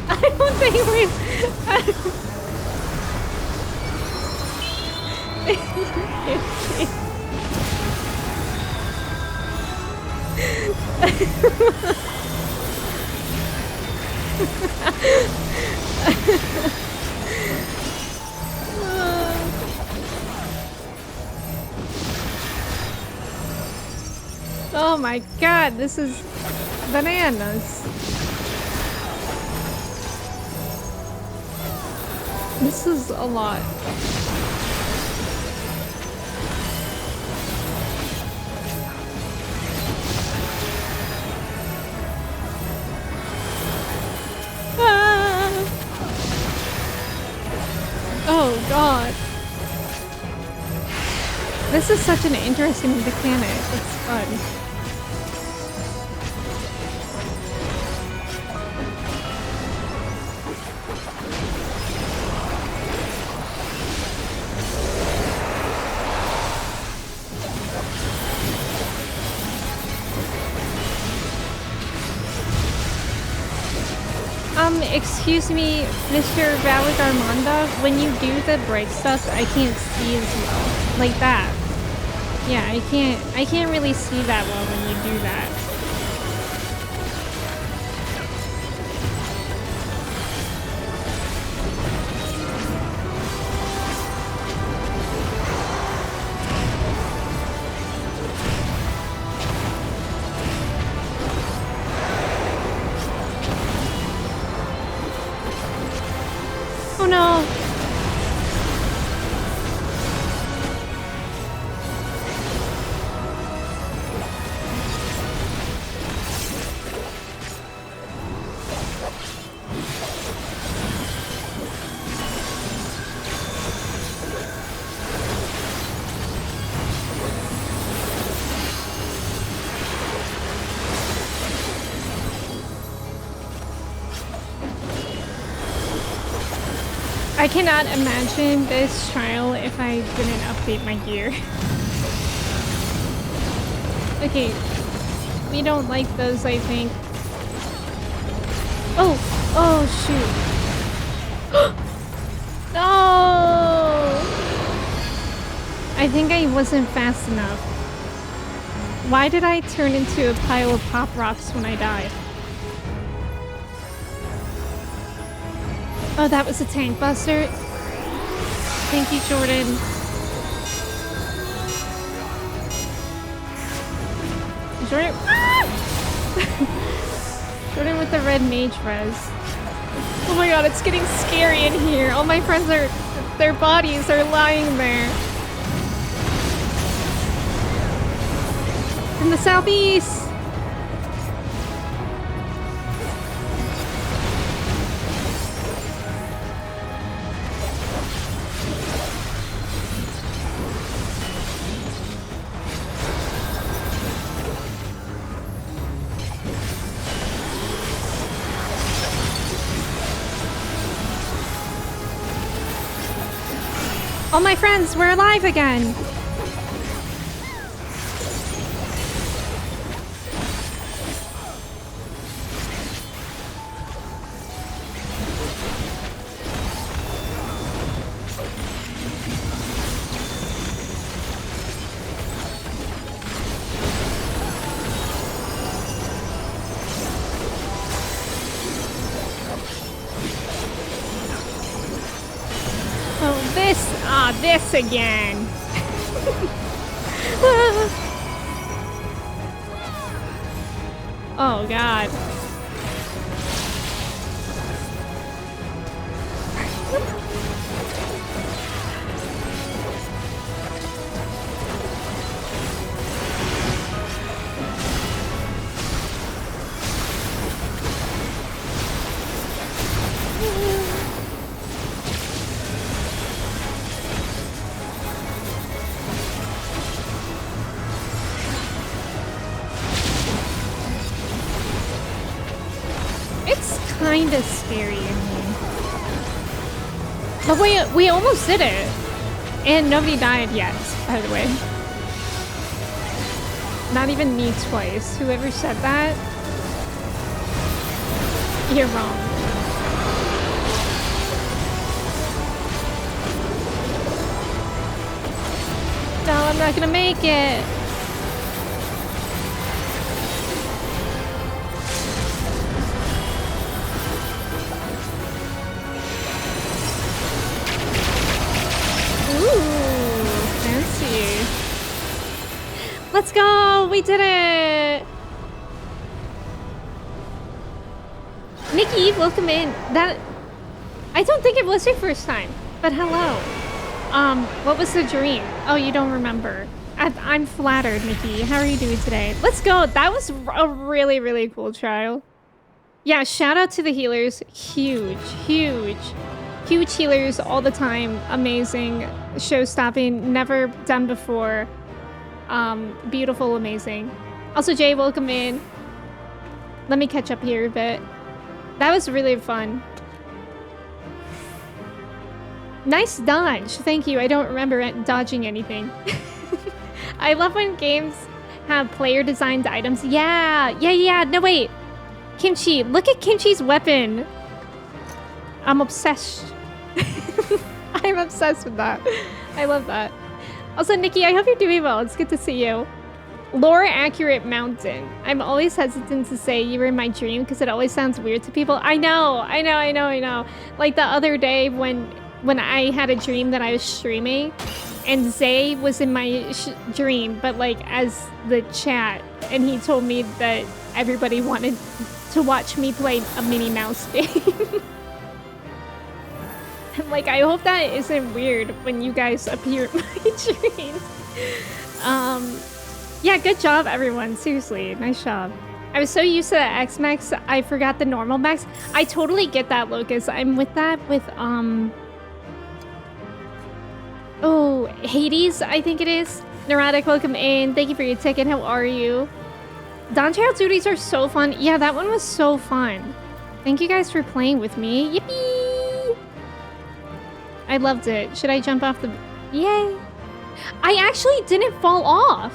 I don't think we... Oh my God, this is bananas. This is a lot. Oh God. This is such an interesting mechanic. It's fun. Excuse me, Mr. Valigarmonda, when you do the bright stuff, I can't see as well. Like that. Yeah, I can't really see that well when you do that. Oh no! I cannot imagine this trial if I didn't update my gear. Okay, we don't like those, I think. Oh, oh shoot. No! I think I wasn't fast enough. Why did I turn into a pile of pop rocks when I died? Oh, that was a tank buster. Thank you, Jordan. Jordan. Ah! Jordan with the red mage res. Oh my god, it's getting scary in here. All my friends are, their bodies are lying there. From the southeast. All my friends, we're alive again. This again. Oh god. Kinda scary in here. But we almost did it. And nobody died yet, by the way. Not even me twice. Whoever said that, you're wrong. No, I'm not gonna make it. Let's go! We did it! Nikki, welcome in. I don't think it was your first time, but hello. What was the dream? Oh, you don't remember. I'm flattered, Nikki. How are you doing today? Let's go! That was a really, really cool trial. Yeah, shout out to the healers. Huge, huge. Huge healers all the time. Amazing. Show-stopping. Never done before. Beautiful, amazing. Also, Jay, welcome in. Let me catch up here a bit. That was really fun. Nice dodge. Thank you. I don't remember dodging anything. I love when games have player-designed items. Yeah. No, wait. Kimchi. Look at Kimchi's weapon. I'm obsessed. I'm obsessed with that. I love that. Also, Nikki, I hope you're doing well. It's good to see you. Lore accurate mountain. I'm always hesitant to say you were in my dream because it always sounds weird to people. I know. Like the other day when I had a dream that I was streaming and Zay was in my dream, but like as the chat, and he told me that everybody wanted to watch me play a Minnie Mouse game. Like, I hope that isn't weird when you guys appear in my dreams. Yeah, good job, everyone. Seriously, nice job. I was so used to the X-Max, I forgot the normal max. I totally get that, Lucas. I'm with that with, oh, Hades, I think it is. Neurotic, welcome in. Thank you for your ticket. How are you? Dawntrail duties are so fun. Yeah, that one was so fun. Thank you guys for playing with me. Yippee! I loved it. Should I jump off the... Yay! I actually didn't fall off.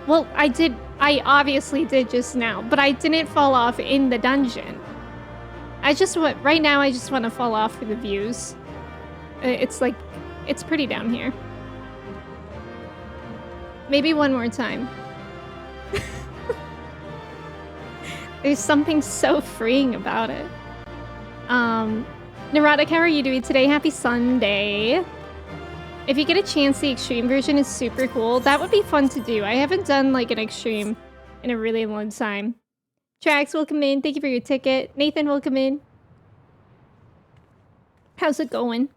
Well, I did. I obviously did just now, but I didn't fall off in the dungeon. I just want... Right now, I just want to fall off for the views. It's like... It's pretty down here. Maybe one more time. There's something so freeing about it. Neurotic, how are you doing today? Happy Sunday. If you get a chance, the extreme version is super cool. That would be fun to do. I haven't done like an extreme in a really long time. Trax, welcome in. Thank you for your ticket. Nathan, welcome in. How's it going?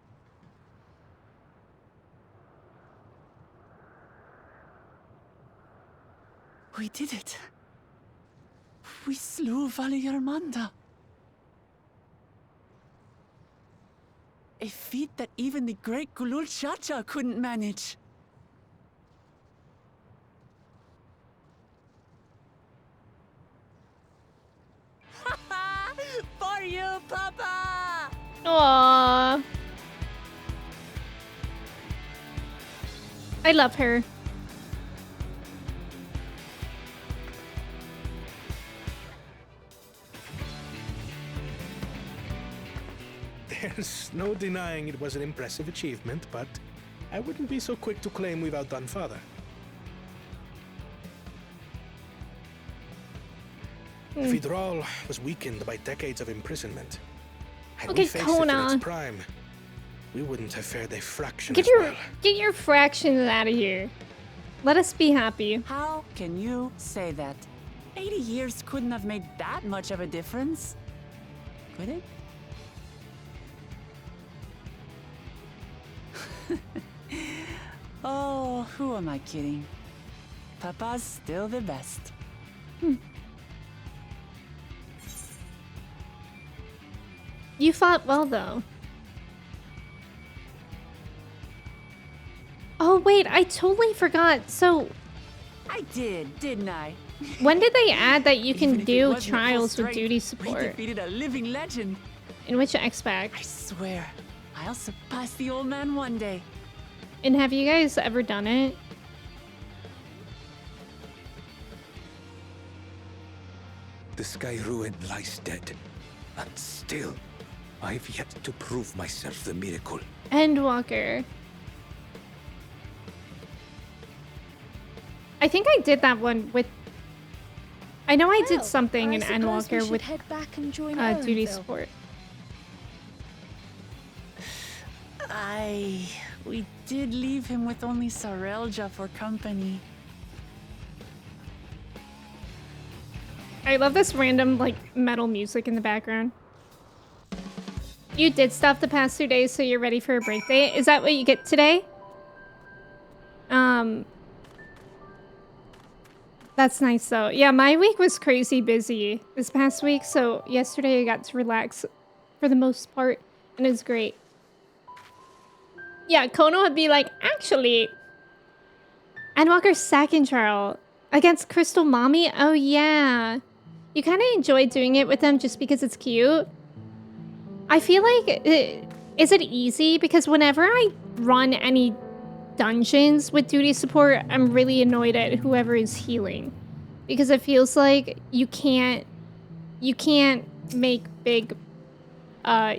We did it. We slew Vali Armanda. A feat that even the great Gulul Chacha couldn't manage. For you, Papa! Aww. I love her. There's no denying it was an impressive achievement, but I wouldn't be so quick to claim we've outdone Father. Vidral was weakened by decades of imprisonment. Had we faced it in its prime, we wouldn't have fared a fraction as well. Get your fractions out of here. Let us be happy. How can you say that? 80 years couldn't have made that much of a difference. Could it? Oh, who am I kidding? Papa's still the best. You fought well, though. Oh, wait, I totally forgot. So... I did, didn't I? When did they add that you can do trials with duty We support? defeated a living legend. In which X-Pack? I swear, I'll surpass the old man one day. And have you guys ever done it? The Sky Ruin lies dead, and still, I've yet to prove myself the miracle. Endwalker. I think I did that one with... I know I did something in Endwalker with head back and join duty Orenville. support. We did leave him with only Sarelja for company. I love this random, like, metal music in the background. You did stuff the past 2 days, so you're ready for a break day? Is that what you get today? That's nice, though. Yeah, my week was crazy busy this past week, so yesterday I got to relax for the most part, and it was great. Yeah, Kono would be like, actually, Endwalker's second trial against Crystal Mommy? Oh, yeah. You kind of enjoy doing it with them just because it's cute. I feel like, is it easy? Because whenever I run any dungeons with duty support, I'm really annoyed at whoever is healing. Because it feels like you can't make big,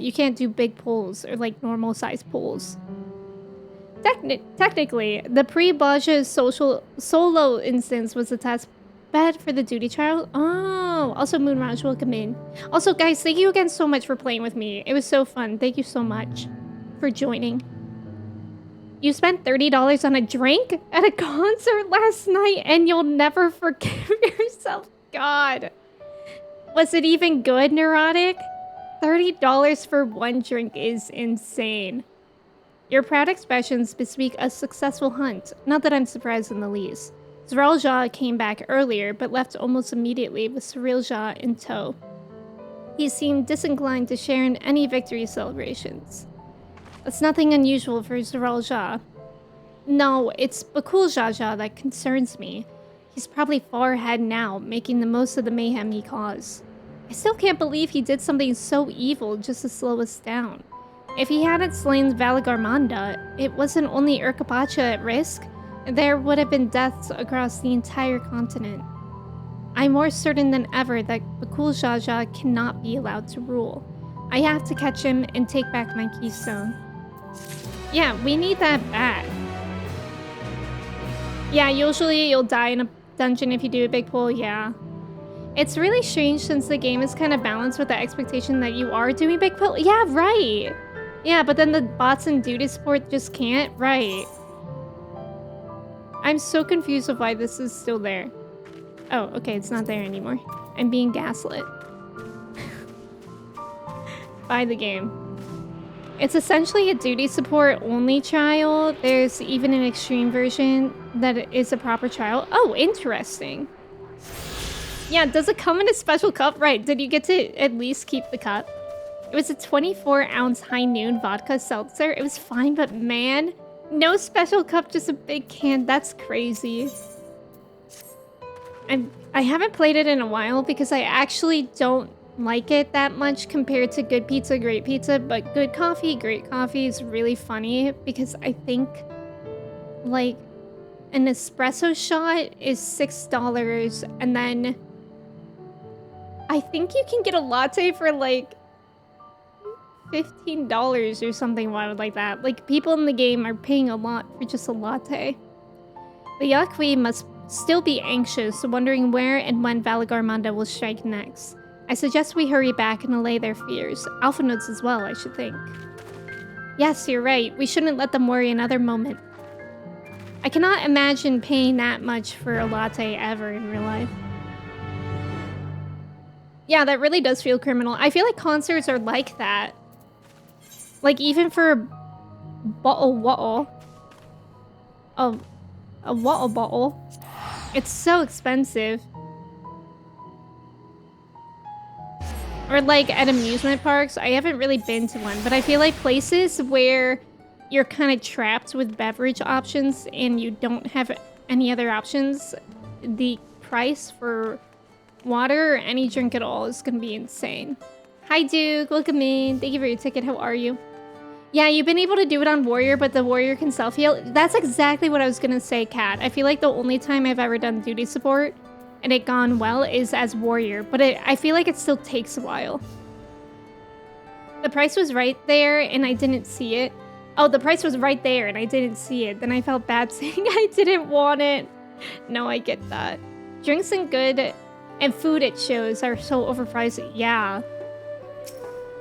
you can't do big pulls or like normal size pulls. Technically, the pre-Baja solo instance was the test bed for the duty trial. Oh, also Moonraj, welcome in. Also, guys, thank you again so much for playing with me. It was so fun. Thank you so much for joining. You spent $30 on a drink at a concert last night and you'll never forgive yourself. God. Was it even good, Neurotic? $30 for one drink is insane. Your proud expressions bespeak a successful hunt. Not that I'm surprised in the least. Zeralja came back earlier, but left almost immediately with Cyrilja in tow. He seemed disinclined to share in any victory celebrations. That's nothing unusual for Zeralja. No, it's Bakul Jaja that concerns me. He's probably far ahead now, making the most of the mayhem he caused. I still can't believe he did something so evil just to slow us down. If he hadn't slain Valigarmanda, it wasn't only Urkapacha at risk. There would have been deaths across the entire continent. I'm more certain than ever that Bakul Jaja cannot be allowed to rule. I have to catch him and take back my keystone. Yeah, we need that back. Yeah, usually you'll die in a dungeon if you do a big pull, yeah. It's really strange since the game is kind of balanced with the expectation that you are doing big pull. Yeah, right. Yeah, but then the bots and duty support just can't. Right. I'm so confused of why this is still there. Oh, okay, it's not there anymore. I'm being gaslit. By the game. It's essentially a duty support only trial. There's even an extreme version that is a proper trial. Oh, interesting. Yeah, does it come in a special cup? Right, did you get to at least keep the cup? It was a 24-ounce High Noon vodka seltzer. It was fine, but man, no special cup, just a big can. That's crazy. I haven't played it in a while because I actually don't like it that much compared to good pizza, great pizza, but good coffee, great coffee is really funny because I think like an espresso shot is $6 and then I think you can get a latte for like $15 or something wild like that. Like people in the game are paying a lot for just a latte. The Yaqui must still be anxious, wondering where and when Valigarmanda will strike next. I suggest we hurry back and allay their fears. Alpha nodes as well, I should think. Yes, you're right. We shouldn't let them worry another moment. I cannot imagine paying that much for a latte ever in real life. Yeah, that really does feel criminal. I feel like concerts are like that. Like, even for a bottle, a water bottle, it's so expensive. Or like at amusement parks, I haven't really been to one, but I feel like places where you're kind of trapped with beverage options and you don't have any other options, the price for water or any drink at all is gonna be insane. Hi Duke, welcome in. Thank you for your ticket, how are you? Yeah, you've been able to do it on Warrior, but the Warrior can self-heal. That's exactly what I was gonna say, Kat. I feel like the only time I've ever done duty support and it gone well is as Warrior, but I feel like it still takes a while. The price was right there and I didn't see it. Oh, the price was right there and I didn't see it. Then I felt bad saying I didn't want it. No, I get that. Drinks and good and food at shows are so overpriced. Yeah.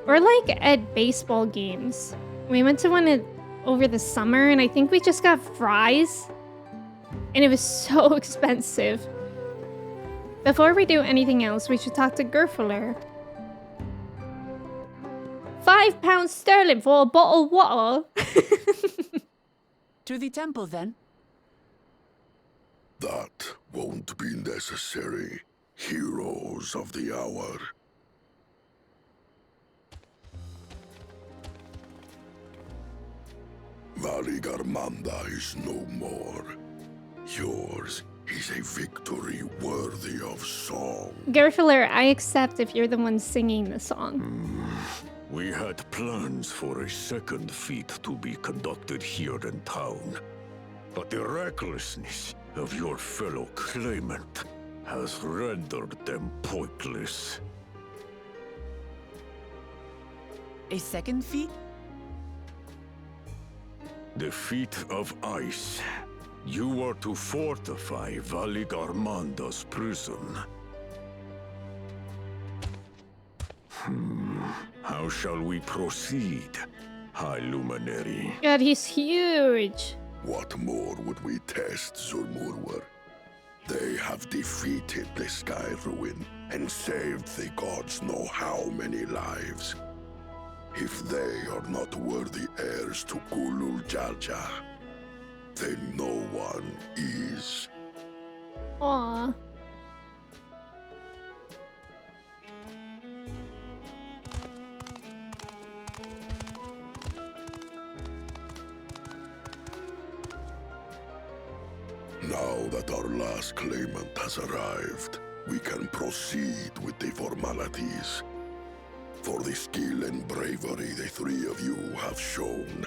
Or like at baseball games. We went to one over the summer and I think we just got fries. And it was so expensive. Before we do anything else, we should talk to Gerfler. £5 sterling for a bottle of water. To the temple, then. That won't be necessary, heroes of the hour. Valigarmanda is no more. Yours is a victory worthy of song. Gerfler, I accept if you're the one singing the song. We had plans for a second feat to be conducted here in town, but the recklessness of your fellow claimant has rendered them pointless. A second feat? The feat of ice. You are to fortify Valigarmanda's prison. How shall we proceed, High Luminary? God, he's huge. What more would we test, Zulmurwar? They have defeated the Sky Ruin and saved the gods know how many lives. If they are not worthy heirs to Kulul Jalja, then no one is. Aww. Now that our last claimant has arrived, we can proceed with the formalities. For the skill and bravery the three of you have shown,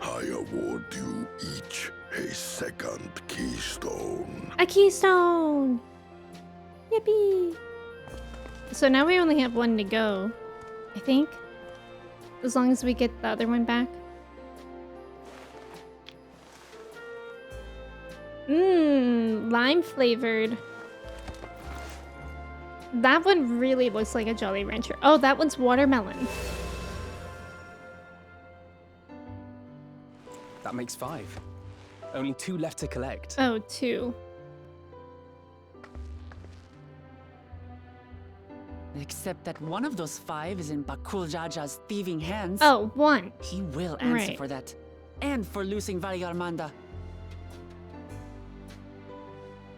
I award you each a second keystone. A keystone! Yippee! So now we only have one to go, I think. As long as we get the other one back. lime flavored. That one really looks like a Jolly Rancher. Oh, that one's watermelon. That makes 5. Only 2 left to collect. Oh, 2. Except that one of those 5 is in Bakul Jaja's thieving hands. Oh, 1. He will answer Right. for that. And for losing Valigarmanda.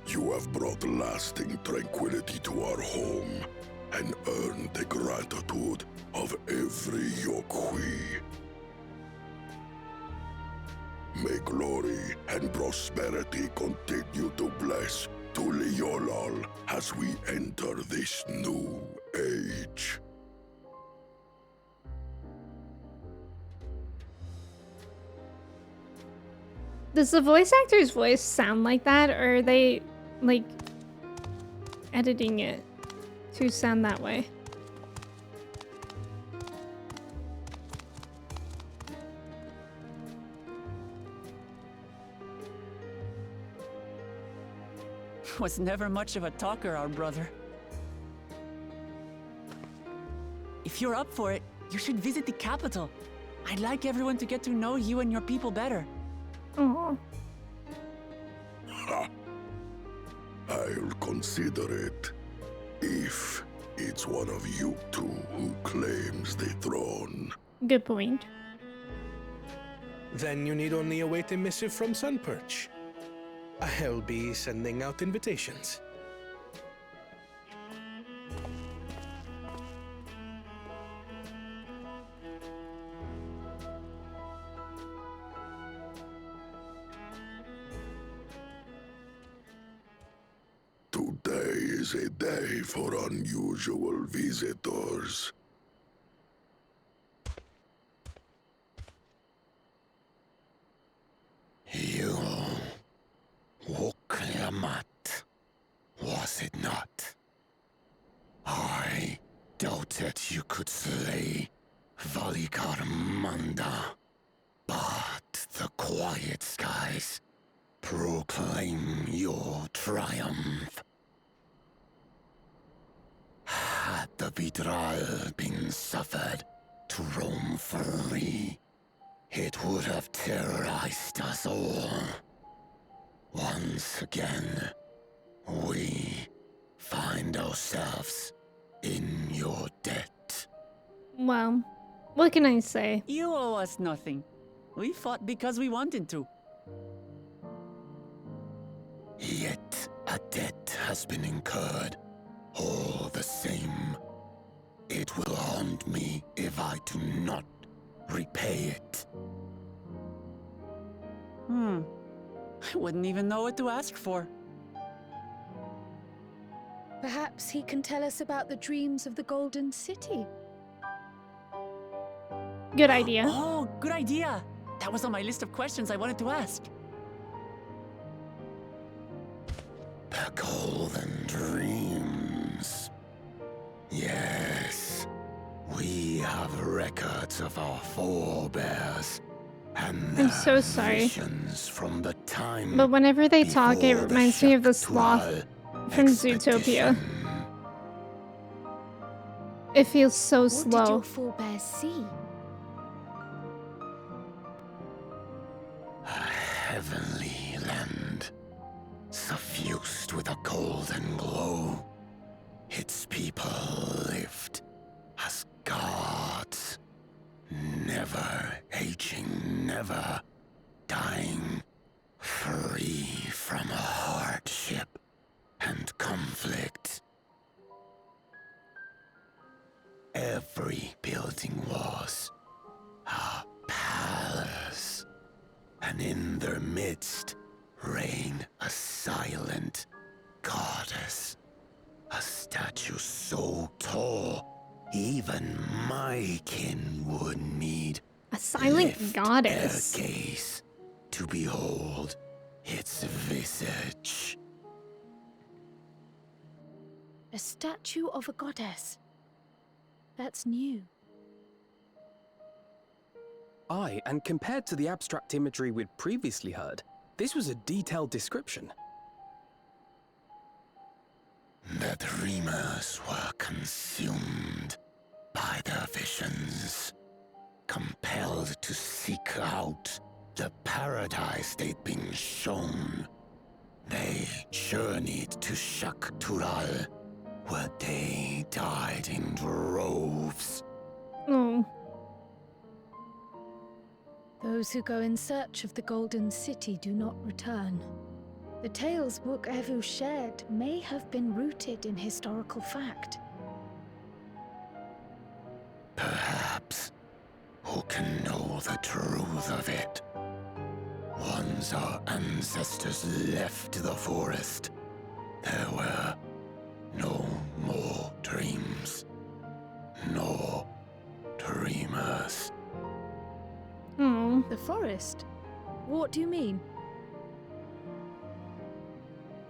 You have brought lasting tranquility to our home and earned the gratitude of every Yokui. May glory and prosperity continue to bless Tuliolal as we enter this new age. Does the voice actor's voice sound like that, or are they, like, editing it to sound that way? Was never much of a talker, our brother. If you're up for it, you should visit the capital. I'd like everyone to get to know you and your people better. Oh. Ha! I'll consider it. If it's one of you two who claims the throne. Good point. Then you need only await a missive from Sunperch. I'll be sending out invitations. Today is a day for unusual visitors. You Woklamat, was it not? I doubted you could slay Valigarmanda, but the quiet skies proclaim your triumph. Had the Vidral been suffered to roam free, it would have terrorized us all. Once again, we find ourselves in your debt. Well, what can I say? You owe us nothing. We fought because we wanted to. Yet a debt has been incurred. All the same, it will haunt me if I do not repay it. I wouldn't even know what to ask for. Perhaps he can tell us about the dreams of the Golden City. Good idea. Oh, good idea. That was on my list of questions I wanted to ask. The Golden Dreams. Yes, we have records of our forebears and I'm so sorry. visions from the time. But whenever they talk, it before the reminds me of the Shaktual sloth from Zootopia. It feels so What slow. did your forebears see? A heavenly land, suffused with a golden glow. Its people lived as gods, never aging, never dying, free from hardship and conflict. Every building was a palace, and in their midst reigned a silent goddess. A statue so tall, even my kin would need A silent lift goddess. their gaze to behold its visage. A statue of a goddess. That's new. Aye, and compared to the abstract imagery we'd previously heard, this was a detailed description. The dreamers were consumed by their visions, compelled to seek out the paradise they'd been shown. They journeyed to Shaktural, where they died in droves. Oh. Those who go in search of the Golden City do not return. The tales Book Evu shared may have been rooted in historical fact. Perhaps. Who can know the truth of it? Once our ancestors left the forest, there were no more dreams. No dreamers. Oh. The forest? What do you mean?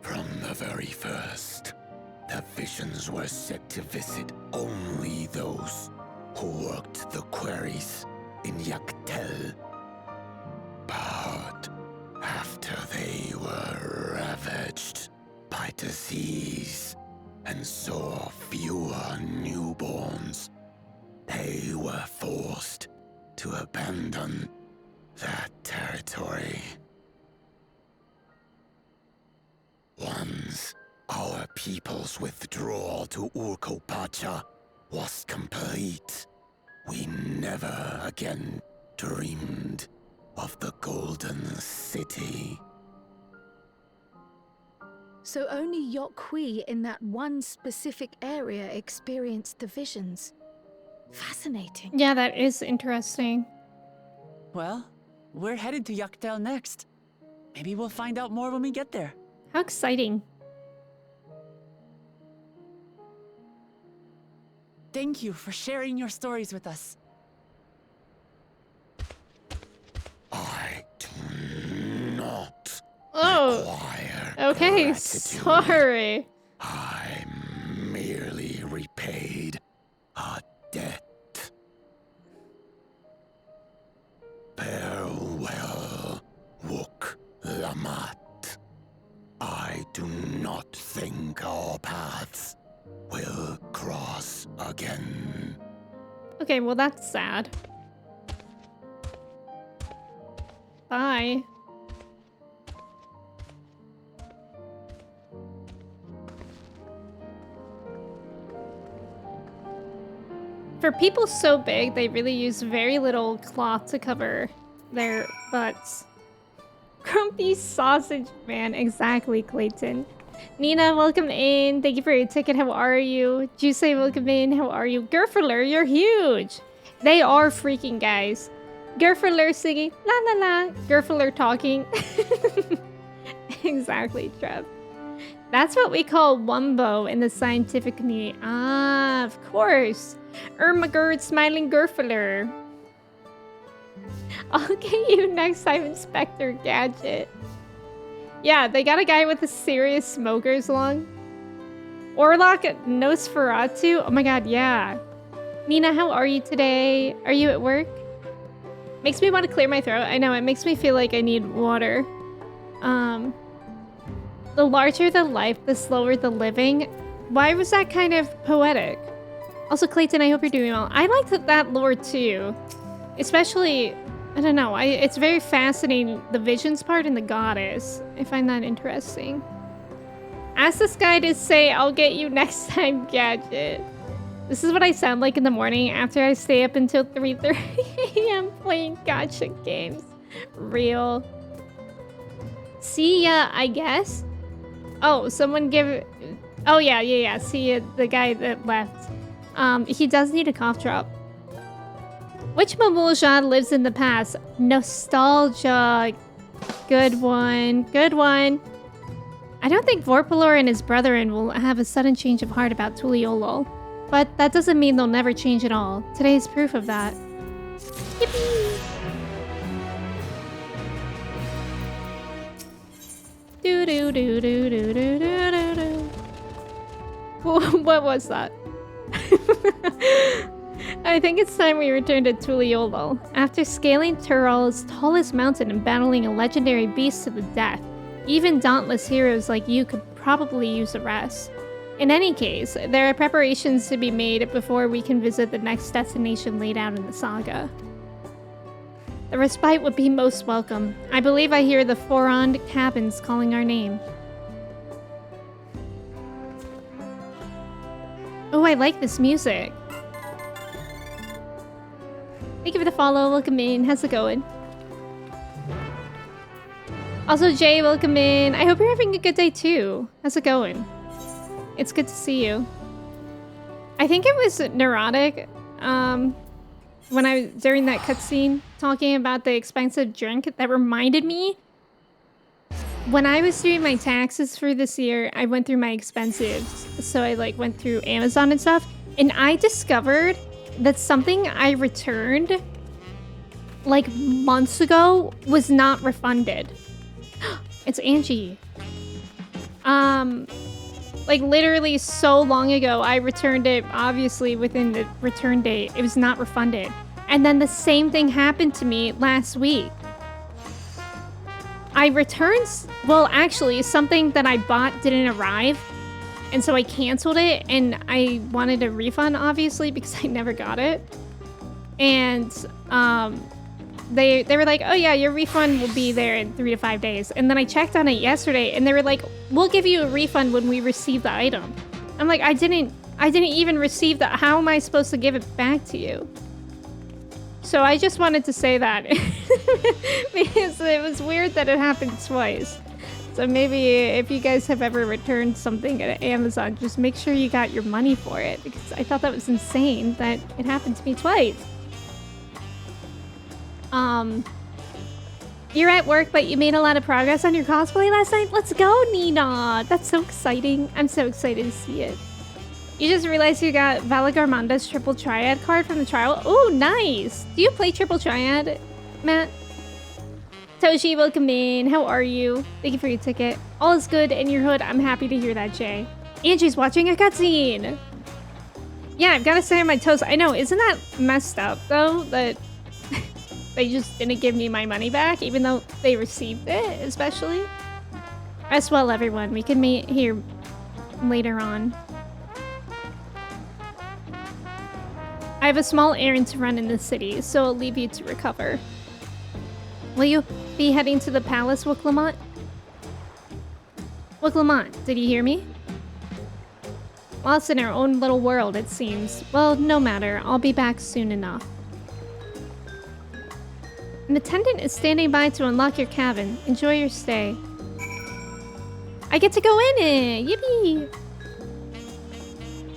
From the very first, the visions were set to visit only those who worked the quarries in Yaktel. But after they were ravaged by disease and saw fewer newborns, they were forced to abandon that territory. Once our people's withdrawal to Urkopacha was complete, we never again dreamed of the Golden City. So only Yokhui in that one specific area experienced the visions. Fascinating. Yeah, that is interesting. Well, we're headed to Yaktel next. Maybe we'll find out more when we get there. How exciting. Thank you for sharing your stories with us. I do not require Okay, gratitude. sorry. I merely repaid a debt. Farewell, Wook Lamat. I do not think our paths will cross again. Okay, well that's sad. Bye. For people so big, they really use very little cloth to cover their butts. Grumpy sausage man, exactly, Clayton. Nina, welcome in. Thank you for your ticket. How are you? Juice, welcome in. How are you? Gerfler, you're huge. They are freaking guys. Gerfler singing la la la. Gerfler talking. Exactly, Trev. That's what we call wumbo in the scientific community. Ah, of course. Ermagerd smiling Gerfler. I'll get you next time, Inspector Gadget. Yeah, they got a guy with a serious smoker's lung. Orlok Nosferatu. Oh my god, yeah. Nina, how are you today? Are you at work? Makes me want to clear my throat. I know, it makes me feel like I need water. The larger the life, the slower the living. Why was that kind of poetic? Also, Clayton, I hope you're doing well. I like that lore too. Especially, I don't know, it's very fascinating, the visions part and the goddess. I find that interesting. Ask this guy to say, I'll get you next time, Gadget. This is what I sound like in the morning after I stay up until 3:30 a.m. playing gacha games. Real. See ya, I guess? Oh, someone give... Oh, yeah. See ya, the guy that left. He does need a cough drop. Which Mamulja lives in the past? Nostalgia. Good one. Good one. I don't think Vorpalor and his brethren will have a sudden change of heart about Tuliolol. But that doesn't mean they'll never change at all. Today is proof of that. Yippee! Do do do do do do do do do. What was that? I think it's time we return to Tuliolol. After scaling Tural's tallest mountain and battling a legendary beast to the death, even dauntless heroes like you could probably use a rest. In any case, there are preparations to be made before we can visit the next destination laid out in the saga. The respite would be most welcome. I believe I hear the Foron cabins calling our name. Oh, I like this music. Thank you for the follow. Welcome in. How's it going? Also, Jay, welcome in. I hope you're having a good day too. How's it going? It's good to see you. I think it was neurotic when I was during that cutscene talking about the expensive drink that reminded me. When I was doing my taxes for this year, I went through my expenses. So I like went through Amazon and stuff, and I discovered that something I returned like months ago was not refunded. It's Angie. Like literally so long ago, I returned it obviously within the return date. It was not refunded. And then the same thing happened to me last week. I returned, well, actually something that I bought didn't arrive. And so I canceled it and I wanted a refund obviously because I never got it. And they were like, oh yeah, your refund will be there in 3 to 5 days. And then I checked on it yesterday and they were like, we'll give you a refund when we receive the item. I'm like, I didn't even receive that. How am I supposed to give it back to you? So I just wanted to say that because it was weird that it happened twice. So maybe if you guys have ever returned something at Amazon, just make sure you got your money for it because I thought that was insane that it happened to me twice. You're at work, but you made a lot of progress on your cosplay last night? Let's go, Nina! That's so exciting. I'm so excited to see it. You just realized you got Valagarmanda's Triple Triad card from the trial? Oh, nice! Do you play Triple Triad, Matt? Toshi, welcome in. How are you? Thank you for your ticket. All is good in your hood. I'm happy to hear that, Jay. Angie's watching a cutscene! Yeah, I've got to stay on my toes. I know, isn't that messed up, though? That they just didn't give me my money back, even though they received it, especially. Rest well, everyone. We can meet here later on. I have a small errand to run in the city, so I'll leave you to recover. Will you be heading to the palace, Wuklamont? Wuklamont, did you hear me? Lost in our own little world, it seems. Well, no matter. I'll be back soon enough. An attendant is standing by to unlock your cabin. Enjoy your stay. I get to go in it! Yippee!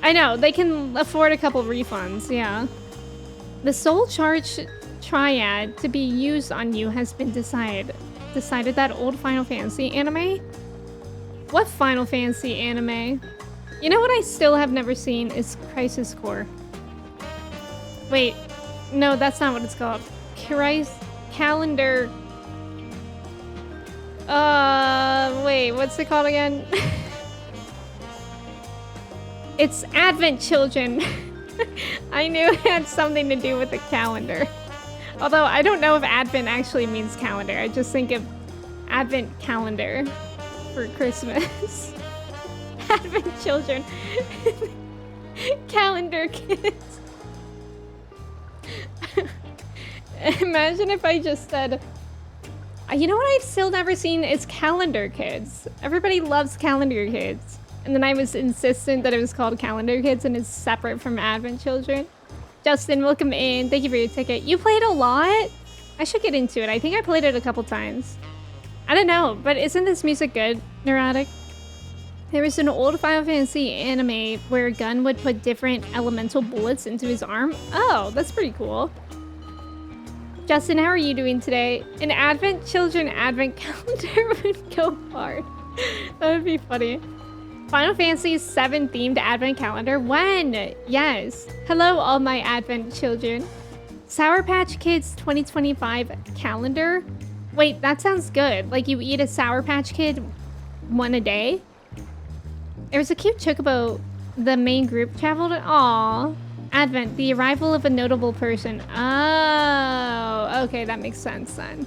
I know, they can afford a couple refunds, yeah. The soul charge triad to be used on you has been decided. Decided that old Final Fantasy anime? What Final Fantasy anime? You know what I still have never seen is Crisis Core. Wait, no, that's not what it's called. Calendar. Wait, what's it called again? It's Advent Children. I knew it had something to do with the calendar. Although I don't know if Advent actually means calendar. I just think of Advent calendar for Christmas. Advent Children. Calendar kids. Imagine if I just said, you know what I've still never seen is Calendar Kids. Everybody loves Calendar Kids. And then I was insistent that it was called Calendar Kids and it's separate from Advent Children. Justin, welcome in. Thank you for your ticket. You played a lot? I should get into it. I think I played it a couple times. I don't know, but isn't this music good, Neurotic? There was an old Final Fantasy anime where Gun would put different elemental bullets into his arm. Oh, that's pretty cool. Justin, how are you doing today? An Advent Children Advent calendar would go hard. That would be funny. Final Fantasy VII themed Advent calendar. When? Yes. Hello, all my Advent children. Sour Patch Kids 2025 calendar. Wait, that sounds good. Like you eat a Sour Patch Kid one a day? There's a cute chocobo the main group traveled. Aww. Advent, the arrival of a notable person. Oh, okay, that makes sense then.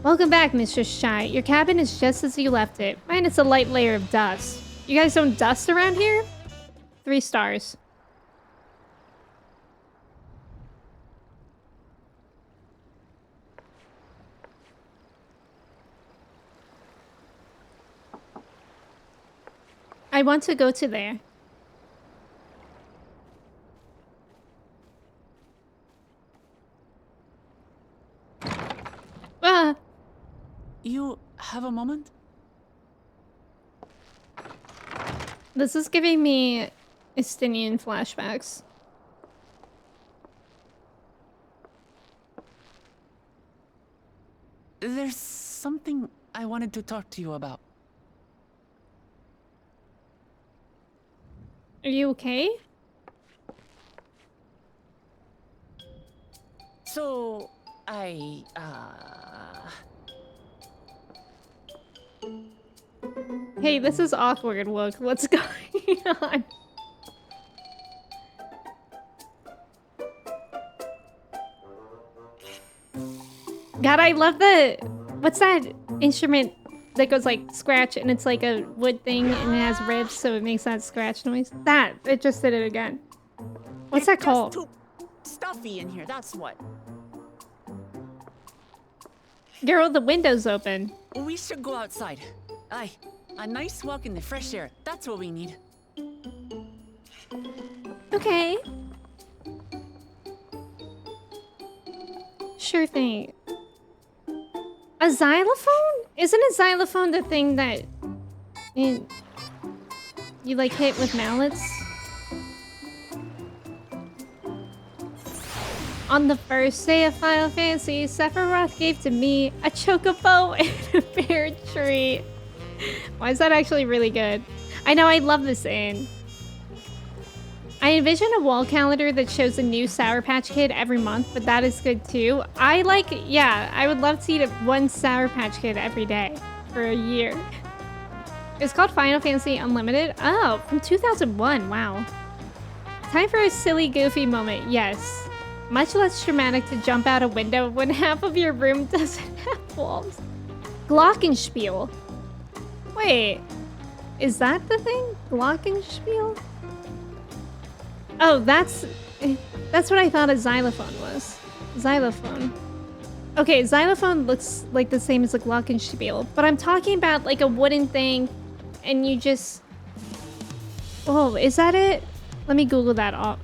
Welcome back, Mr. Shy. Your cabin is just as you left it, minus a light layer of dust. You guys don't dust around here? 3 stars. I want to go to there. Ah! You have a moment? This is giving me Estinian flashbacks. There's something I wanted to talk to you about. Are you okay? So, Hey, this is awkward, look. What's going on? God, I love the... What's that instrument that goes like scratch and it's like a wood thing and it has ribs so it makes that scratch noise? That, it just did it again. What's that called? Too stuffy in here, that's what. Girl, the window's open. We should go outside. Aye, a nice walk in the fresh air. That's what we need. Okay. Sure thing. A xylophone? Isn't a xylophone the thing that you like hit with mallets? On the first day of Final Fantasy, Sephiroth gave to me a chocobo and a pear tree. Why is that actually really good? I know, I love this inn. I envision a wall calendar that shows a new Sour Patch Kid every month, but that is good too. I would love to eat one Sour Patch Kid every day for a year. It's called Final Fantasy Unlimited. Oh, from 2001, wow. Time for a silly, goofy moment, yes. Much less traumatic to jump out a window when half of your room doesn't have walls. Glockenspiel. Wait, is that the thing? Glockenspiel? Oh, that's what I thought a xylophone was. Xylophone. Okay, xylophone looks like the same as a glockenspiel, but I'm talking about like a wooden thing, and you just... Oh, is that it? Let me Google that, Odd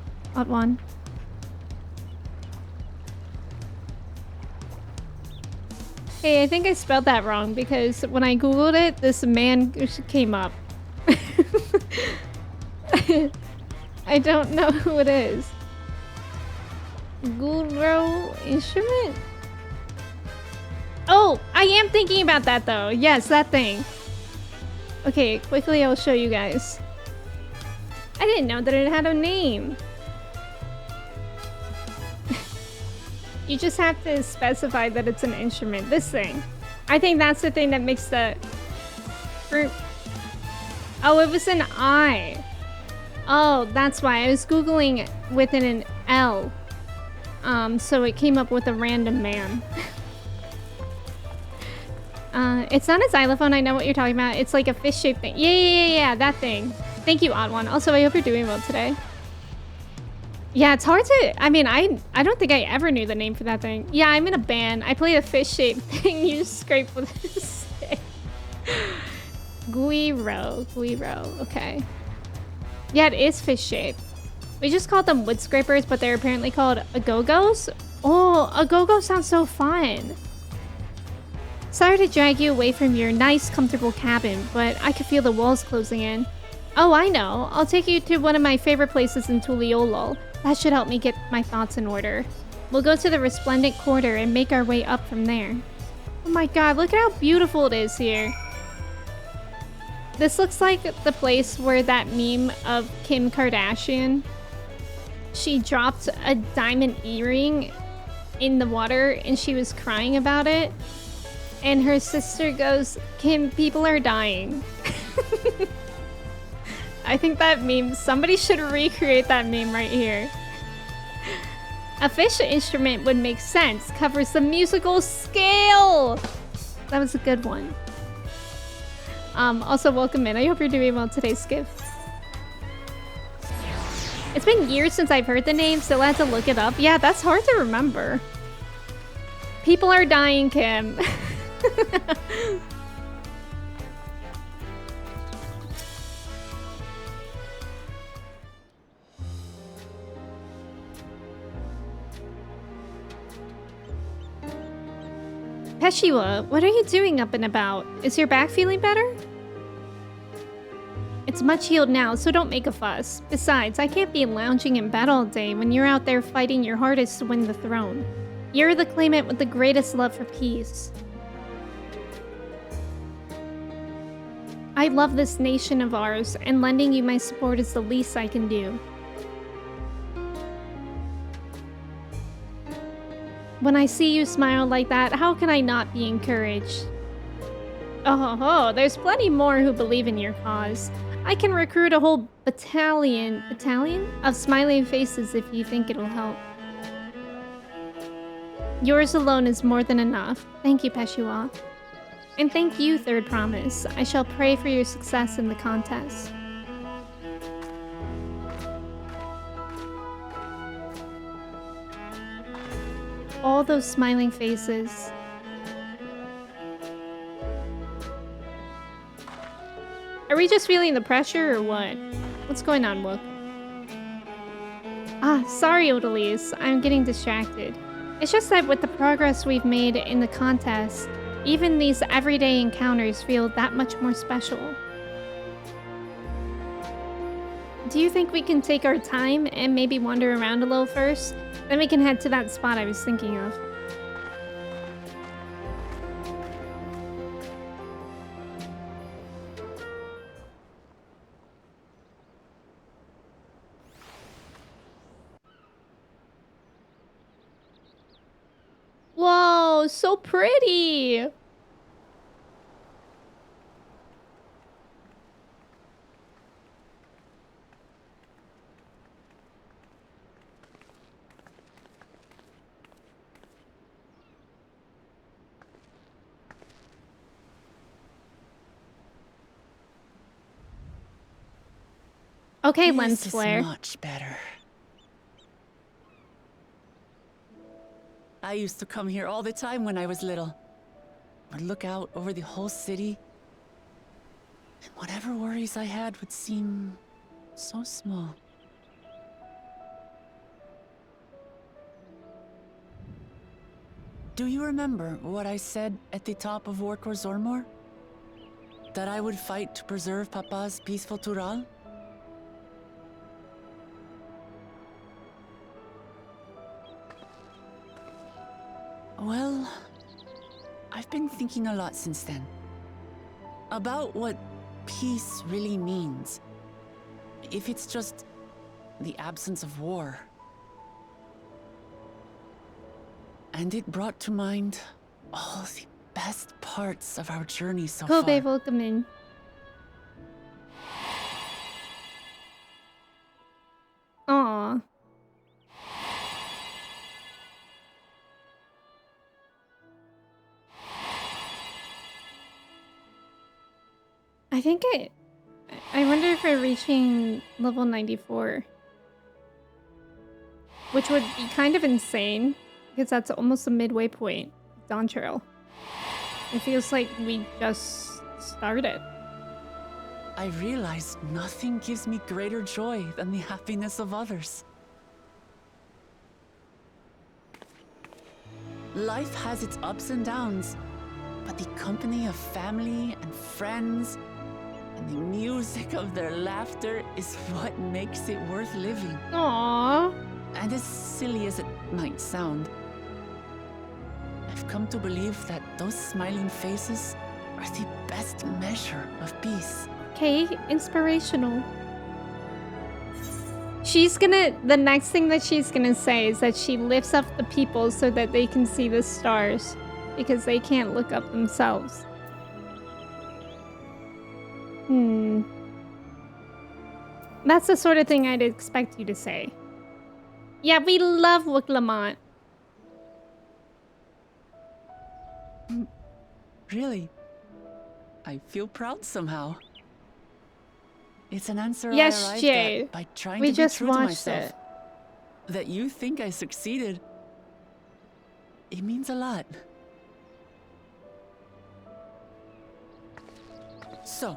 One. Hey, I think I spelled that wrong because when I Googled it, this man came up. I don't know who it is. Guro instrument? Oh, I am thinking about that though. Yes, that thing. Okay, quickly I'll show you guys. I didn't know that it had a name. You just have to specify that it's an instrument. This thing. I think that's the thing that makes the... Oh, it was an I. Oh, that's why. I was Googling within an L. So it came up with a random man. It's not a xylophone. I know what you're talking about. It's like a fish-shaped thing. Yeah, that thing. Thank you, Odd One. Also, I hope you're doing well today. Yeah, it's hard to... I mean, I don't think I ever knew the name for that thing. Yeah, I'm in a band. I play a fish-shaped thing you just scrape with a stick. Guiro. Okay. Yeah, it is fish-shaped. We just called them wood scrapers, but they're apparently called agogos. Oh, agogo sounds so fun. Sorry to drag you away from your nice, comfortable cabin, but I could feel the walls closing in. Oh, I know. I'll take you to one of my favorite places in Tuliolol. That should help me get my thoughts in order. We'll go to the Resplendent Quarter and make our way up from there. Oh my god, look at how beautiful it is here. This looks like the place where that meme of Kim Kardashian, she dropped a diamond earring in the water and she was crying about it. And her sister goes, Kim, people are dying. I think that meme, somebody should recreate that meme right here. A fish instrument would make sense, covers the musical scale. That was a good one. Also, welcome in. I hope you're doing well today, Skiff. It's been years since I've heard the name, so I had to look it up. Yeah, that's hard to remember. People are dying, Kim. Peshiwa, what are you doing up and about? Is your back feeling better? It's much healed now, so don't make a fuss. Besides, I can't be lounging in bed all day when you're out there fighting your hardest to win the throne. You're the claimant with the greatest love for peace. I love this nation of ours, and lending you my support is the least I can do. When I see you smile like that, how can I not be encouraged? Oh, there's plenty more who believe in your cause. I can recruit a whole battalion of smiling faces if you think it'll help. Yours alone is more than enough. Thank you, Peshiwa. And thank you, Third Promise. I shall pray for your success in the contest. All those smiling faces. Are we just feeling the pressure or what? What's going on, Wook? Ah, sorry, Odalise. I'm getting distracted. It's just that with the progress we've made in the contest, even these everyday encounters feel that much more special. Do you think we can take our time and maybe wander around a little first? Then we can head to that spot I was thinking of. Whoa, so pretty! Okay, lens flare. This is much better. I used to come here all the time when I was little. I'd look out over the whole city, and whatever worries I had would seem so small. Do you remember what I said at the top of Warkor Zormor? That I would fight to preserve Papa's peaceful Tural? Well, I've been thinking a lot since then. About what peace really means. If it's just the absence of war. And it brought to mind all the best parts of our journey so far. Kobe, welcome in. Aww. I wonder if we're reaching level 94. Which would be kind of insane, because that's almost a midway point. Dawntrail. It feels like we just started. I realize nothing gives me greater joy than the happiness of others. Life has its ups and downs, but the company of family and friends and the music of their laughter is what makes it worth living. Aww. And as silly as it might sound, I've come to believe that those smiling faces are the best measure of peace. Okay, inspirational. The next thing that she's gonna say is that she lifts up the people so that they can see the stars, because they can't look up themselves. That's the sort of thing I'd expect you to say. Yeah, we love Wook Lamont. Really? I feel proud somehow. It's an answer Yes, I arrived Jay. at by trying We to be just true to watched myself. it. That you think I succeeded, it means a lot. So,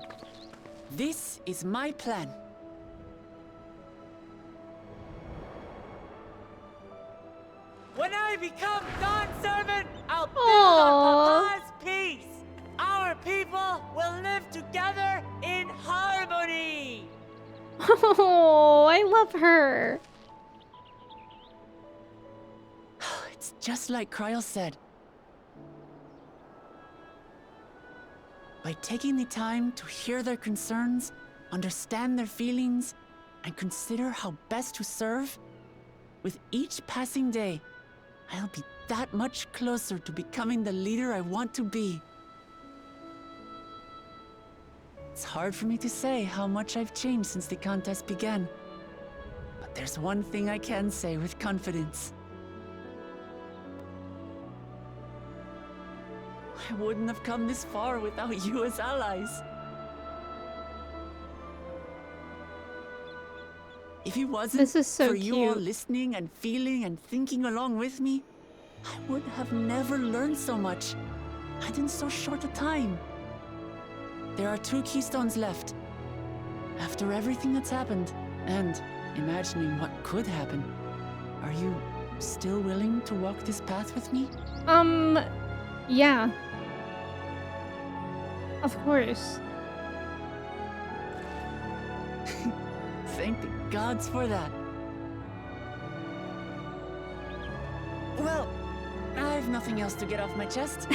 this is my plan. When I become Dawn's servant, I'll build on Papa's peace. Our people will live together in harmony. Oh, I love her. It's just like Kryl said. By taking the time to hear their concerns, understand their feelings, and consider how best to serve, with each passing day, I'll be that much closer to becoming the leader I want to be. It's hard for me to say how much I've changed since the contest began. But there's one thing I can say with confidence. I wouldn't have come this far without you as allies. If it wasn't for you all listening and feeling and thinking along with me, I would have never learned so much, and in so short a time. There are 2 keystones left. After everything that's happened, and imagining what could happen, are you still willing to walk this path with me? Yeah. Of course. Thank the gods for that. Well, I've nothing else to get off my chest.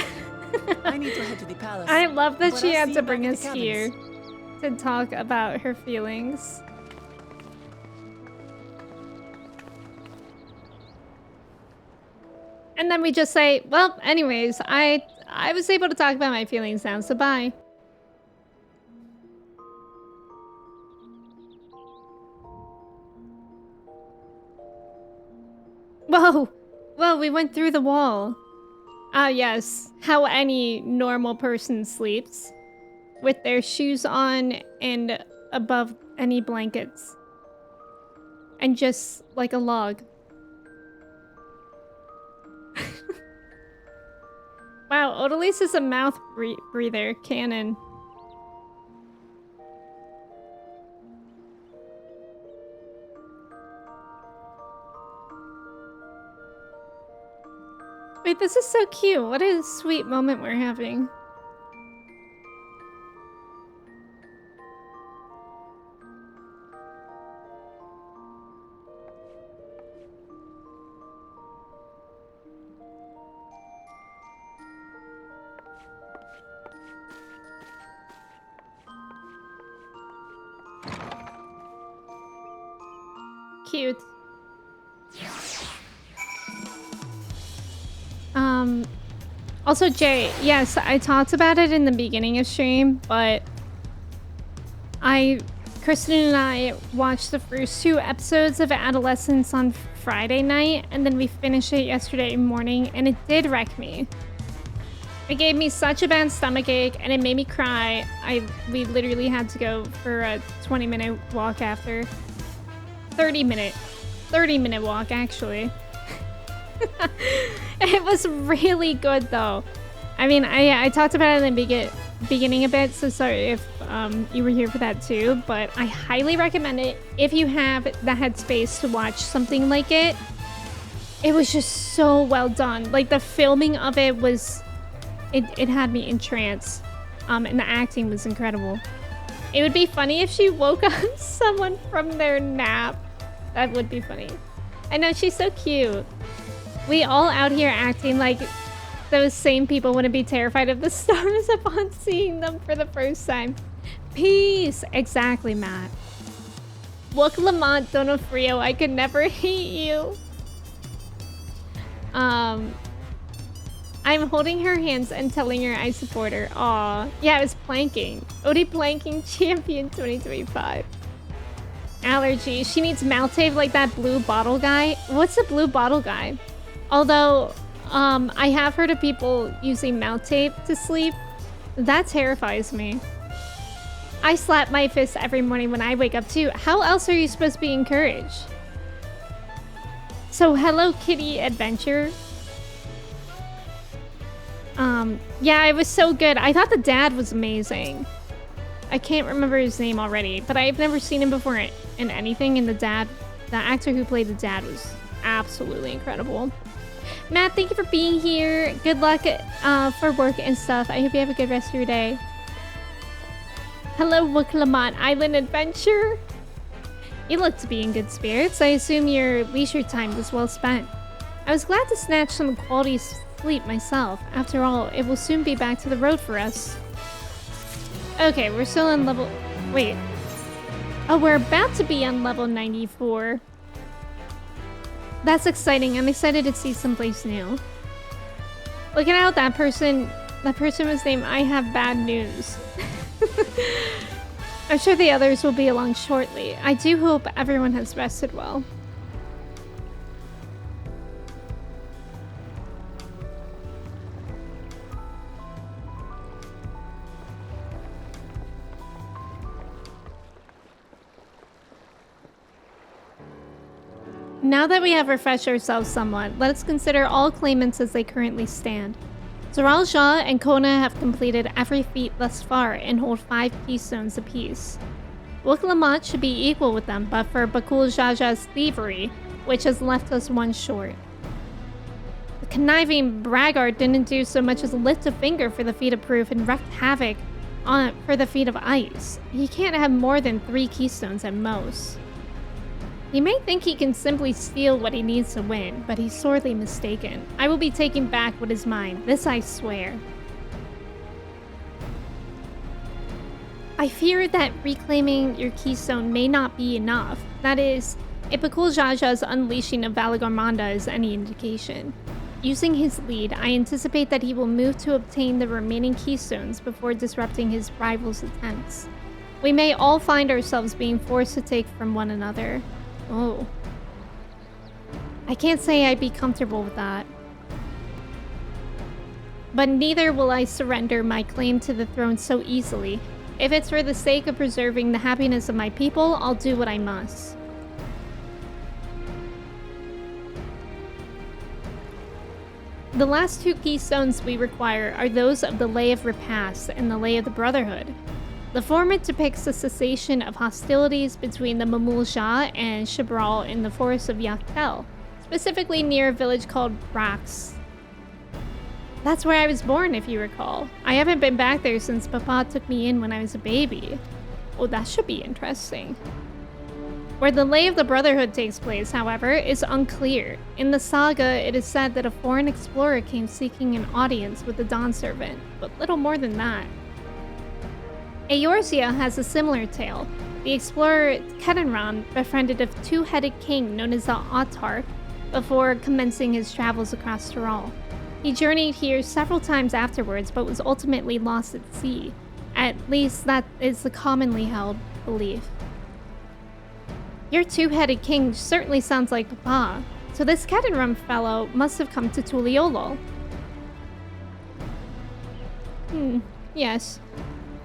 I need to head to the palace. I love that she I'll had see to you bring back at us the here cabins. to talk about her feelings. And then we just say, well, anyways, I was able to talk about my feelings now, so bye. Whoa! Whoa, we went through the wall. Ah, yes. How any normal person sleeps. With their shoes on and above any blankets. And just like a log. Wow, Odalise is a mouth breather. Canon. Wait, this is so cute. What a sweet moment we're having. Cute. Also, Jay, yes, I talked about it in the beginning of stream, but Kristen and I watched the first 2 episodes of Adolescence on Friday night, and then we finished it yesterday morning, and it did wreck me. It gave me such a bad stomachache, and it made me cry. We literally had to go for a 20-minute walk after. 30-minute walk, actually. It was really good, though. I mean, I talked about it in the beginning a bit, so sorry if you were here for that too, but I highly recommend it if you have the headspace to watch something like it. It was just so well done. Like, the filming of it was... It had me entranced. And the acting was incredible. It would be funny if she woke up someone from their nap. That would be funny. I know, she's so cute. We all out here acting like those same people wouldn't be terrified of the stars upon seeing them for the first time. Peace! Exactly, Matt. Look, Lamont Donofrio, I could never hate you. I'm holding her hands and telling her I support her. Aw. Yeah, I was planking. Odie Planking Champion 2025. Allergy. She needs mouth tape like that blue bottle guy. What's the blue bottle guy? Although, I have heard of people using mouth tape to sleep. That terrifies me. I slap my fist every morning when I wake up too. How else are you supposed to be encouraged? So Hello Kitty Adventure. Yeah, it was so good. I thought the dad was amazing. I can't remember his name already, but I've never seen him before in anything, and the actor who played the dad was absolutely incredible. Matt, thank you for being here. Good luck for work and stuff. I hope you have a good rest of your day. Hello, Wuklamont Island Adventure. You look to be in good spirits. I assume your leisure time was well spent. I was glad to snatch some quality sleep myself. After all, it will soon be back to the road for us. Okay, we're still on level... Wait. Oh, we're about to be on level 94. That's exciting. I'm excited to see someplace new. Look at how that person was named I Have Bad News. I'm sure the others will be along shortly. I do hope everyone has rested well. Now that we have refreshed ourselves somewhat, let us consider all claimants as they currently stand. Zoral Jah and Kona have completed every feat thus far and hold 5 keystones apiece. Wuklamont should be equal with them, but for Bakul Jaja's thievery, which has left us 1 short. The conniving braggart didn't do so much as lift a finger for the feat of proof and wreaked havoc for the feat of ice. He can't have more than 3 keystones at most. He may think he can simply steal what he needs to win, but he's sorely mistaken. I will be taking back what is mine, this I swear. I fear that reclaiming your keystone may not be enough. That is, if Bakul Jaja's unleashing of Valagarmanda is any indication. Using his lead, I anticipate that he will move to obtain the remaining keystones before disrupting his rival's attempts. We may all find ourselves being forced to take from one another. Oh. I can't say I'd be comfortable with that. But neither will I surrender my claim to the throne so easily. If it's for the sake of preserving the happiness of my people, I'll do what I must. The last 2 keystones we require are those of the Lay of Repast and the Lay of the Brotherhood. The former depicts the cessation of hostilities between the Mamul Jah and Shibral in the forests of Yaktel, specifically near a village called Brax. That's where I was born, if you recall. I haven't been back there since Papa took me in when I was a baby. Oh, that should be interesting. Where the Lay of the Brotherhood takes place, however, is unclear. In the saga, it is said that a foreign explorer came seeking an audience with the Dawn Servant, but little more than that. Eorzea has a similar tale. The explorer Kedenran befriended a 2-headed king known as the Autarch before commencing his travels across Tyrol. He journeyed here several times afterwards, but was ultimately lost at sea. At least that is the commonly held belief. Your 2-headed king certainly sounds like Papa, so this Kedenran fellow must have come to Tuliolol. Yes.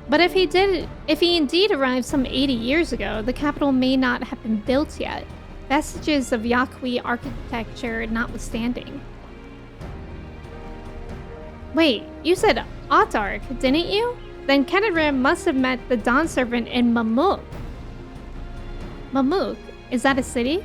But if he indeed arrived some 80 years ago, the capital may not have been built yet, vestiges of Yaqui architecture notwithstanding. Wait, you said Autarch, didn't you? Then Kedenran must have met the Dawn Servant in Mamuk. Mamuk? Is that a city?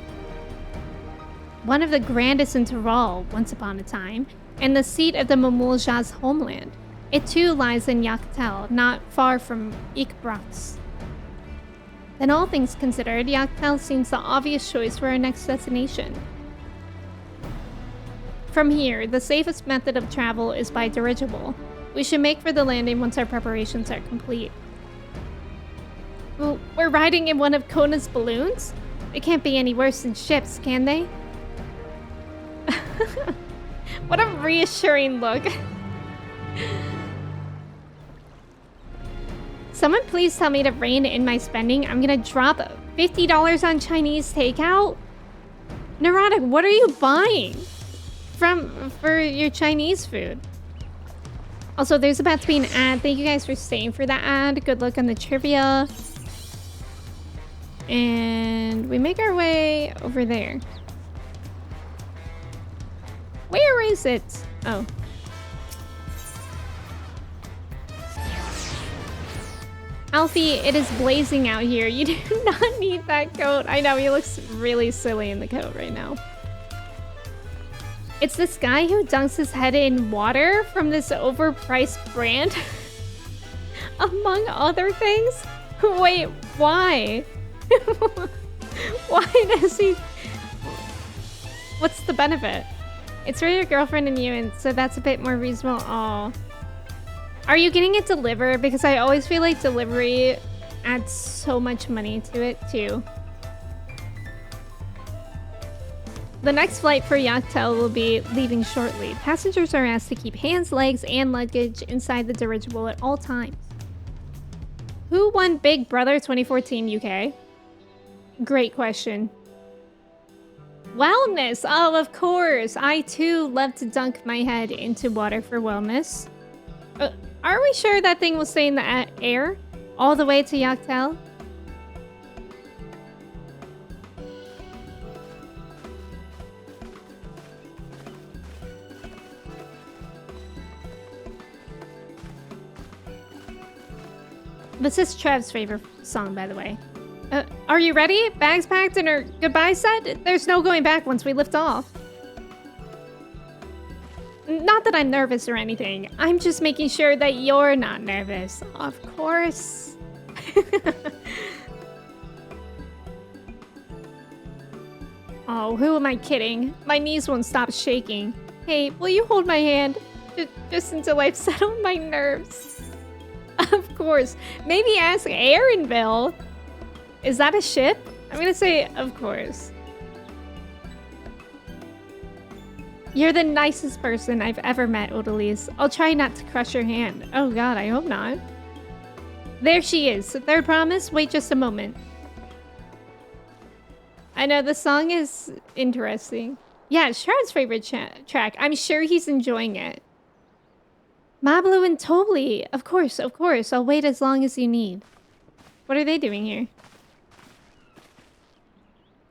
One of the grandest in Tyrol, once upon a time, and the seat of the Mamul Jah's homeland. It too lies in Yaktel, not far from Ikbrax. Then all things considered, Yaktel seems the obvious choice for our next destination. From here, the safest method of travel is by dirigible. We should make for the landing once our preparations are complete. Well, we're riding in one of Kona's balloons? It can't be any worse than ships, can they? What a reassuring look. Someone please tell me to rein in my spending. I'm gonna drop $50 on Chinese takeout? Neurotic, what are you buying for your Chinese food? Also, there's about to be an ad. Thank you guys for staying for that ad. Good luck on the trivia. And we make our way over there. Where is it? Oh. Alfie, it is blazing out here. You do not need that coat. I know, he looks really silly in the coat right now. It's this guy who dunks his head in water from this overpriced brand. Among other things. Wait, why? Why does he... What's the benefit? It's for your girlfriend and you, and so that's a bit more reasonable. Oh. Are you getting it delivered? Because I always feel like delivery adds so much money to it, too. The next flight for Yachtel will be leaving shortly. Passengers are asked to keep hands, legs, and luggage inside the dirigible at all times. Who won Big Brother 2014 UK? Great question. Wellness! Oh, of course! I too love to dunk my head into water for wellness. Are we sure that thing will stay in the air? All the way to Yachtel? This is Trev's favorite song, by the way. Are you ready? Bags packed and our goodbye said? There's no going back once we lift off. Not that I'm nervous or anything. I'm just making sure that you're not nervous. Of course. Oh, who am I kidding? My knees won't stop shaking. Hey, will you hold my hand? Just until I've settled my nerves. Of course. Maybe ask Aaronville. Is that a ship? I'm gonna say, of course. You're the nicest person I've ever met, Odalise. I'll try not to crush your hand. Oh god, I hope not. There she is. Third promise? Wait just a moment. I know, the song is interesting. Yeah, it's Shroud's favorite track. I'm sure he's enjoying it. Mablu and Tobli. Of course, of course. I'll wait as long as you need. What are they doing here?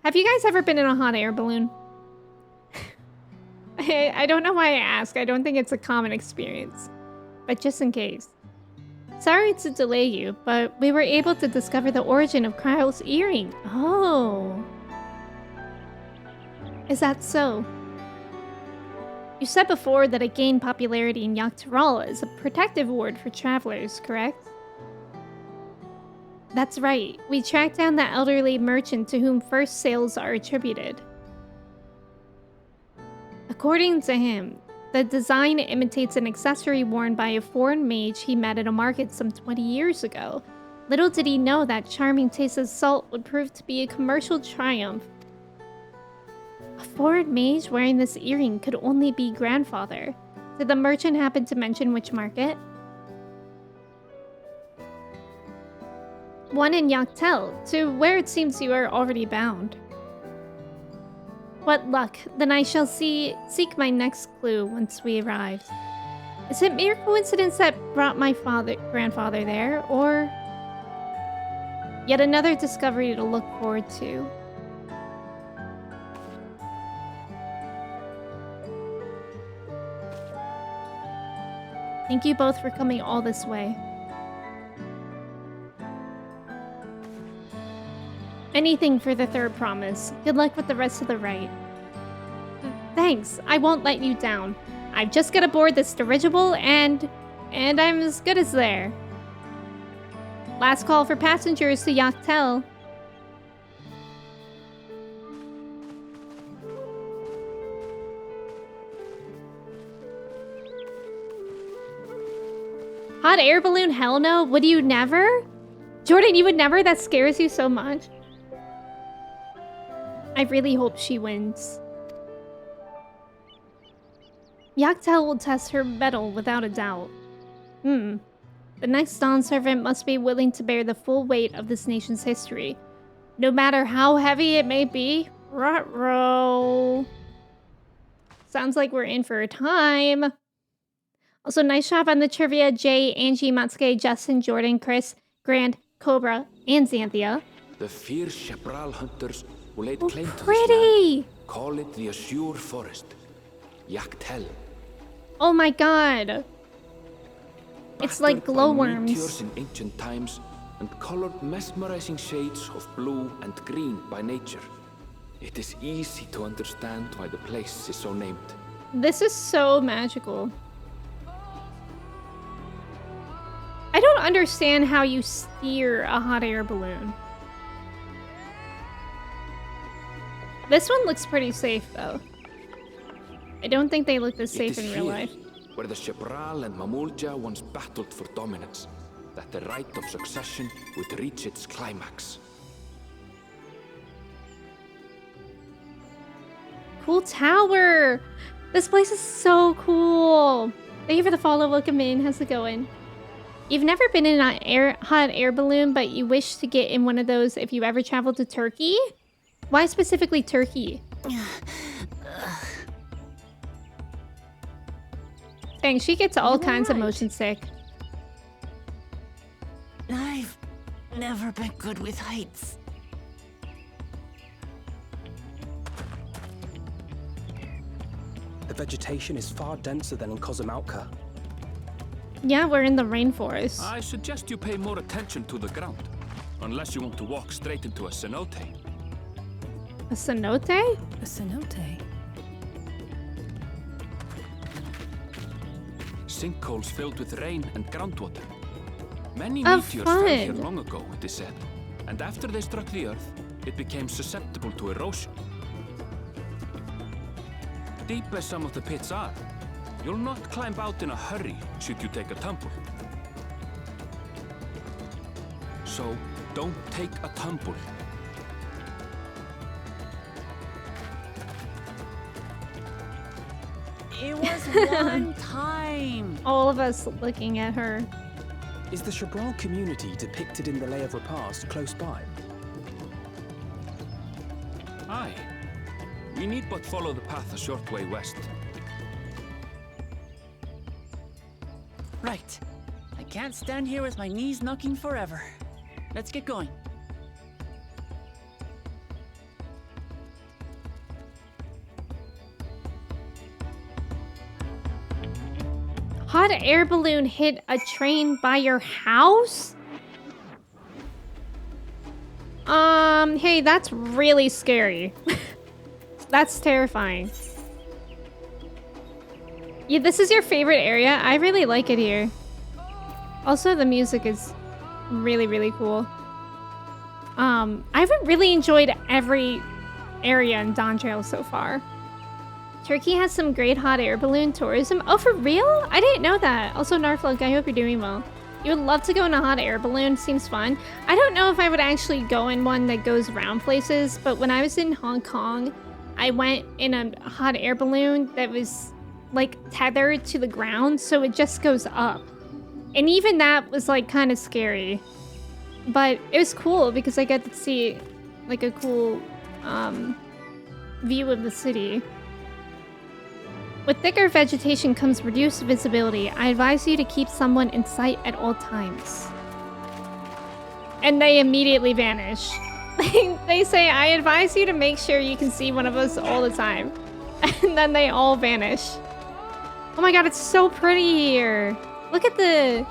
Have you guys ever been in a hot air balloon? I don't know why I ask. I don't think it's a common experience. But just in case. Sorry to delay you, but we were able to discover the origin of Kryle's earring. Oh. Is that so? You said before that it gained popularity in Yachtal as a protective ward for travelers, correct? That's right. We tracked down the elderly merchant to whom first sales are attributed. According to him, the design imitates an accessory worn by a foreign mage he met at a market some 20 years ago. Little did he know that charming taste of salt would prove to be a commercial triumph. A foreign mage wearing this earring could only be grandfather. Did the merchant happen to mention which market? One in Yachtel, to where it seems you are already bound. What luck. Then I shall seek my next clue once we arrive. Is it mere coincidence that brought my grandfather there, or yet another discovery to look forward to? Thank you both for coming all this way. Anything for the third promise. Good luck with the rest of the rite. Thanks, I won't let you down. I've just got aboard this dirigible and I'm as good as there. Last call for passengers to Yachtel. Hot air balloon? Hell no. Would you never? Jordan, you would never? That scares you so much. I really hope she wins. Yachtel will test her mettle without a doubt. The next Dawn servant must be willing to bear the full weight of this nation's history, no matter how heavy it may be. Ruh-roh. Sounds like we're in for a time. Also, nice job on the trivia, Jay, Angie, Matsuke, Justin, Jordan, Chris, Grant, Cobra, and Xanthia. The fierce Chapral hunters who laid claim to this Pretty! land call it the Azure Forest, Yaktel. Oh my god. It's like Battered by glowworms. meteors in ancient times and colored mesmerizing shades of blue and green by nature. It is easy to understand why the place is so named. This is so magical. I don't understand how you steer a hot air balloon. This one looks pretty safe, though. I don't think they look this safe in real life. Where the Chapral and Mamulja once battled for dominance, that the right of succession would reach its climax. Cool tower! This place is so cool! Thank you for the follow, welcome in, how's it going? You've never been in an hot air balloon, but you wish to get in one of those if you ever traveled to Turkey? Why specifically Turkey? Dang, she gets all kinds of motion sick. I've never been good with heights. The vegetation is far denser than in Kozumauka. Yeah, we're in the rainforest. I suggest you pay more attention to the ground, unless you want to walk straight into a cenote. A cenote? A cenote? Sinkholes filled with rain and groundwater. Many Oh, meteors fell here fun. long ago, it is said, and after they struck the earth, it became susceptible to erosion. Deep as some of the pits are, you'll not climb out in a hurry should you take a tumble. So, don't take a tumble. It was one time. All of us looking at her. Is the Chapral community depicted in the Lay of Repast close by? Aye. We need but follow the path a short way west. Right. I can't stand here with my knees knocking forever. Let's get going. Hot air balloon hit a train by your house? Hey, that's really scary. That's terrifying. Yeah, this is your favorite area? I really like it here. Also, the music is really, really cool. I've really enjoyed every area in Dawntrail so far. Turkey has some great hot air balloon tourism. Oh, for real? I didn't know that. Also, Narflug, I hope you're doing well. You would love to go in a hot air balloon. Seems fun. I don't know if I would actually go in one that goes around places, but when I was in Hong Kong, I went in a hot air balloon that was like tethered to the ground, so it just goes up. And even that was like kind of scary. But it was cool because I got to see like a cool view of the city. With thicker vegetation comes reduced visibility. I advise you to keep someone in sight at all times. And they immediately vanish. They say, I advise you to make sure you can see one of us all the time. And then they all vanish. Oh my god, it's so pretty here. Look at the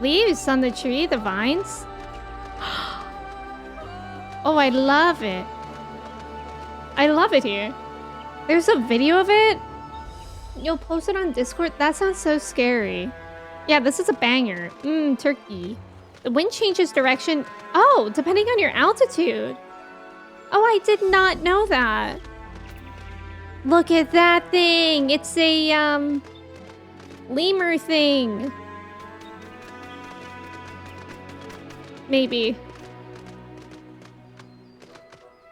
leaves on the tree, the vines. Oh, I love it. I love it here. There's a video of it. You'll post it on Discord? That sounds so scary. Yeah, this is a banger. Turkey. The wind changes direction. Oh, depending on your altitude. Oh, I did not know that. Look at that thing. It's a, lemur thing. Maybe.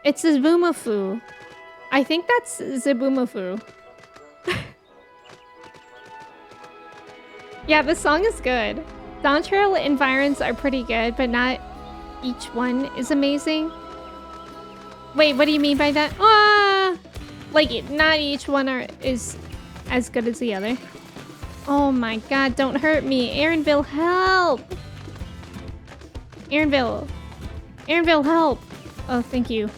It's a Zubumafu. I think that's Zubumafu. Yeah, the song is good. Dawntrail environs are pretty good, but not each one is amazing. Wait, what do you mean by that? Like, not each one is as good as the other. Oh my god, don't hurt me. Aaronville, help! Aaronville. Aaronville, help! Oh, thank you.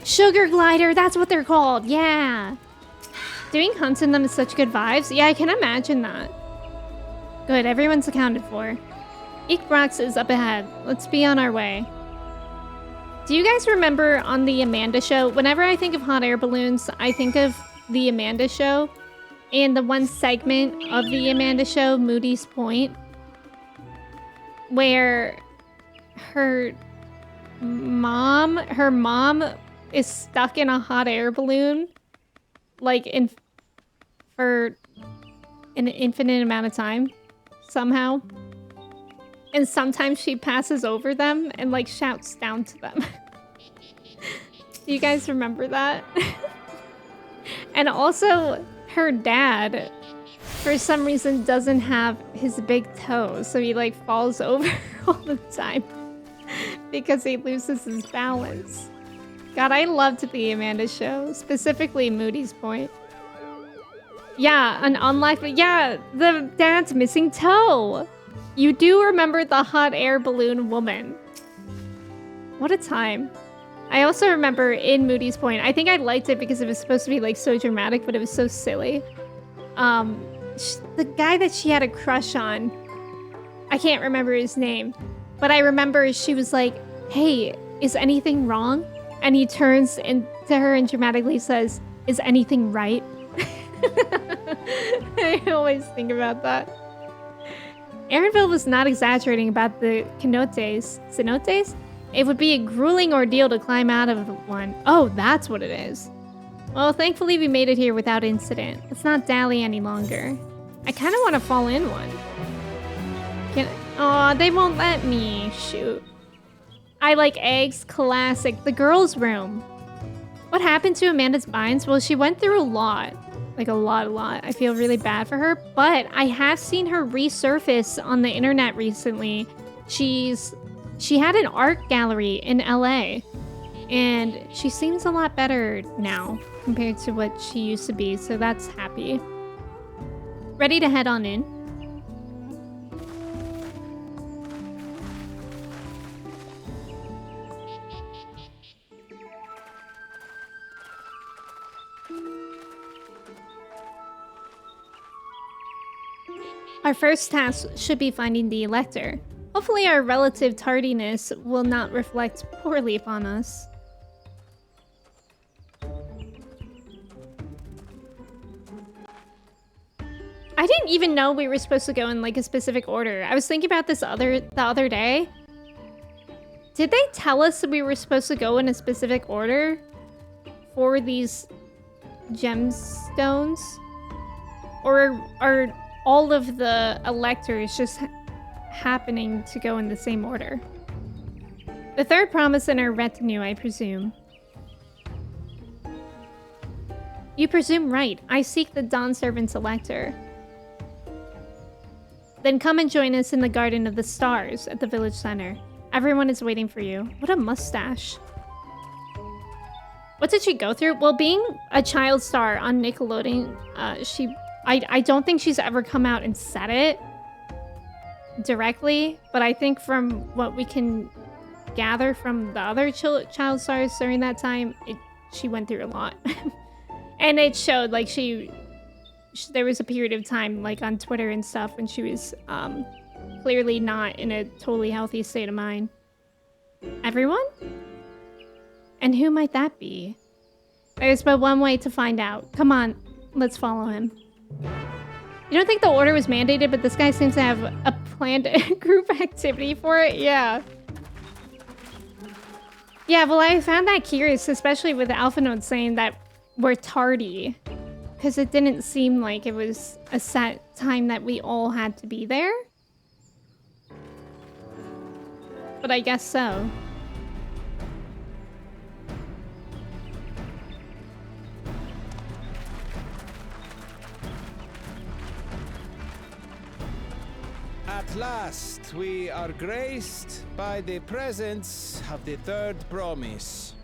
Sugar glider, that's what they're called. Yeah. Doing hunts in them is such good vibes. Yeah, I can imagine that. Good, everyone's accounted for. Eekbrox is up ahead. Let's be on our way. Do you guys remember on the Amanda show? Whenever I think of hot air balloons, I think of the Amanda show. And the one segment of the Amanda show, Moody's Point, where her mom is stuck in a hot air balloon, like for an infinite amount of time, somehow. And sometimes she passes over them and like shouts down to them. Do you guys remember that? And also, her dad, for some reason, doesn't have his big toe, so he like falls over all the time because he loses his balance. God, I loved the Amanda show, specifically Moody's Point. Yeah, an unlikely. Yeah, the dad's missing toe. You do remember the hot air balloon woman. What a time. I also remember in Moody's Point, I think I liked it because it was supposed to be like so dramatic, but it was so silly. The guy that she had a crush on, I can't remember his name, but I remember she was like, hey, is anything wrong? And he turns to her and dramatically says, is anything right? I always think about that. Aaronville was not exaggerating about the cenotes. Cenotes? It would be a grueling ordeal to climb out of one. Oh, that's what it is. Well, thankfully we made it here without incident. Let's not dally any longer. I kind of want to fall in one. Aw, they won't let me. Shoot. I like eggs. Classic. The girls' room. What happened to Amanda's binds? Well, she went through a lot. Like a lot. I feel really bad for her, but I have seen her resurface on the internet recently. She had an art gallery in LA, and she seems a lot better now compared to what she used to be, so that's happy. Ready to head on in. Our first task should be finding the Elector. Hopefully our relative tardiness will not reflect poorly upon us. I didn't even know we were supposed to go in like a specific order. I was thinking about this the other day. Did they tell us that we were supposed to go in a specific order for these gemstones? Or are all of the electors just happening to go in the same order? The third promise in our retinue, I presume. You presume right. I seek the Dawn Servant's Elector. Then come and join us in the Garden of the Stars at the village center. Everyone is waiting for you. What a mustache. What did she go through? Well, being a child star on Nickelodeon, I don't think she's ever come out and said it directly, but I think from what we can gather from the other child stars during that time, she went through a lot. And it showed, like, there was a period of time, like, on Twitter and stuff when she was clearly not in a totally healthy state of mind. Everyone? And who might that be? There's but one way to find out. Come on, let's follow him. You don't think the order was mandated, but this guy seems to have a planned group activity for it? Yeah. Yeah, well, I found that curious, especially with Alpha Note saying that we're tardy. Because it didn't seem like it was a set time that we all had to be there. But I guess so. At last, we are graced by the presence of the third promise.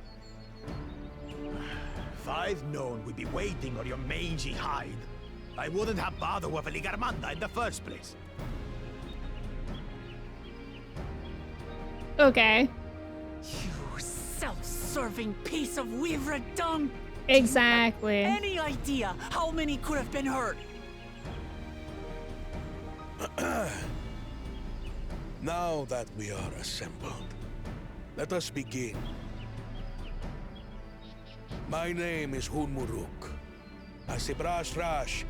If I'd known we'd be waiting on your mangy hide. I wouldn't have bothered with Ligarmanda in the first place. Okay. You self-serving piece of weaver dung! Exactly. Any idea how many could have been hurt? Now that we are assembled, let us begin. My name is Hunmuruk. As Ibrash Rash,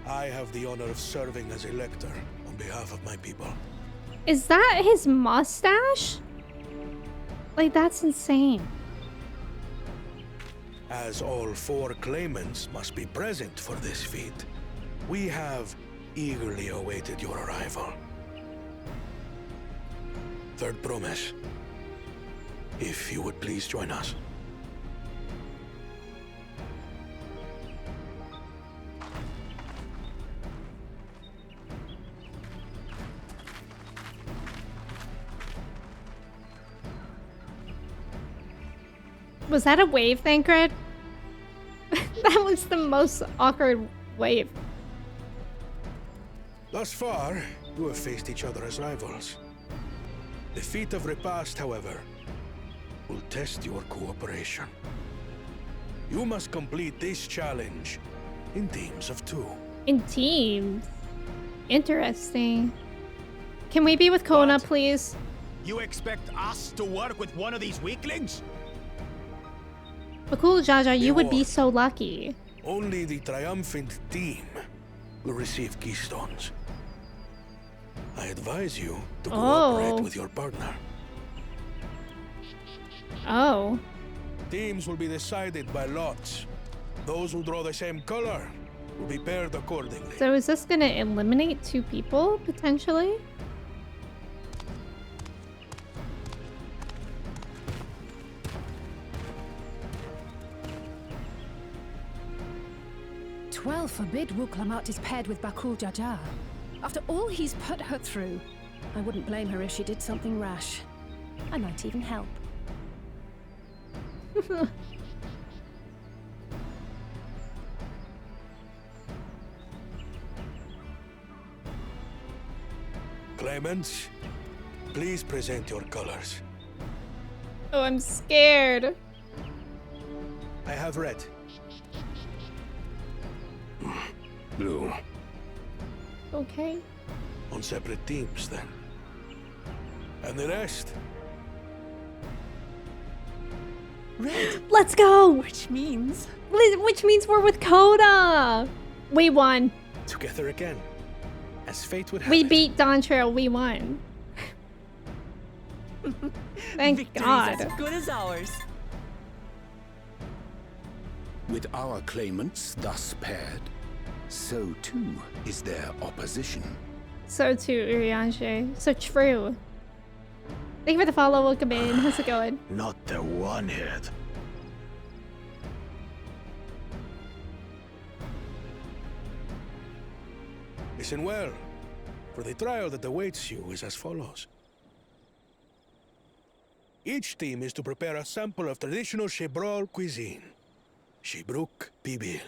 I have the honor of serving as elector on behalf of my people. Is that his mustache? Like, that's insane. As all 4 claimants must be present for this feat, we have eagerly awaited your arrival. Third promise. If you would please join us. Was that a wave, Thancred? That was the most awkward wave. Thus far, you have faced each other as rivals. The feat of repast, however, will test your cooperation. You must complete this challenge in teams of 2. In teams? Interesting. Can we be with Kona, What? please? You expect us to work with one of these weaklings? But cool, Jaja, you would be Reward. so lucky. Only the triumphant team will receive keystones. I advise you to cooperate with your partner. Oh. Teams will be decided by lots. Those who draw the same color will be paired accordingly. So is this gonna eliminate 2 people, potentially? Twelve forbid Wuklamat is paired with Bakul Jaja. After all he's put her through, I wouldn't blame her if she did something rash. I might even help. Claimants, please present your colors. Oh, I'm scared. I have red. Blue. Okay. On separate teams, then. And the rest? Red. Let's go! Which means we're with Coda! We won. Together again. As fate would have We it. beat Dawntrail, we won. Thank victory's God. as good as ours. With our claimants thus paired, so too is their opposition. So too, Urianger. So true. Thank you for the follow. Welcome in. How's it going? Not the one head. Listen well, for the trial that awaits you is as follows. Each team is to prepare a sample of traditional Shebrol cuisine. Shibruk Pibil.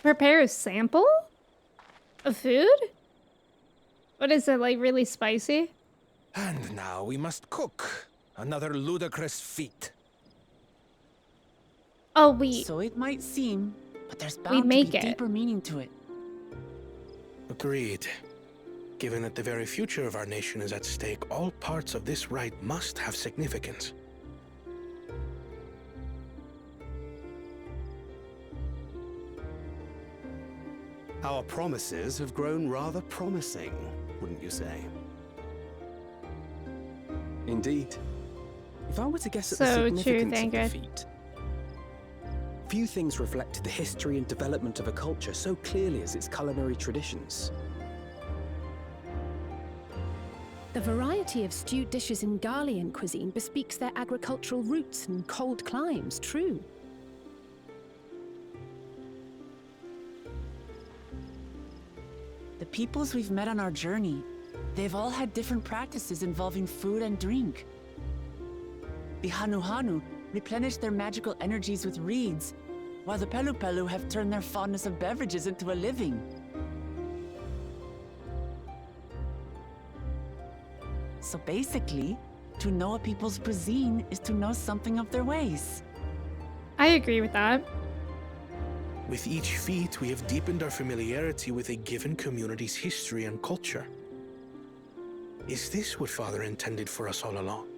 Prepare a sample? Of food? What is it, like really spicy? And now we must cook. Another ludicrous feat. Oh, we... So it might seem, but there's We bound to make be it. deeper meaning to it. Agreed. Given that the very future of our nation is at stake, all parts of this rite must have significance. Our promises have grown rather promising, wouldn't you say? Indeed. If I were to guess at the So true, significance of the Thancred. feat, few things reflect the history and development of a culture so clearly as its culinary traditions. The variety of stewed dishes in Garlean cuisine bespeaks their agricultural roots and cold climes, true. The peoples we've met on our journey, they've all had different practices involving food and drink. The Hanuhanu replenished their magical energies with reeds, while the Pelu Pelu have turned their fondness of beverages into a living. So basically, to know a people's cuisine is to know something of their ways. I agree with that. With each feat, we have deepened our familiarity with a given community's history and culture. Is this what Father intended for us all along?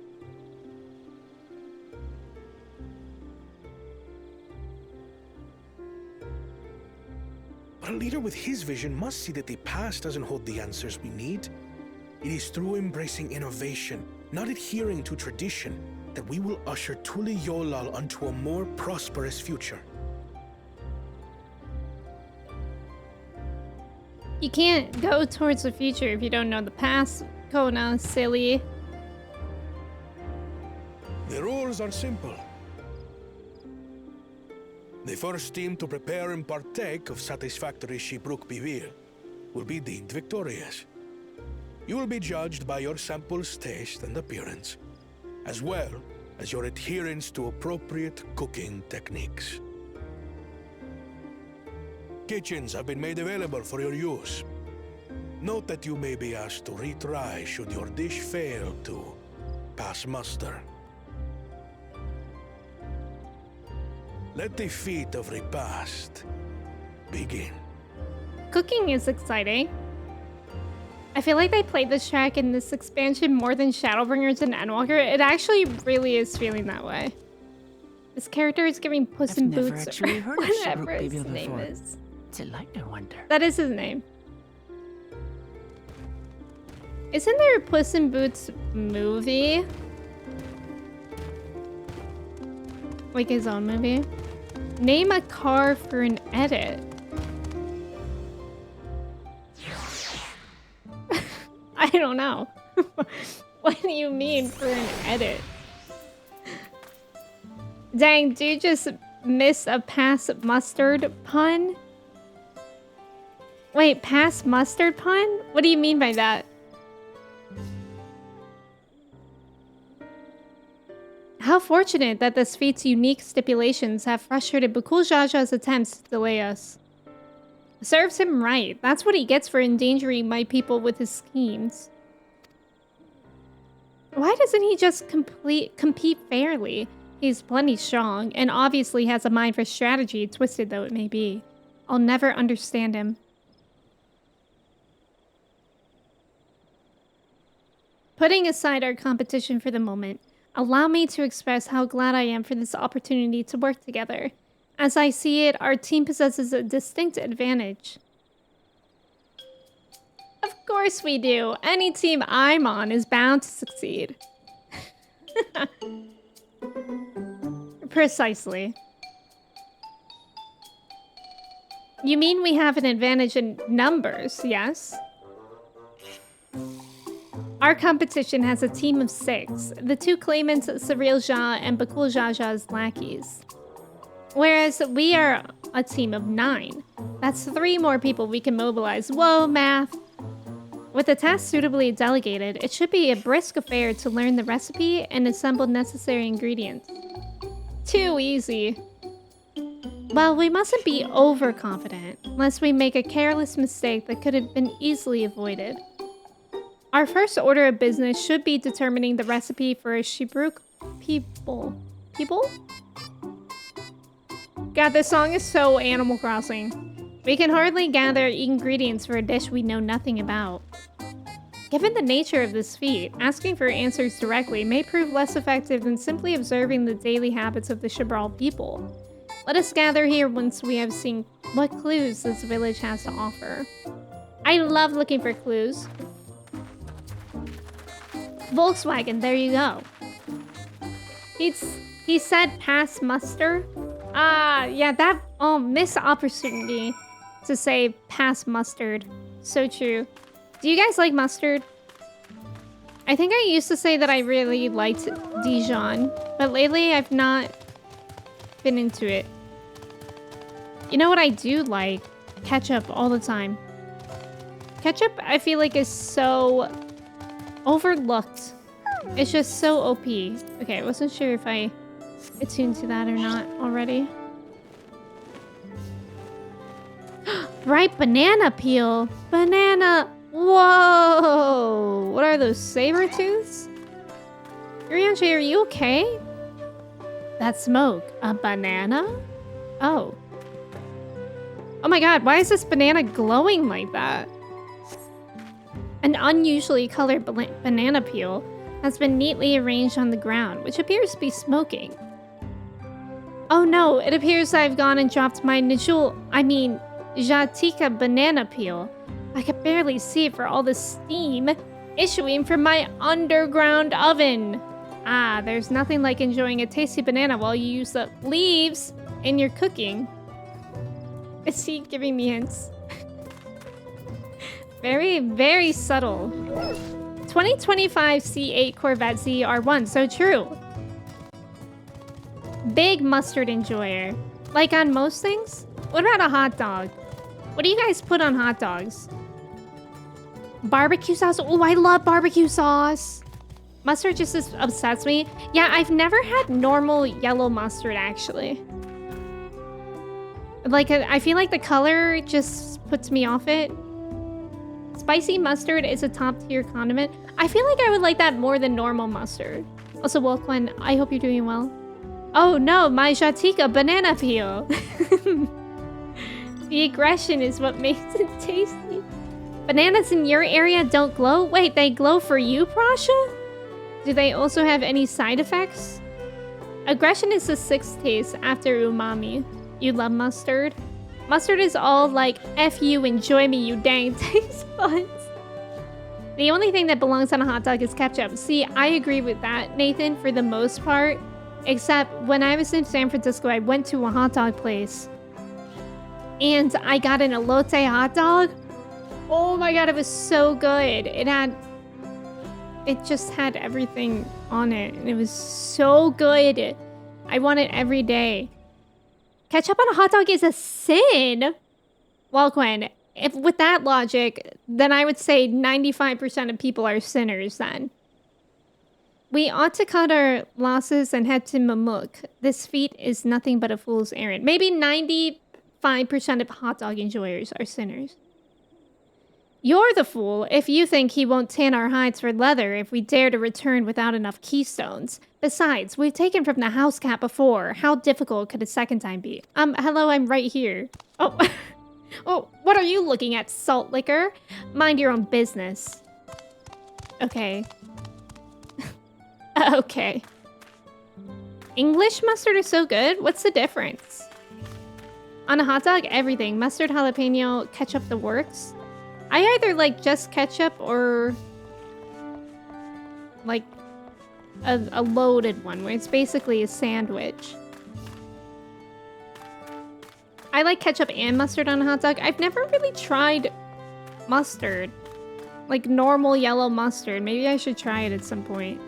But a leader with his vision must see that the past doesn't hold the answers we need. It is through embracing innovation, not adhering to tradition, that we will usher Tuli Yolal onto a more prosperous future. You can't go towards the future if you don't know the past, Kona, silly. The rules are simple. The first team to prepare and partake of satisfactory Shibruk Bivir will be deemed victorious. You will be judged by your sample's taste and appearance, as well as your adherence to appropriate cooking techniques. Kitchens have been made available for your use. Note that you may be asked to retry should your dish fail to pass muster. Let the feat of repast begin. Cooking is exciting. I feel like they played this track in this expansion more than Shadowbringers and Endwalker. It actually really is feeling that way. This character is giving Puss in Boots actually heard of whatever Shibruk his Bivir name before. is. Delight, I wonder. That is his name. Isn't there a Puss in Boots movie? Like his own movie? Name a car for an edit. I don't know. What do you mean for an edit? Dang, do you just miss a pass mustard pun? Wait, pass mustard pun? What do you mean by that? How fortunate that this feat's unique stipulations have frustrated Bakul Jaja's attempts to delay us. Serves him right. That's what he gets for endangering my people with his schemes. Why doesn't he just compete fairly? He's plenty strong, and obviously has a mind for strategy, twisted though it may be. I'll never understand him. Putting aside our competition for the moment, allow me to express how glad I am for this opportunity to work together. As I see it, our team possesses a distinct advantage. Of course we do. Any team I'm on is bound to succeed. Precisely. You mean we have an advantage in numbers, yes? Our competition has a team of 6. The 2 claimants, Cyril Jha and Bakul Jaja's lackeys. Whereas we are a team of 9. That's 3 more people we can mobilize. Whoa, math! With the task suitably delegated, it should be a brisk affair to learn the recipe and assemble necessary ingredients. Too easy. Well, we mustn't be overconfident, lest we make a careless mistake that could have been easily avoided. Our first order of business should be determining the recipe for a Shibruk people. People? God, this song is so Animal Crossing. We can hardly gather ingredients for a dish we know nothing about. Given the nature of this feat, asking for answers directly may prove less effective than simply observing the daily habits of the Shibral people. Let us gather here once we have seen what clues this village has to offer. I love looking for clues. Volkswagen, there you go. He said pass muster. Yeah, that missed opportunity to say pass mustard. So true. Do you guys like mustard? I think I used to say that I really liked Dijon, but lately I've not been into it. You know what I do like? Ketchup all the time. Ketchup, I feel like, is so overlooked. It's just so OP. Okay, I wasn't sure if I attuned to that or not already. ripe banana peel. Banana. Whoa. What are those, saber tooths? Yurianji, are you okay? That smoke. A banana? Oh. Oh my god, why is this banana glowing like that? An unusually colored banana peel has been neatly arranged on the ground, which appears to be smoking. Oh no, it appears I've gone and dropped my Jatika banana peel. I could barely see it for all the steam issuing from my underground oven. Ah, there's nothing like enjoying a tasty banana while you use the leaves in your cooking. Is he giving me hints? Very, very subtle. 2025 C8 Corvette ZR1, so true. Big mustard enjoyer. Like on most things? What about a hot dog? What do you guys put on hot dogs? Barbecue sauce? Oh, I love barbecue sauce. Mustard just upsets me. Yeah, I've never had normal yellow mustard, actually. Like, I feel like the color just puts me off it. Spicy mustard is a top-tier condiment. I feel like I would like that more than normal mustard. Also, Wolfquin, I hope you're doing well. Oh no, my Jatika banana peel. The aggression is what makes it tasty. Bananas in your area don't glow? Wait, they glow for you, Prasha? Do they also have any side effects? Aggression is the 6th taste after umami. You love mustard? Mustard is all like, F you, enjoy me, you dang taste buds. The only thing that belongs on a hot dog is ketchup. See, I agree with that, Nathan, for the most part. Except when I was in San Francisco, I went to a hot dog place. And I got an elote hot dog. Oh my god, it was so good. It just had everything on it. And it was so good. I want it every day. Ketchup on a hot dog is a sin? Well, Gwen, if with that logic, then I would say 95% of people are sinners then. We ought to cut our losses and head to Mamuk. This feat is nothing but a fool's errand. Maybe 95% of hot dog enjoyers are sinners. You're the fool if you think he won't tan our hides for leather if we dare to return without enough keystones. Besides, we've taken from the house cat before. How difficult could a second time be? Hello, I'm right here. Oh, oh, what are you looking at, salt liquor? Mind your own business. Okay. Okay. English mustard is so good. What's the difference? On a hot dog, everything. Mustard, jalapeno, ketchup, the works. I either like just ketchup or like a loaded one where it's basically a sandwich. I like ketchup and mustard on a hot dog. I've never really tried mustard. Like normal yellow mustard. Maybe I should try it at some point.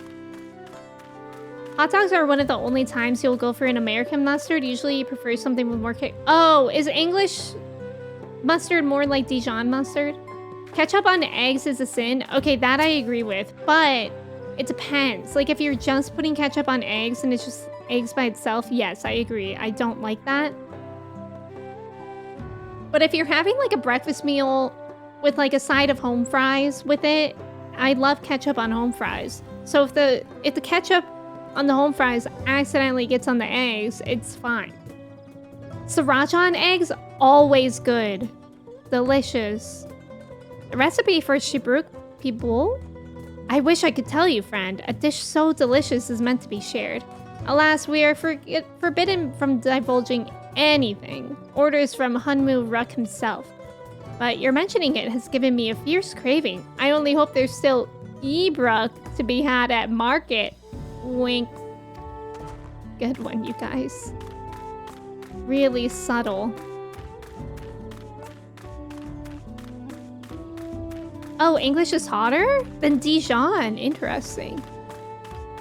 Hot dogs are one of the only times you'll go for an American mustard. Usually you prefer something with more Oh, is English mustard more like Dijon mustard? Ketchup on eggs is a sin. Okay, that I agree with, but it depends. Like if you're just putting ketchup on eggs and it's just eggs by itself, yes, I agree. I don't like that. But if you're having like a breakfast meal with like a side of home fries with it, I love ketchup on home fries. So if the ketchup on the home fries accidentally gets on the eggs, it's fine. Sriracha on eggs, always good. Delicious. The recipe for Shibruk people? I wish I could tell you, friend. A dish so delicious is meant to be shared. Alas, we are forbidden from divulging anything. Orders from Hunmu Ruk himself. But your mentioning it has given me a fierce craving. I only hope there's still Ebruk to be had at market. Wink. Good one, you guys. Really subtle. Oh, English is hotter? Than Dijon. Interesting.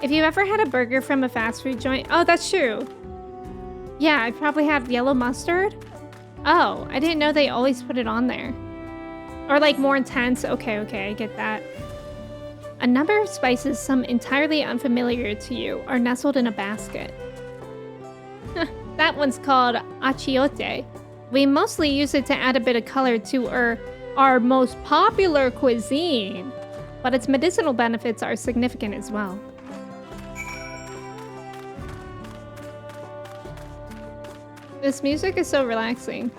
If you've ever had a burger from a fast food joint... Oh, that's true. Yeah, I'd probably have yellow mustard. Oh, I didn't know they always put it on there. Or like more intense. Okay, I get that. A number of spices, some entirely unfamiliar to you, are nestled in a basket. That one's called achiote. We mostly use it to add a bit of color to our most popular cuisine, but its medicinal benefits are significant as well. This music is so relaxing.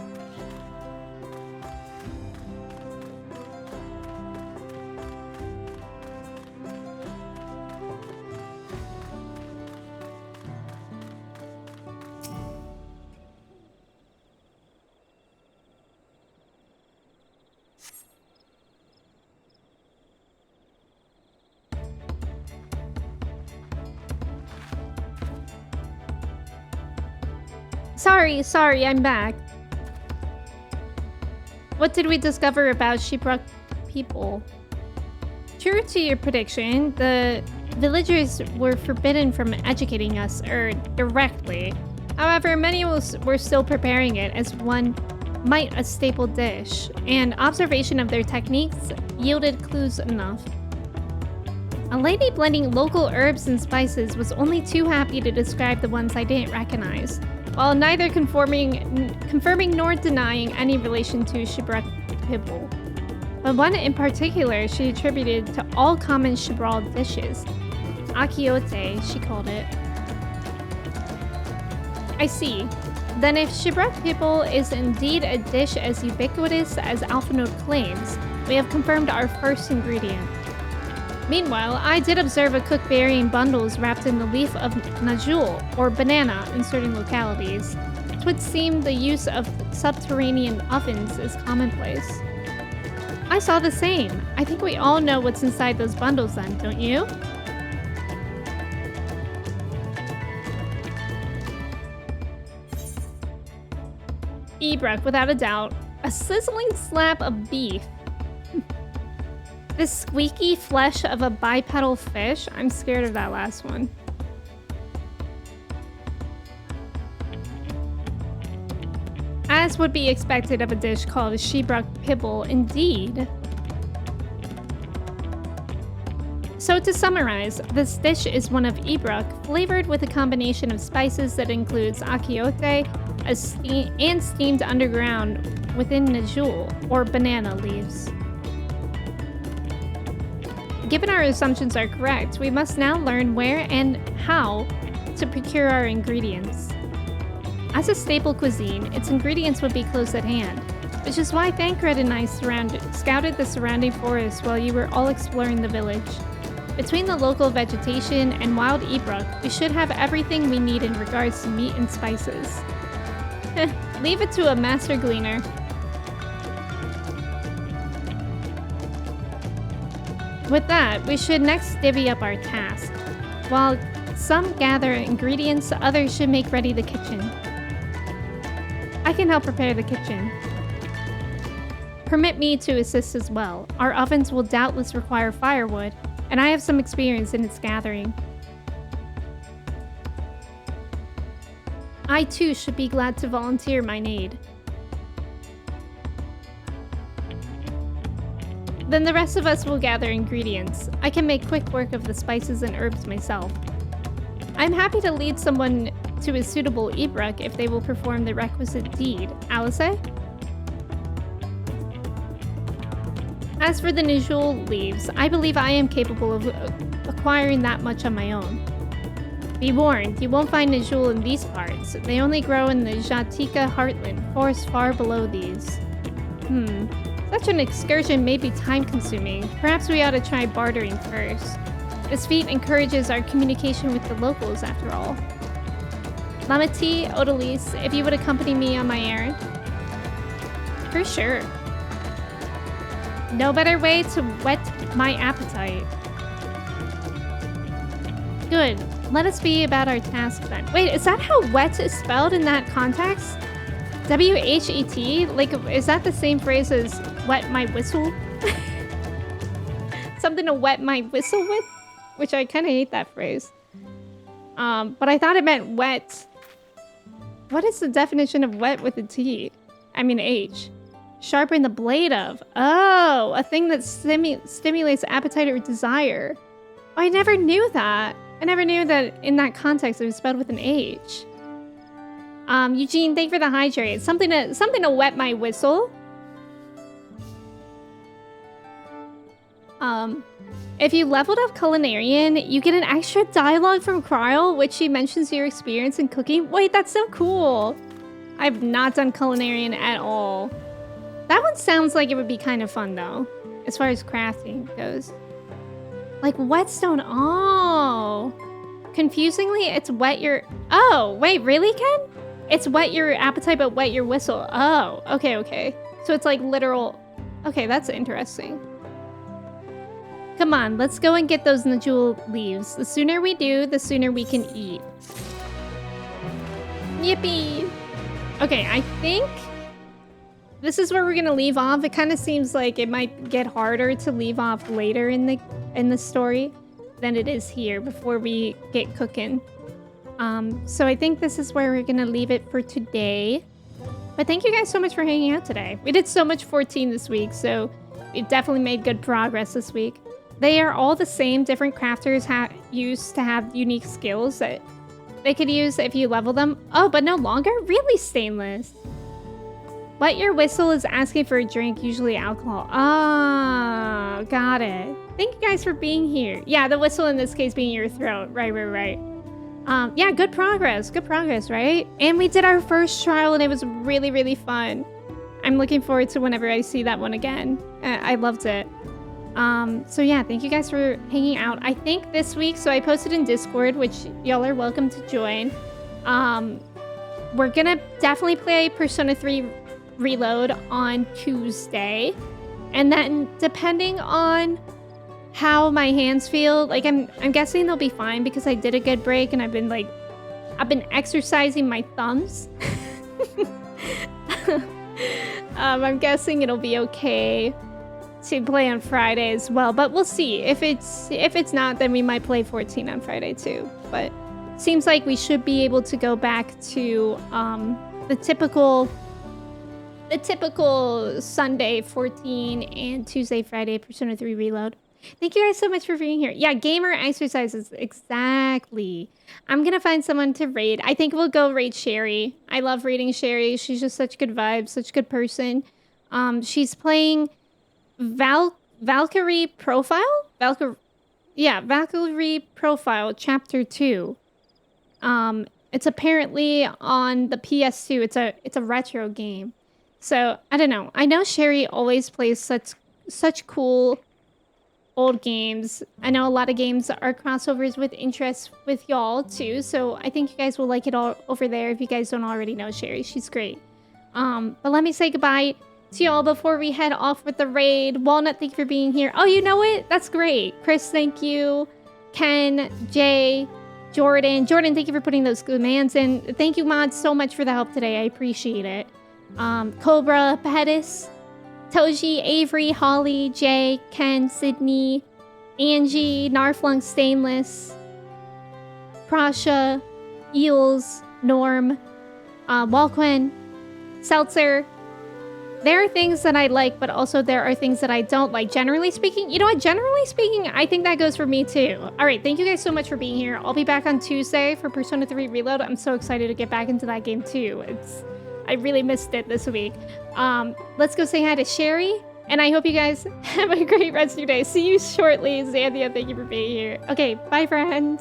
Sorry, I'm back. What did we discover about Sheeprock people? True to your prediction, the villagers were forbidden from educating us, directly. However, many were still preparing it as one might a staple dish, and observation of their techniques yielded clues enough. A lady blending local herbs and spices was only too happy to describe the ones I didn't recognize, while neither confirming nor denying any relation to Sheeprock people. But one in particular she attributed to all common Sheeprock dishes. Akiote, she called it. I see. Then if Sheeprock people is indeed a dish as ubiquitous as Alphinaud claims, we have confirmed our first ingredient. Meanwhile, I did observe a cook burying bundles wrapped in the leaf of najul, or banana, in certain localities. It would seem the use of subterranean ovens is commonplace. I saw the same. I think we all know what's inside those bundles then, don't you? Ebrook, without a doubt. A sizzling slab of beef. The squeaky flesh of a bipedal fish? I'm scared of that last one. As would be expected of a dish called a Sheeprock pibble, indeed. So to summarize, this dish is one of Ebrook, flavored with a combination of spices that includes akiote and steamed underground within najul, or banana leaves. Given our assumptions are correct, we must now learn where and how to procure our ingredients. As a staple cuisine, its ingredients would be close at hand, which is why Thancred and I scouted the surrounding forest while you were all exploring the village. Between the local vegetation and wild Ebrook, we should have everything we need in regards to meat and spices. Leave it to a master gleaner. With that, we should next divvy up our task. While some gather ingredients, others should make ready the kitchen. I can help prepare the kitchen. Permit me to assist as well. Our ovens will doubtless require firewood, and I have some experience in its gathering. I too should be glad to volunteer my aid. Then the rest of us will gather ingredients. I can make quick work of the spices and herbs myself. I'm happy to lead someone to a suitable Ebrook if they will perform the requisite deed. Alice? As for the najul leaves, I believe I am capable of acquiring that much on my own. Be warned, you won't find najul in these parts. They only grow in the Jatika heartland, forest far below these. Such an excursion may be time-consuming. Perhaps we ought to try bartering first. This feat encourages our communication with the locals, after all. Lamati, Odalise, if you would accompany me on my errand. For sure. No better way to whet my appetite. Good. Let us be about our task then. Wait, is that how wet is spelled in that context? W-H-E-T? Like, is that the same phrase as wet my whistle? Something to wet my whistle with? Which I kind of hate that phrase. But I thought it meant wet. What is the definition of wet with a T? I mean H. Sharpen the blade of. Oh, a thing that stimulates appetite or desire. Oh, I never knew that. I never knew that in that context it was spelled with an H. Eugene, thank you for the hydrate. Something to wet my whistle. If you leveled up Culinarian, you get an extra dialogue from Kryl, which she mentions your experience in cooking. Wait, that's so cool. I've not done Culinarian at all. That one sounds like it would be kind of fun, though, as far as crafting goes. Like whetstone. Oh. Confusingly, it's wet your... Oh, wait, really, Ken? It's wet your appetite, but wet your whistle. Oh, okay, okay. So it's like literal... Okay, that's interesting. Come on, let's go and get those Najul leaves. The sooner we do, the sooner we can eat. Yippee! Okay, I think this is where we're gonna leave off. It kind of seems like it might get harder to leave off later in the story than it is here before we get cooking. So I think this is where we're gonna leave it for today. But thank you guys so much for hanging out today. We did so much 14 this week, so we've definitely made good progress this week. They are all the same. Different crafters used to have unique skills that they could use if you level them. Oh, but no longer? Really, Stainless? Wet your whistle is asking for a drink, usually alcohol. Ah, got it. Thank you guys for being here. Yeah, the whistle in this case being your throat. Right. Yeah, good progress, right? And we did our first trial and it was really, really fun. I'm looking forward to whenever I see that one again. I loved it. So yeah, thank you guys for hanging out. I think this week, so I posted in Discord, which y'all are welcome to join. We're gonna definitely play Persona 3 Reload on Tuesday. And then depending on how my hands feel, like I'm guessing they'll be fine because I did a good break and I've been exercising my thumbs. I'm guessing it'll be okay to play on Friday as well, but we'll see. If it's not, then we might play 14 on Friday too. But seems like we should be able to go back to the typical Sunday 14 and Tuesday Friday Persona 3 Reload. Thank you guys so much for being here. Yeah, gamer exercises, exactly. I'm gonna find someone to raid. I think we'll go raid Sherry. I love raiding Sherry. She's just such good vibes, such a good person. She's playing Valkyrie Profile? Valkyrie Profile Chapter 2. It's apparently on the PS2. It's a retro game. So, I don't know. I know Sherry always plays such cool old games. I know a lot of games are crossovers with interests with y'all too, so I think you guys will like it all over there if you guys don't already know Sherry. She's great. But let me say goodbye to y'all before we head off with the raid. Walnut, thank you for being here. Oh, you know it? That's great. Chris, thank you. Ken, Jay, Jordan, thank you for putting those commands in. Thank you, mods, so much for the help today. I appreciate it. Cobra, Pettis, Toji, Avery, Holly, Jay, Ken, Sydney, Angie, Narflung, Stainless, Prasha, Eels, Norm, Walquin, Seltzer. There are things that I like, but also there are things that I don't like. Generally speaking, you know what? Generally speaking, I think that goes for me too. All right, thank you guys so much for being here. I'll be back on Tuesday for Persona 3 Reload. I'm so excited to get back into that game too. I really missed it this week. Let's go say hi to Sherry, and I hope you guys have a great rest of your day. See you shortly. Xanthia, thank you for being here. Okay, bye friends.